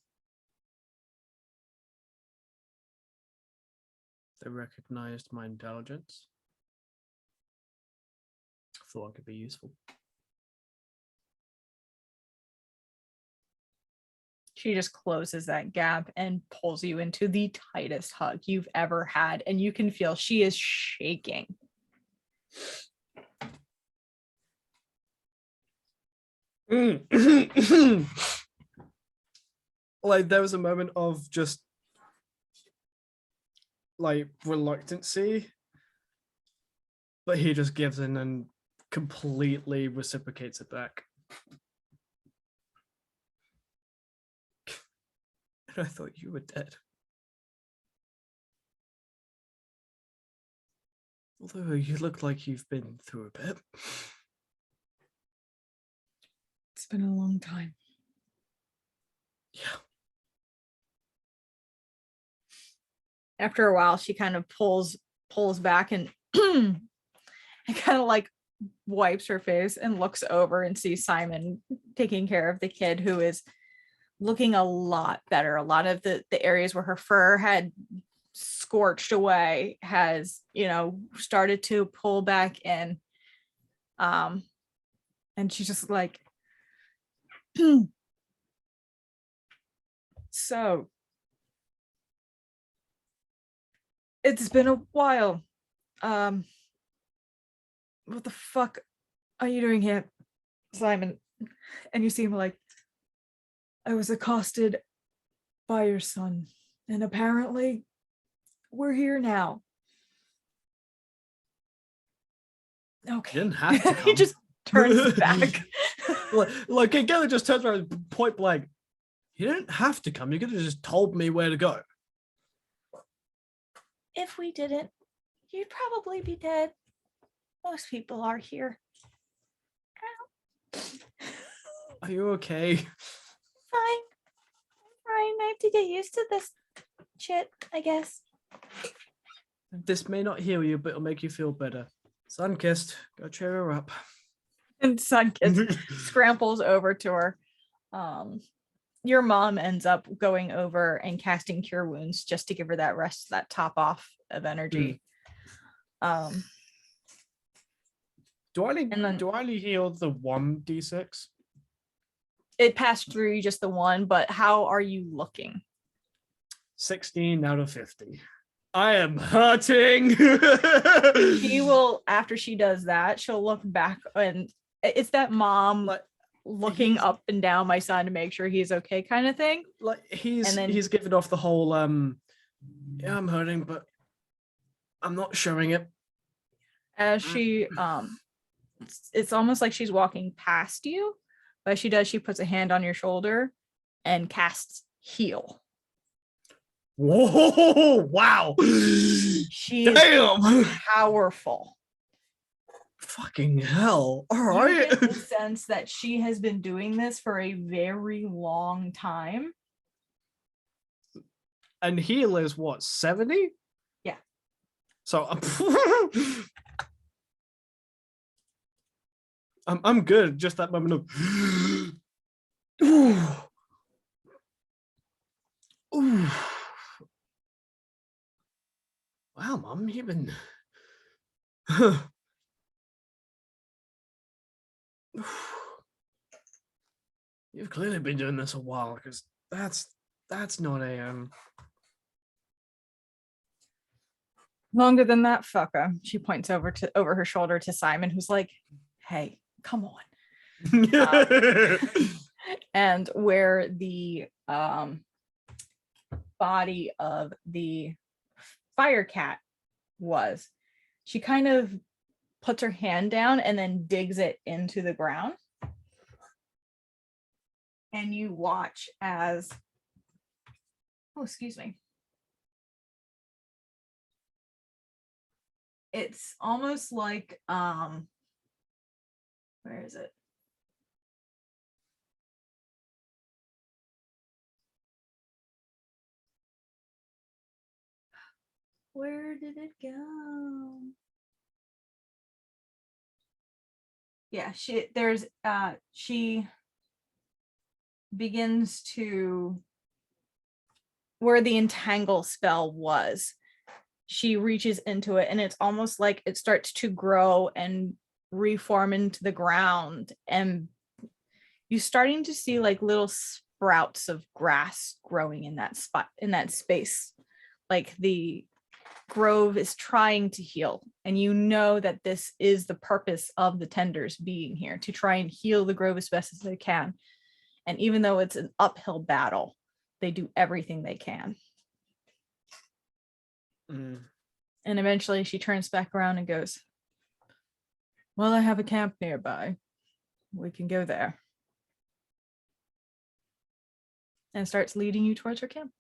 They recognized my intelligence. Thought I could be useful. She just closes that gap and pulls you into the tightest hug you've ever had. And you can feel she is shaking. Like there was a moment of just like reluctancy, but he just gives in and completely reciprocates it back. And I thought you were dead. Although you look like you've been through a bit. It's been a long time. Yeah. After a while, she kind of pulls back and and kind of like wipes her face and looks over and sees Simon taking care of the kid, who is looking a lot better. A lot of the areas where her fur had scorched away has, started to pull back in. And she's just like, so it's been a while. What the fuck are you doing here, Simon? And you see him like, I was accosted by your son, and apparently we're here now. Okay. You didn't have to He come. just turns back. like Galen just turns around point blank. You didn't have to come. You could have just told me where to go. If we didn't, you'd probably be dead. Most people are here. Are you okay? Fine. I have to get used to this shit, I guess. This may not heal you, but it'll make you feel better. Sun-kissed. Go cheer her up. And Sun-kissed scrambles over to her. Your mom ends up going over and casting Cure Wounds just to give her that top off of energy. Do I only heal the 1d6? It passed through you, just the one, but how are you looking? 16 out of 50. I am hurting. She will, after she does that, she'll look back, and it's that mom looking up and down my son to make sure he's okay kind of thing. Like he's given off the whole yeah, I'm hurting, but I'm not showing it. As she it's almost like she's walking past you, but she puts a hand on your shoulder and casts heal. Whoa, wow. She Damn. is powerful. Fucking hell. All You right. get the sense that she has been doing this for a very long time. And heal is what, 70? Yeah. So I'm good. Just that moment of ooh. Ooh. Wow, Mom, you've been you've clearly been doing this a while, because that's not a Longer than that, fucker. She points over her shoulder to Simon, who's like, hey, come on. And where the body of the fire cat was, she kind of puts her hand down and then digs it into the ground. And you watch as, oh, excuse me. It's almost like, where is it? Where did it go? Yeah, she begins to, where the entangle spell was, she reaches into it and it's almost like it starts to grow and reform into the ground, and you're starting to see like little sprouts of grass growing in that spot, in that space. Like the grove is trying to heal, and you know that this is the purpose of the tenders being here, to try and heal the grove as best as they can. And even though it's an uphill battle, they do everything they can. And eventually she turns back around and goes, well, I have a camp nearby. We can go there. And starts leading you towards her camp.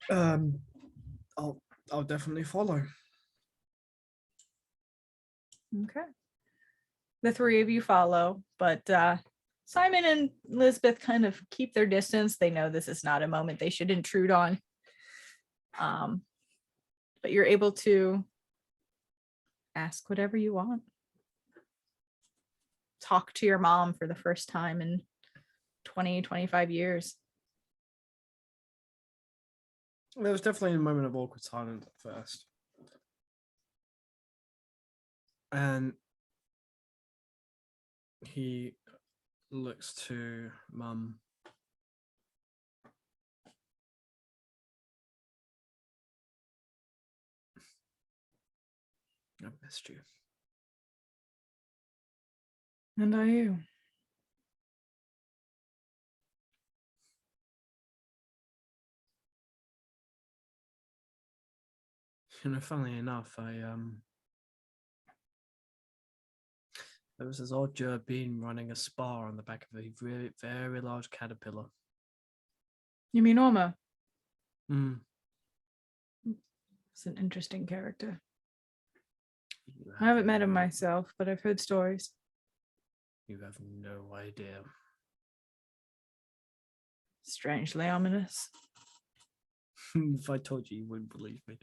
I'll definitely follow. Okay. The three of you follow, but Simon and Elizabeth kind of keep their distance. They know this is not a moment they should intrude on. But you're able to ask whatever you want. Talk to your mom for the first time in 20, 25 years. There was definitely a moment of awkward silence at first. And he looks to Mum. I've missed you. And are you? You know, funnily enough, there was this odd Bean running a spa on the back of a very, very large caterpillar. You mean Norma? Mm. It's an interesting character. I haven't met him myself, but I've heard stories. You have no idea. Strangely ominous. If I told you, you wouldn't believe me.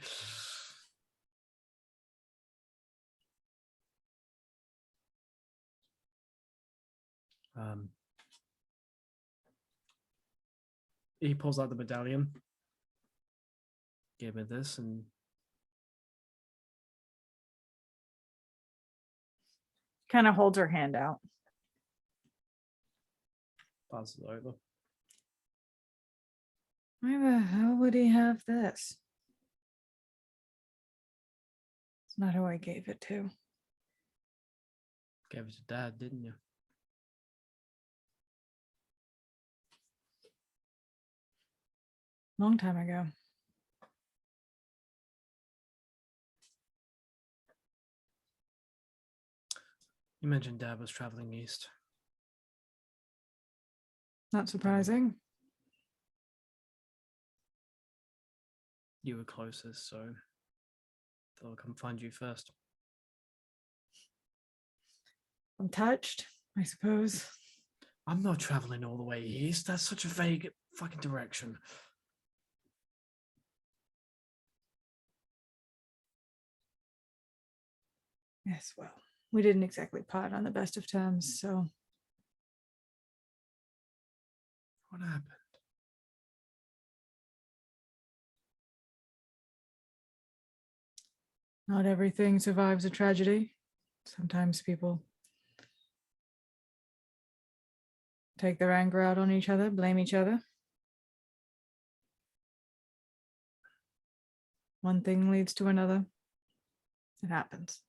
He pulls out the medallion. Give me this and Kind of holds her hand out. passes it over. Why the hell would he have this? It's not who I gave it to. Gave it to Dad, didn't you? Long time ago. You mentioned Dad was traveling east. Not surprising. You were closest, so thought I'll come find you first. I'm touched, I suppose. I'm not traveling all the way east. That's such a vague fucking direction. Yes, well, we didn't exactly part on the best of terms, so. What happened? Not everything survives a tragedy. Sometimes people take their anger out on each other, blame each other. One thing leads to another. It happens.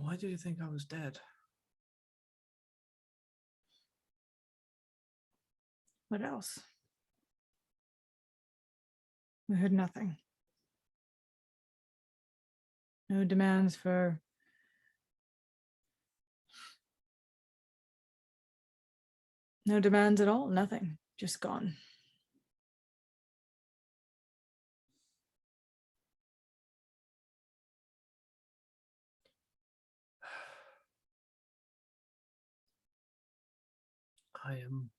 Why did you think I was dead? What else? We heard nothing. No demands for no demands at all. Nothing. Just gone. I am.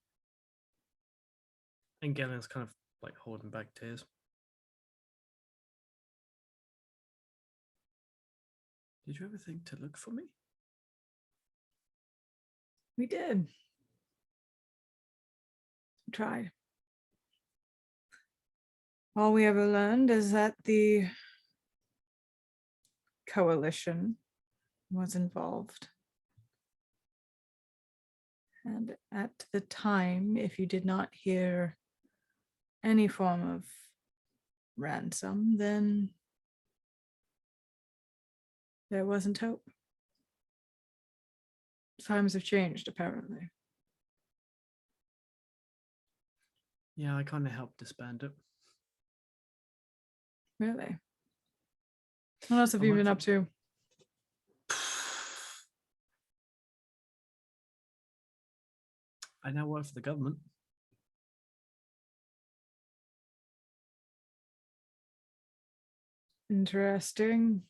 And Galen's kind of like holding back tears. Did you ever think to look for me? We did. We tried. All we ever learned is that the coalition was involved. And at the time, if you did not hear any form of ransom, then there wasn't hope. Times have changed, apparently. Yeah, I kind of helped disband it. Really? What else have you been up to? I now work for the government. Interesting.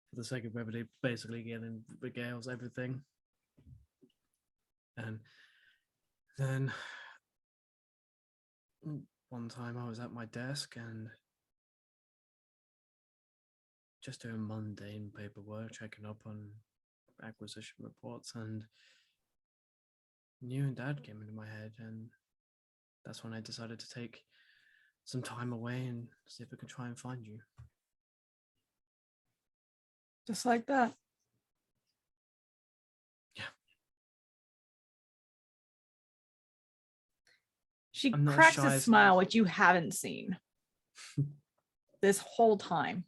For the sake of brevity, basically Galen regales everything. And then one time I was at my desk and just doing mundane paperwork, checking up on acquisition reports, and you and Dad came into my head, and that's when I decided to take some time away and see if I could try and find you. Just like that. Yeah. She I'm not cracks shy a as- smile, which you haven't seen this whole time.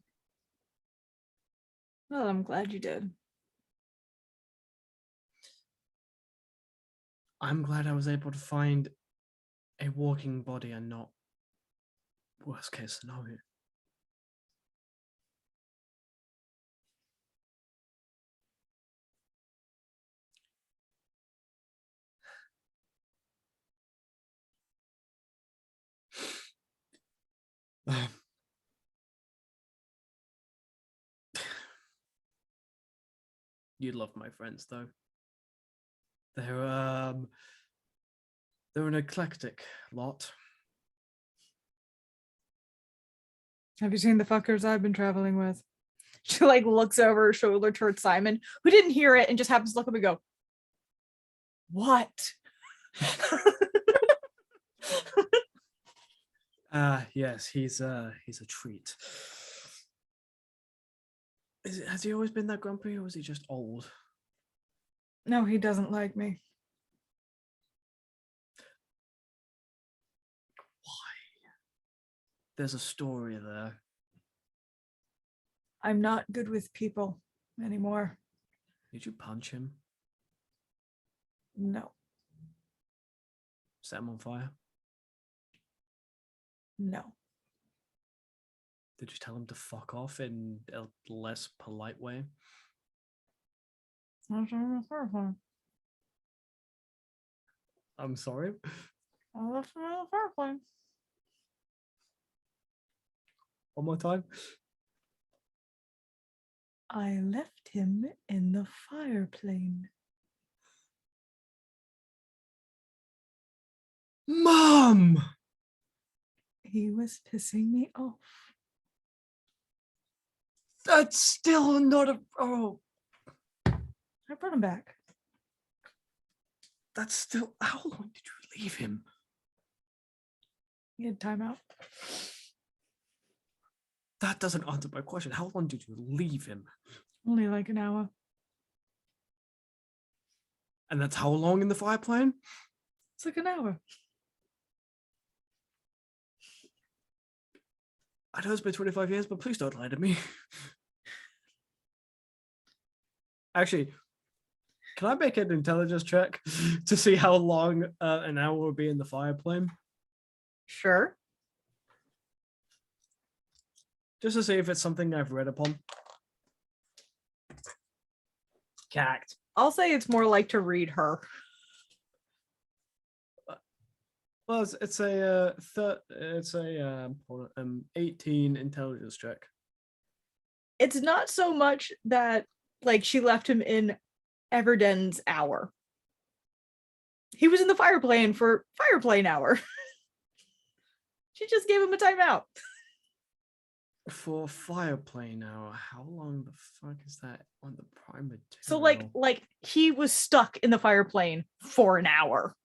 Well, I'm glad you did. I'm glad I was able to find a walking body and not worst case scenario. You love my friends though. They're an eclectic lot. Have you seen the fuckers I've been traveling with? She like looks over her shoulder towards Simon, who didn't hear it and just happens to look up and go, "What?" Yes, he's a treat. Has he always been that grumpy, or is he just old? No, he doesn't like me. Why? There's a story there. I'm not good with people anymore. Did you punch him? No, Set him on fire? no. Did you tell him to fuck off in a less polite way? I'm sorry. One more time. I left him in the fire plane. Mom! He was pissing me off. That's still not a... Oh, I brought him back. that's still... How long did you leave him? He had timeout. That doesn't answer my question. How long did you leave him? Only like an hour. And that's how long in the fire plane? It's like an hour. I know it's been 25 years, but please don't lie to me. Actually, can I make an intelligence check to see how long an hour will be in the fire plane? Sure. Just to see if it's something I've read upon. Cacked. I'll say it's more like to read her. Well, it's a 18 intelligence check. It's not so much that like she left him in Everden's hour. He was in the fire plane for fire plane hour. She just gave him a timeout. For fire plane hour, how long the fuck is that on the prime material? So like he was stuck in the fire plane for an hour.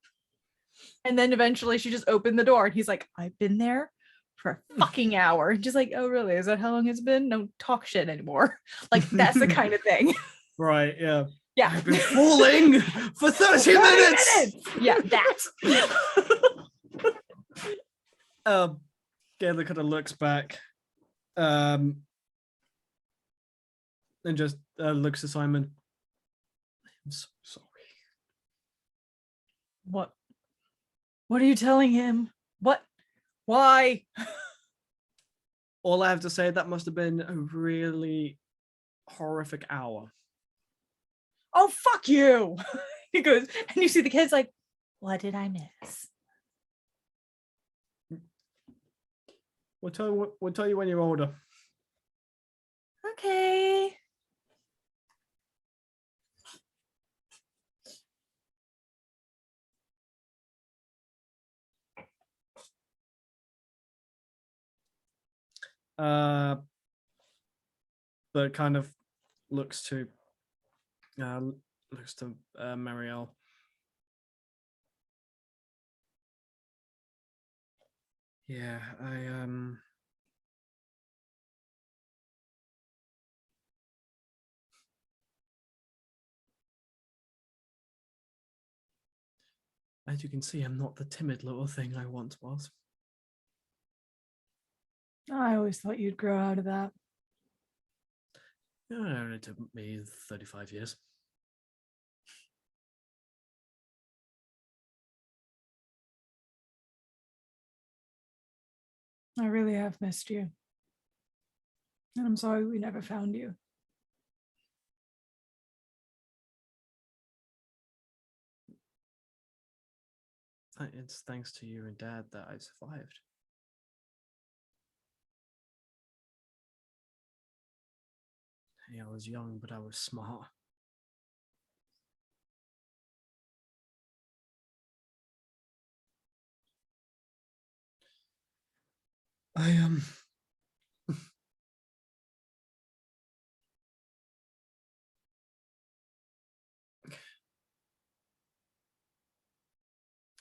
And then eventually she just opened the door and he's like, I've been there for a fucking hour. And just like, oh really? Is that how long it's been? Don't talk shit anymore. Like that's the kind of thing. Right, yeah. Yeah. I've been falling for 30 minutes. Yeah, that. Galen kind of looks back and just looks at Simon. I'm so sorry. What are you telling him? What? Why? All I have to say, that must have been a really horrific hour. Oh, fuck you. He goes, and you see the kids like, what did I miss? We'll tell you when you're older. Okay. But kind of looks to Marielle. Yeah, as you can see, I'm not the timid little thing I once was. I always thought you'd grow out of that. It only took me 35 years. I really have missed you. And I'm sorry we never found you. It's thanks to you and Dad that I survived. Hey, I was young, but I was smart. I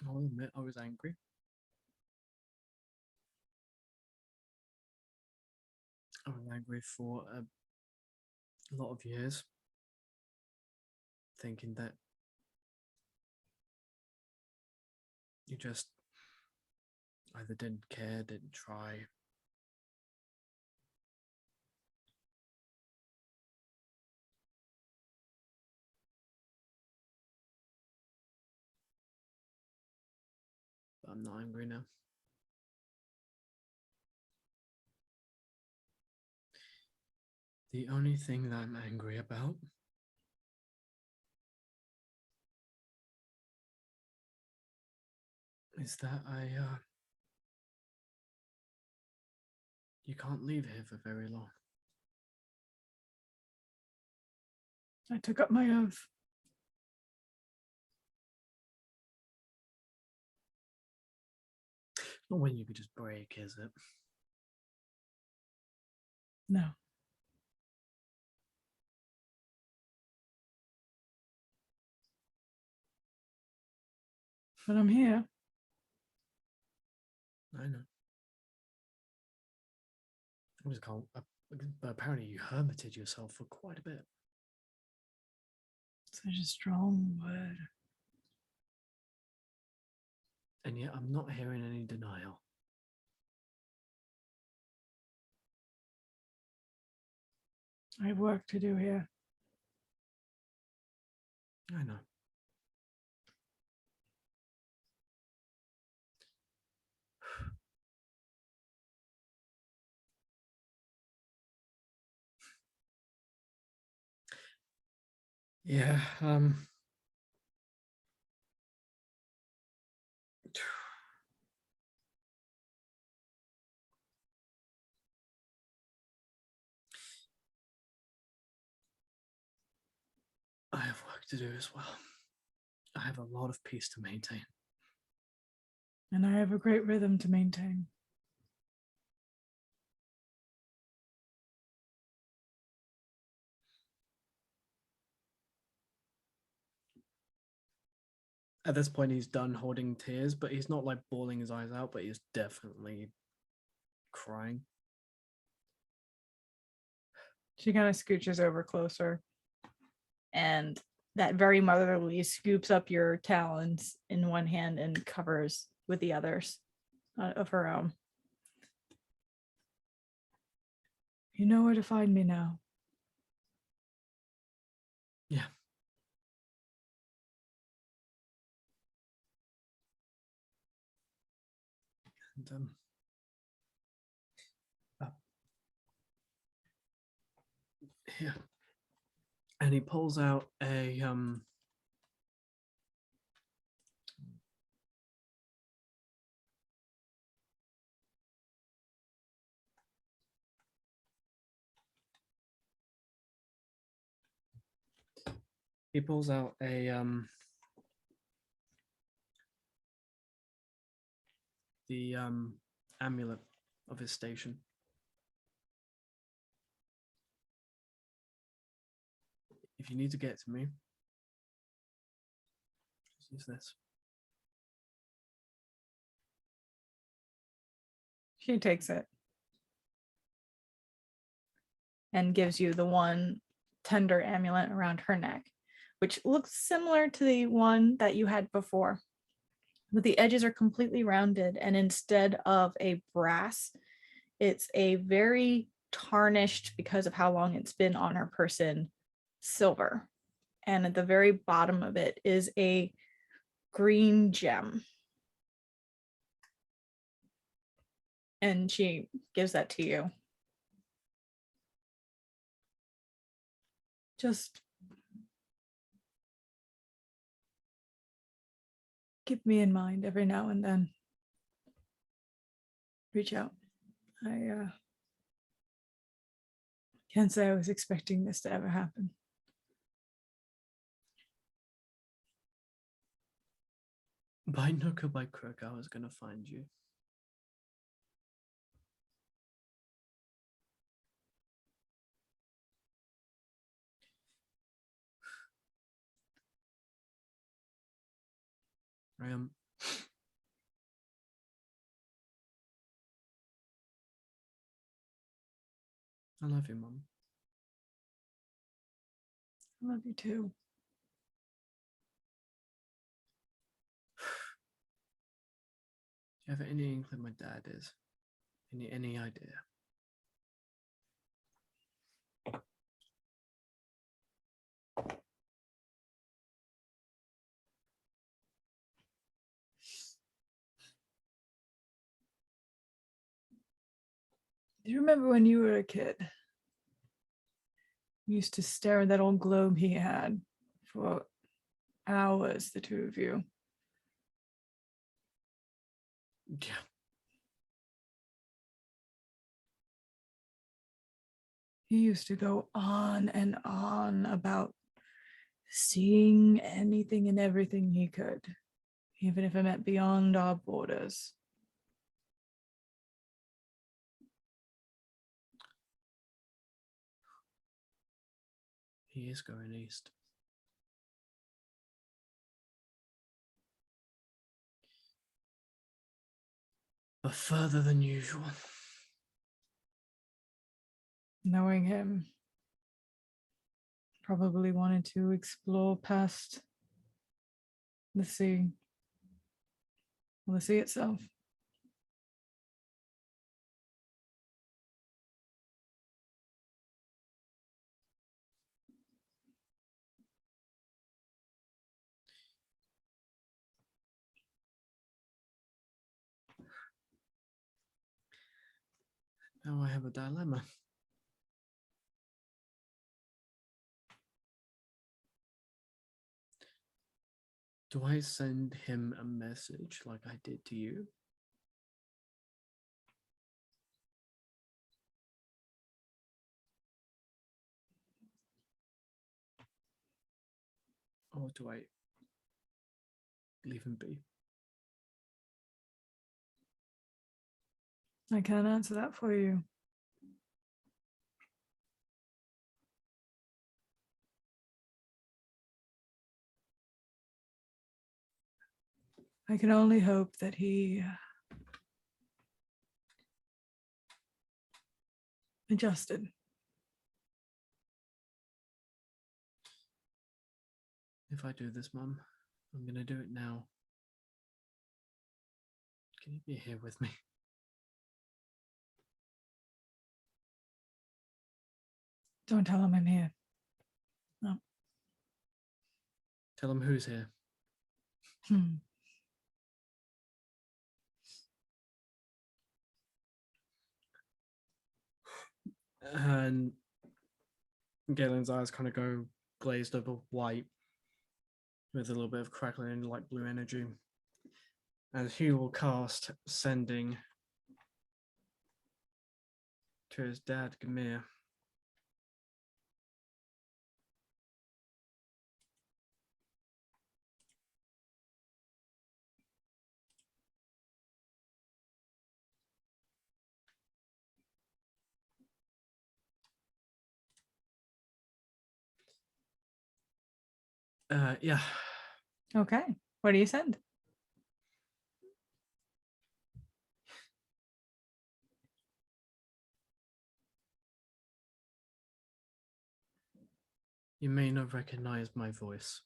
I'll admit I was angry. I was angry for a lot of years, thinking that you just either didn't care, didn't try. But I'm not angry now. The only thing that I'm angry about is that you can't leave here for very long. I took up my oath. Not when you could just break, is it? No. But I'm here. I know. I just can't. But apparently, you hermited yourself for quite a bit. Such a strong word. And yet, I'm not hearing any denial. I have work to do here. I know. Yeah, I have work to do as well. I have a lot of peace to maintain. And I have a great rhythm to maintain. At this point, he's done holding tears, but he's not like bawling his eyes out, but he's definitely crying. She kind of scooches over closer and that very motherly scoops up your talons in one hand and covers with the others of her own. You know where to find me now. Yeah. And here. And he pulls out a the amulet of his station. If you need to get to me, just use this. She takes it and gives you the one tender amulet around her neck, which looks similar to the one that you had before. But the edges are completely rounded, and instead of a brass, it's a very tarnished, because of how long it's been on her person, silver. And at the very bottom of it is a green gem. And she gives that to you. Just keep me in mind every now and then. Reach out. I can't say I was expecting this to ever happen. By nook or by crook, I was going to find you. I am. I love you, Mum. I love you too. Do you have any inkling my dad is? Any idea? Do you remember when you were a kid? You used to stare at that old globe he had for hours, the two of you. Yeah. He used to go on and on about seeing anything and everything he could, even if it meant beyond our borders. He is going east. But further than usual. Knowing him, probably wanted to explore past the sea, well, the sea itself. Now I have a dilemma. Do I send him a message like I did to you? Or do I leave him be? I can't answer that for you. I can only hope that he adjusted. If I do this, Mum, I'm going to do it now. Can you be here with me? Don't tell him I'm here. No. Tell him who's here. Hmm. And Galen's eyes kind of go glazed over white with a little bit of crackling and light blue energy. And he will cast Sending to his dad, Gamir. Yeah. Okay. What do you send? You may not recognize my voice.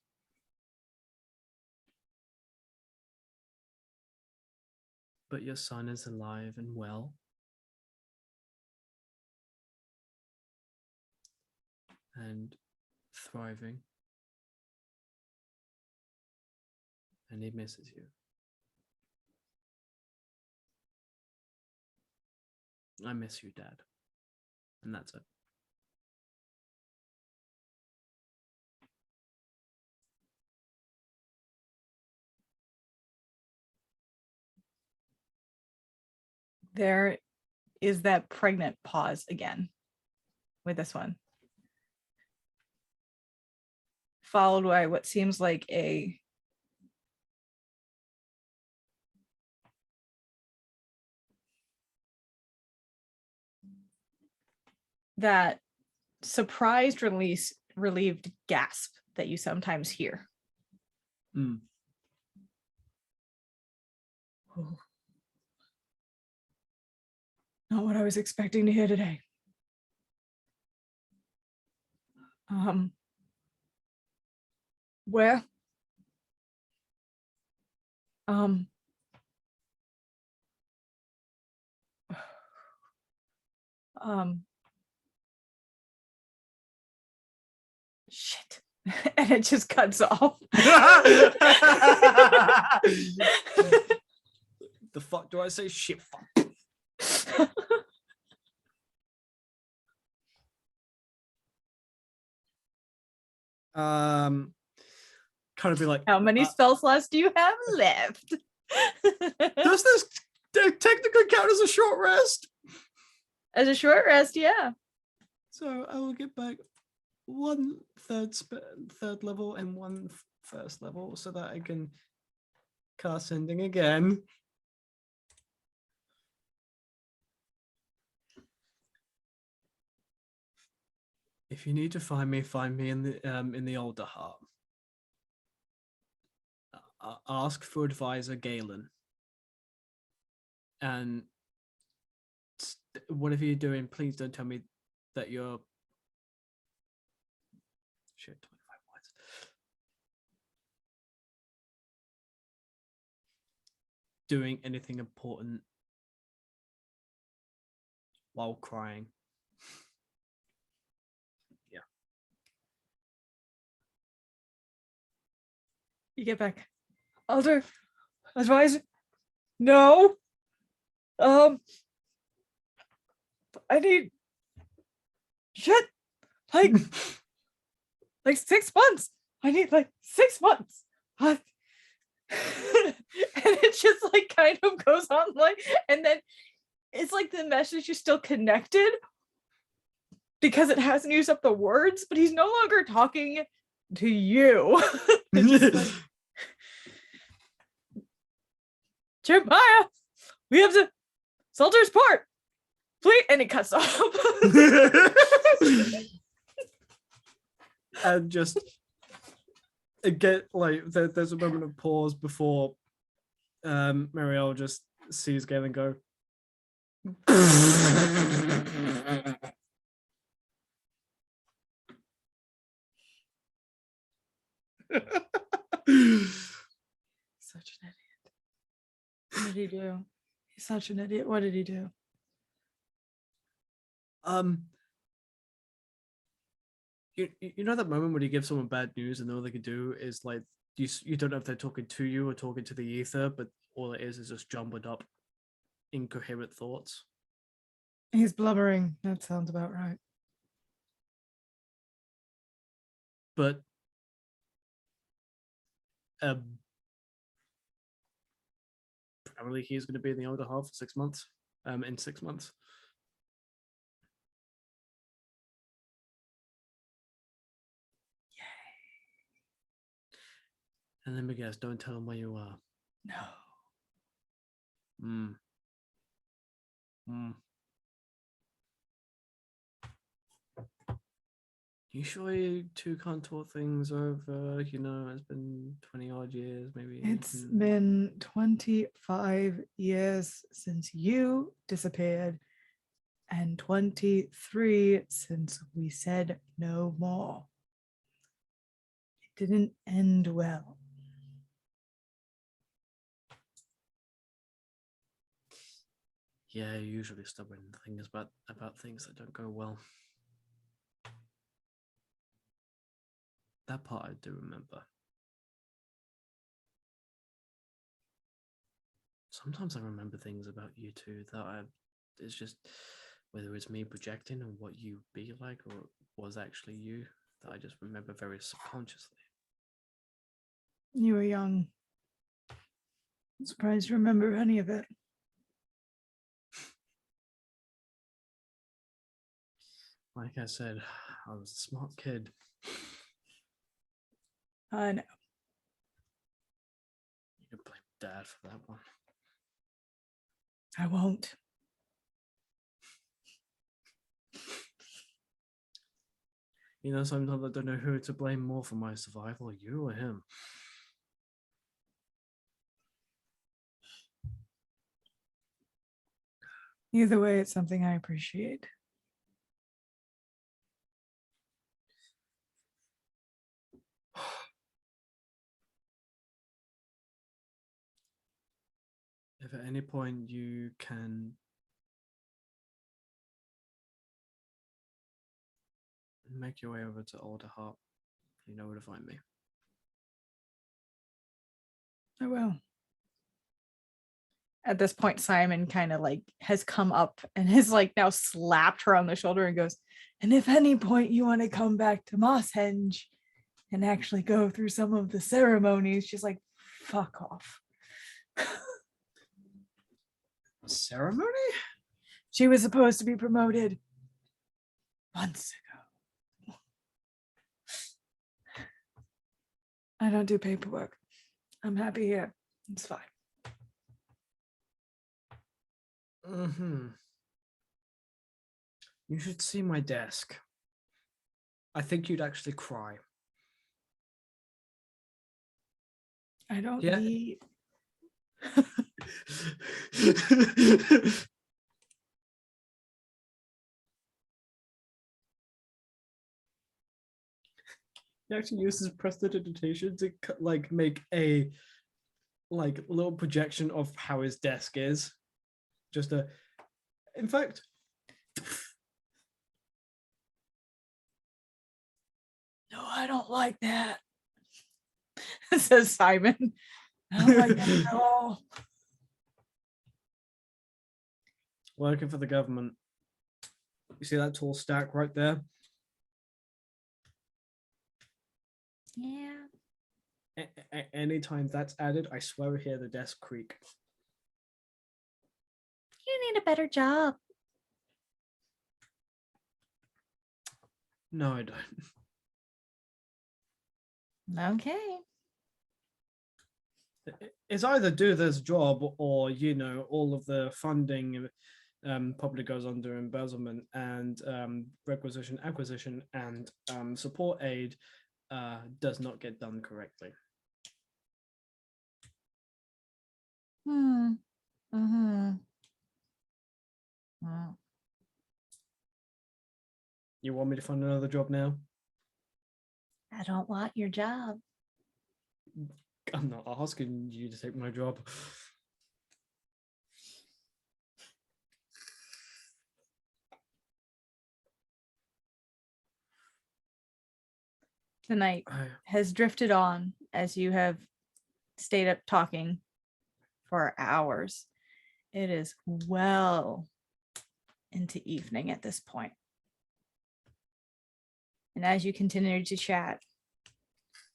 But your son is alive and well. And thriving. And he misses you. I miss you, Dad. And that's it. There is that pregnant pause again with this one. Followed by what seems like a that surprised relieved gasp that you sometimes hear. Mm. Oh. Not what I was expecting to hear today. Where? Shit. And it just cuts off. The fuck do I say? Shit, fuck. Kind of be like, How many spell slots do you have left? does this technically count as a short rest? As a short rest, yeah. So I will get back 1/3 third level and 1 first level so that I can cast Sending again. If you need to find me in the older heart. Ask for advisor Galen. And whatever you're doing, please don't tell me that you're shit. 25 words. Doing anything important while crying. Yeah. You get back. Alder, advisor. No. I need shit like 6 months. I need like 6 months. And it just like kind of goes on like, and then it's like the message is still connected because it hasn't used up the words, but he's no longer talking to you. It's just like, Jeremiah, we have to Salter's Port. Please, and it cuts off. And just get like there's a moment of pause before Marielle just sees Galen go. Such an idiot. What did he do? He's such an idiot. What did he do? You know that moment when you give someone bad news and all they can do is like you don't know if they're talking to you or talking to the ether, but all it is just jumbled up, incoherent thoughts. He's blubbering. That sounds about right. But apparently he's going to be in the older half for 6 months. In 6 months. And let me guess, don't tell him where you are. No. You sure you two can't talk things over? You know, it's been 20 odd years, maybe. It's been 25 years since you disappeared and 23 since we said no more. It didn't end well. Yeah, usually stubborn things about things that don't go well. That part I do remember. Sometimes I remember things about you two that it's just whether it's me projecting and what you be like or it was actually you that I just remember very subconsciously. You were young. I'm surprised you remember any of it. Like I said, I was a smart kid. I know. You can blame Dad for that one. I won't. You know, sometimes I don't know who to blame more for my survival, you or him. Either way, it's something I appreciate. If at any point you can make your way over to Alderheart, you know where to find me. I will. At this point, Simon kind of like has come up and has like now slapped her on the shoulder and goes, and if any point you want to come back to Mosshenge and actually go through some of the ceremonies, she's like, fuck off. Ceremony? She was supposed to be promoted months ago. I don't do paperwork. I'm happy here. It's fine. You should see my desk. I think you'd actually cry. I don't Yeah. need. He actually uses prestidigitation to like make a like little projection of how his desk is. Just a, in fact, No, I don't like that. Says Simon. I don't like that at all. Working for the government. You see that tall stack right there? Yeah. Anytime that's added, I swear I hear the desk creak. You need a better job. No, I don't. Okay. It's either do this job or, you know, all of the funding probably goes under embezzlement and requisition, acquisition, and support aid does not get done correctly. Mm-hmm. You want me to find another job now? I don't want your job. I'm not asking you to take my job. The night has drifted on as you have stayed up talking for hours. It is well into evening at this point. And as you continue to chat,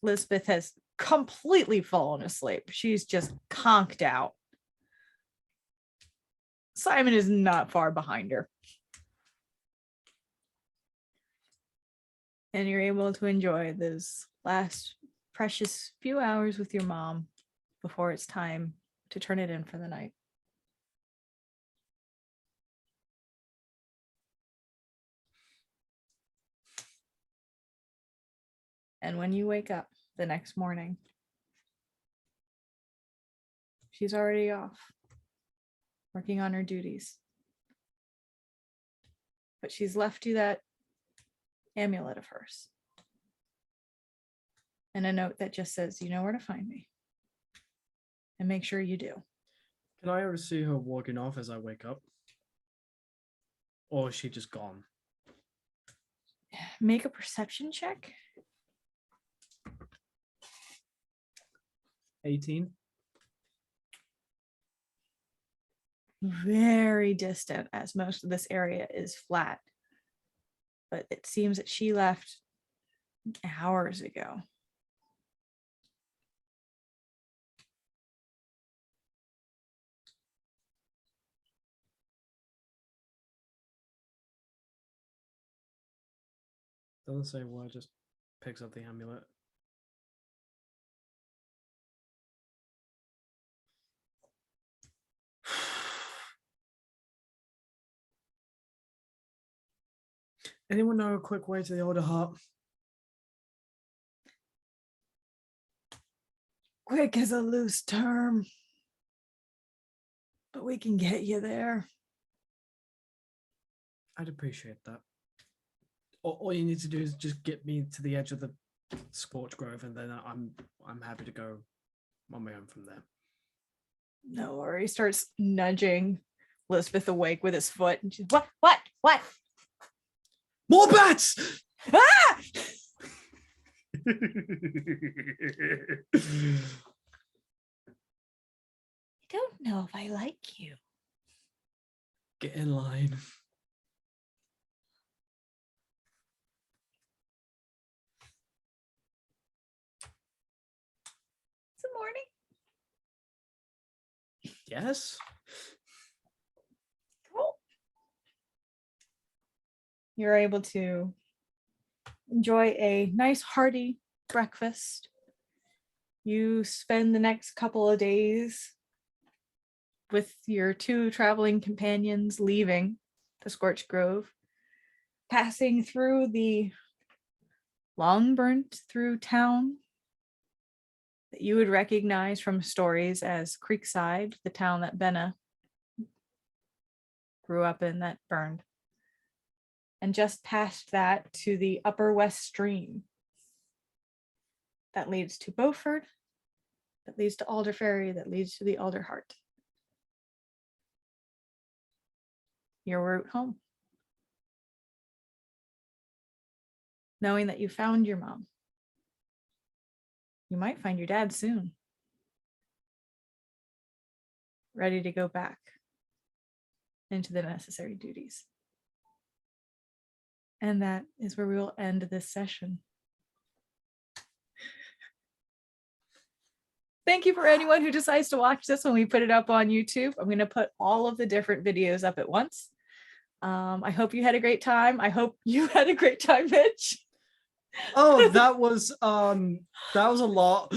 Lisbeth has completely fallen asleep. She's just conked out. Simon is not far behind her. And you're able to enjoy those last precious few hours with your mom before it's time to turn it in for the night. And when you wake up the next morning, she's already off working on her duties. But she's left you that amulet of hers and a note that just says, you know where to find me. And make sure you do. Can I ever see her walking off as I wake up? Or is she just gone? Make a perception check. 18. Very distant, as most of this area is flat. But it seems that she left hours ago. Doesn't say why, just picks up the amulet. Anyone know a quick way to the older heart? Quick is a loose term, but we can get you there. I'd appreciate that. All you need to do is just get me to the edge of the scorch grove, and then I'm happy to go on my own from there. No worries. He starts nudging Lisbeth awake with his foot, and she's what? More bats! Ah! I don't know if I like you. Get in line. It's the morning. Yes. Cool. You're able to enjoy a nice hearty breakfast. You spend the next couple of days with your two traveling companions leaving the Scorched Grove, passing through the long burnt through town that you would recognize from stories as Creekside, the town that Benna grew up in that burned. And just past that to the Upper West Stream that leads to Beaufort, that leads to Alder Ferry, that leads to the Alder Heart. Your route home. Knowing that you found your mom. You might find your dad soon. Ready to go back into the necessary duties. And that is where we will end this session. Thank you for anyone who decides to watch this when we put it up on YouTube. I'm going to put all of the different videos up at once. I hope you had a great time. I hope you had a great time, Mitch. Oh, that was a lot.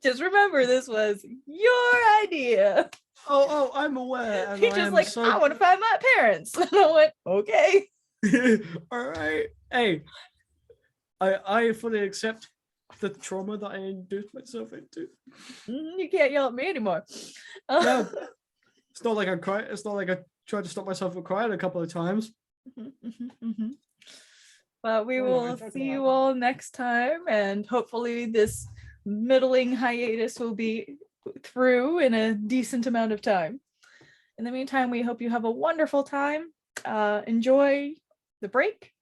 Just remember, this was your idea. Oh, I'm aware. And He's just like, I want to find my parents. And I went, okay. All right. Hey, I fully accept the trauma that I induced myself into. You can't yell at me anymore. Yeah, it's not like I cried. It's not like I tried to stop myself from crying a couple of times. But we will see you all next time, and hopefully this middling hiatus will be through in a decent amount of time. In the meantime, we hope you have a wonderful time. Enjoy the break,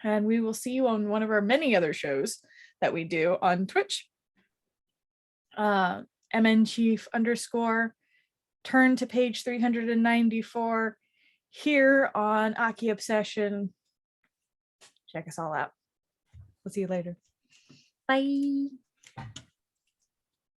and we will see you on one of our many other shows that we do on Twitch. MNChief _ turn to page 394 here on Aki Obsession. Check us all out. We'll see you later. Bye.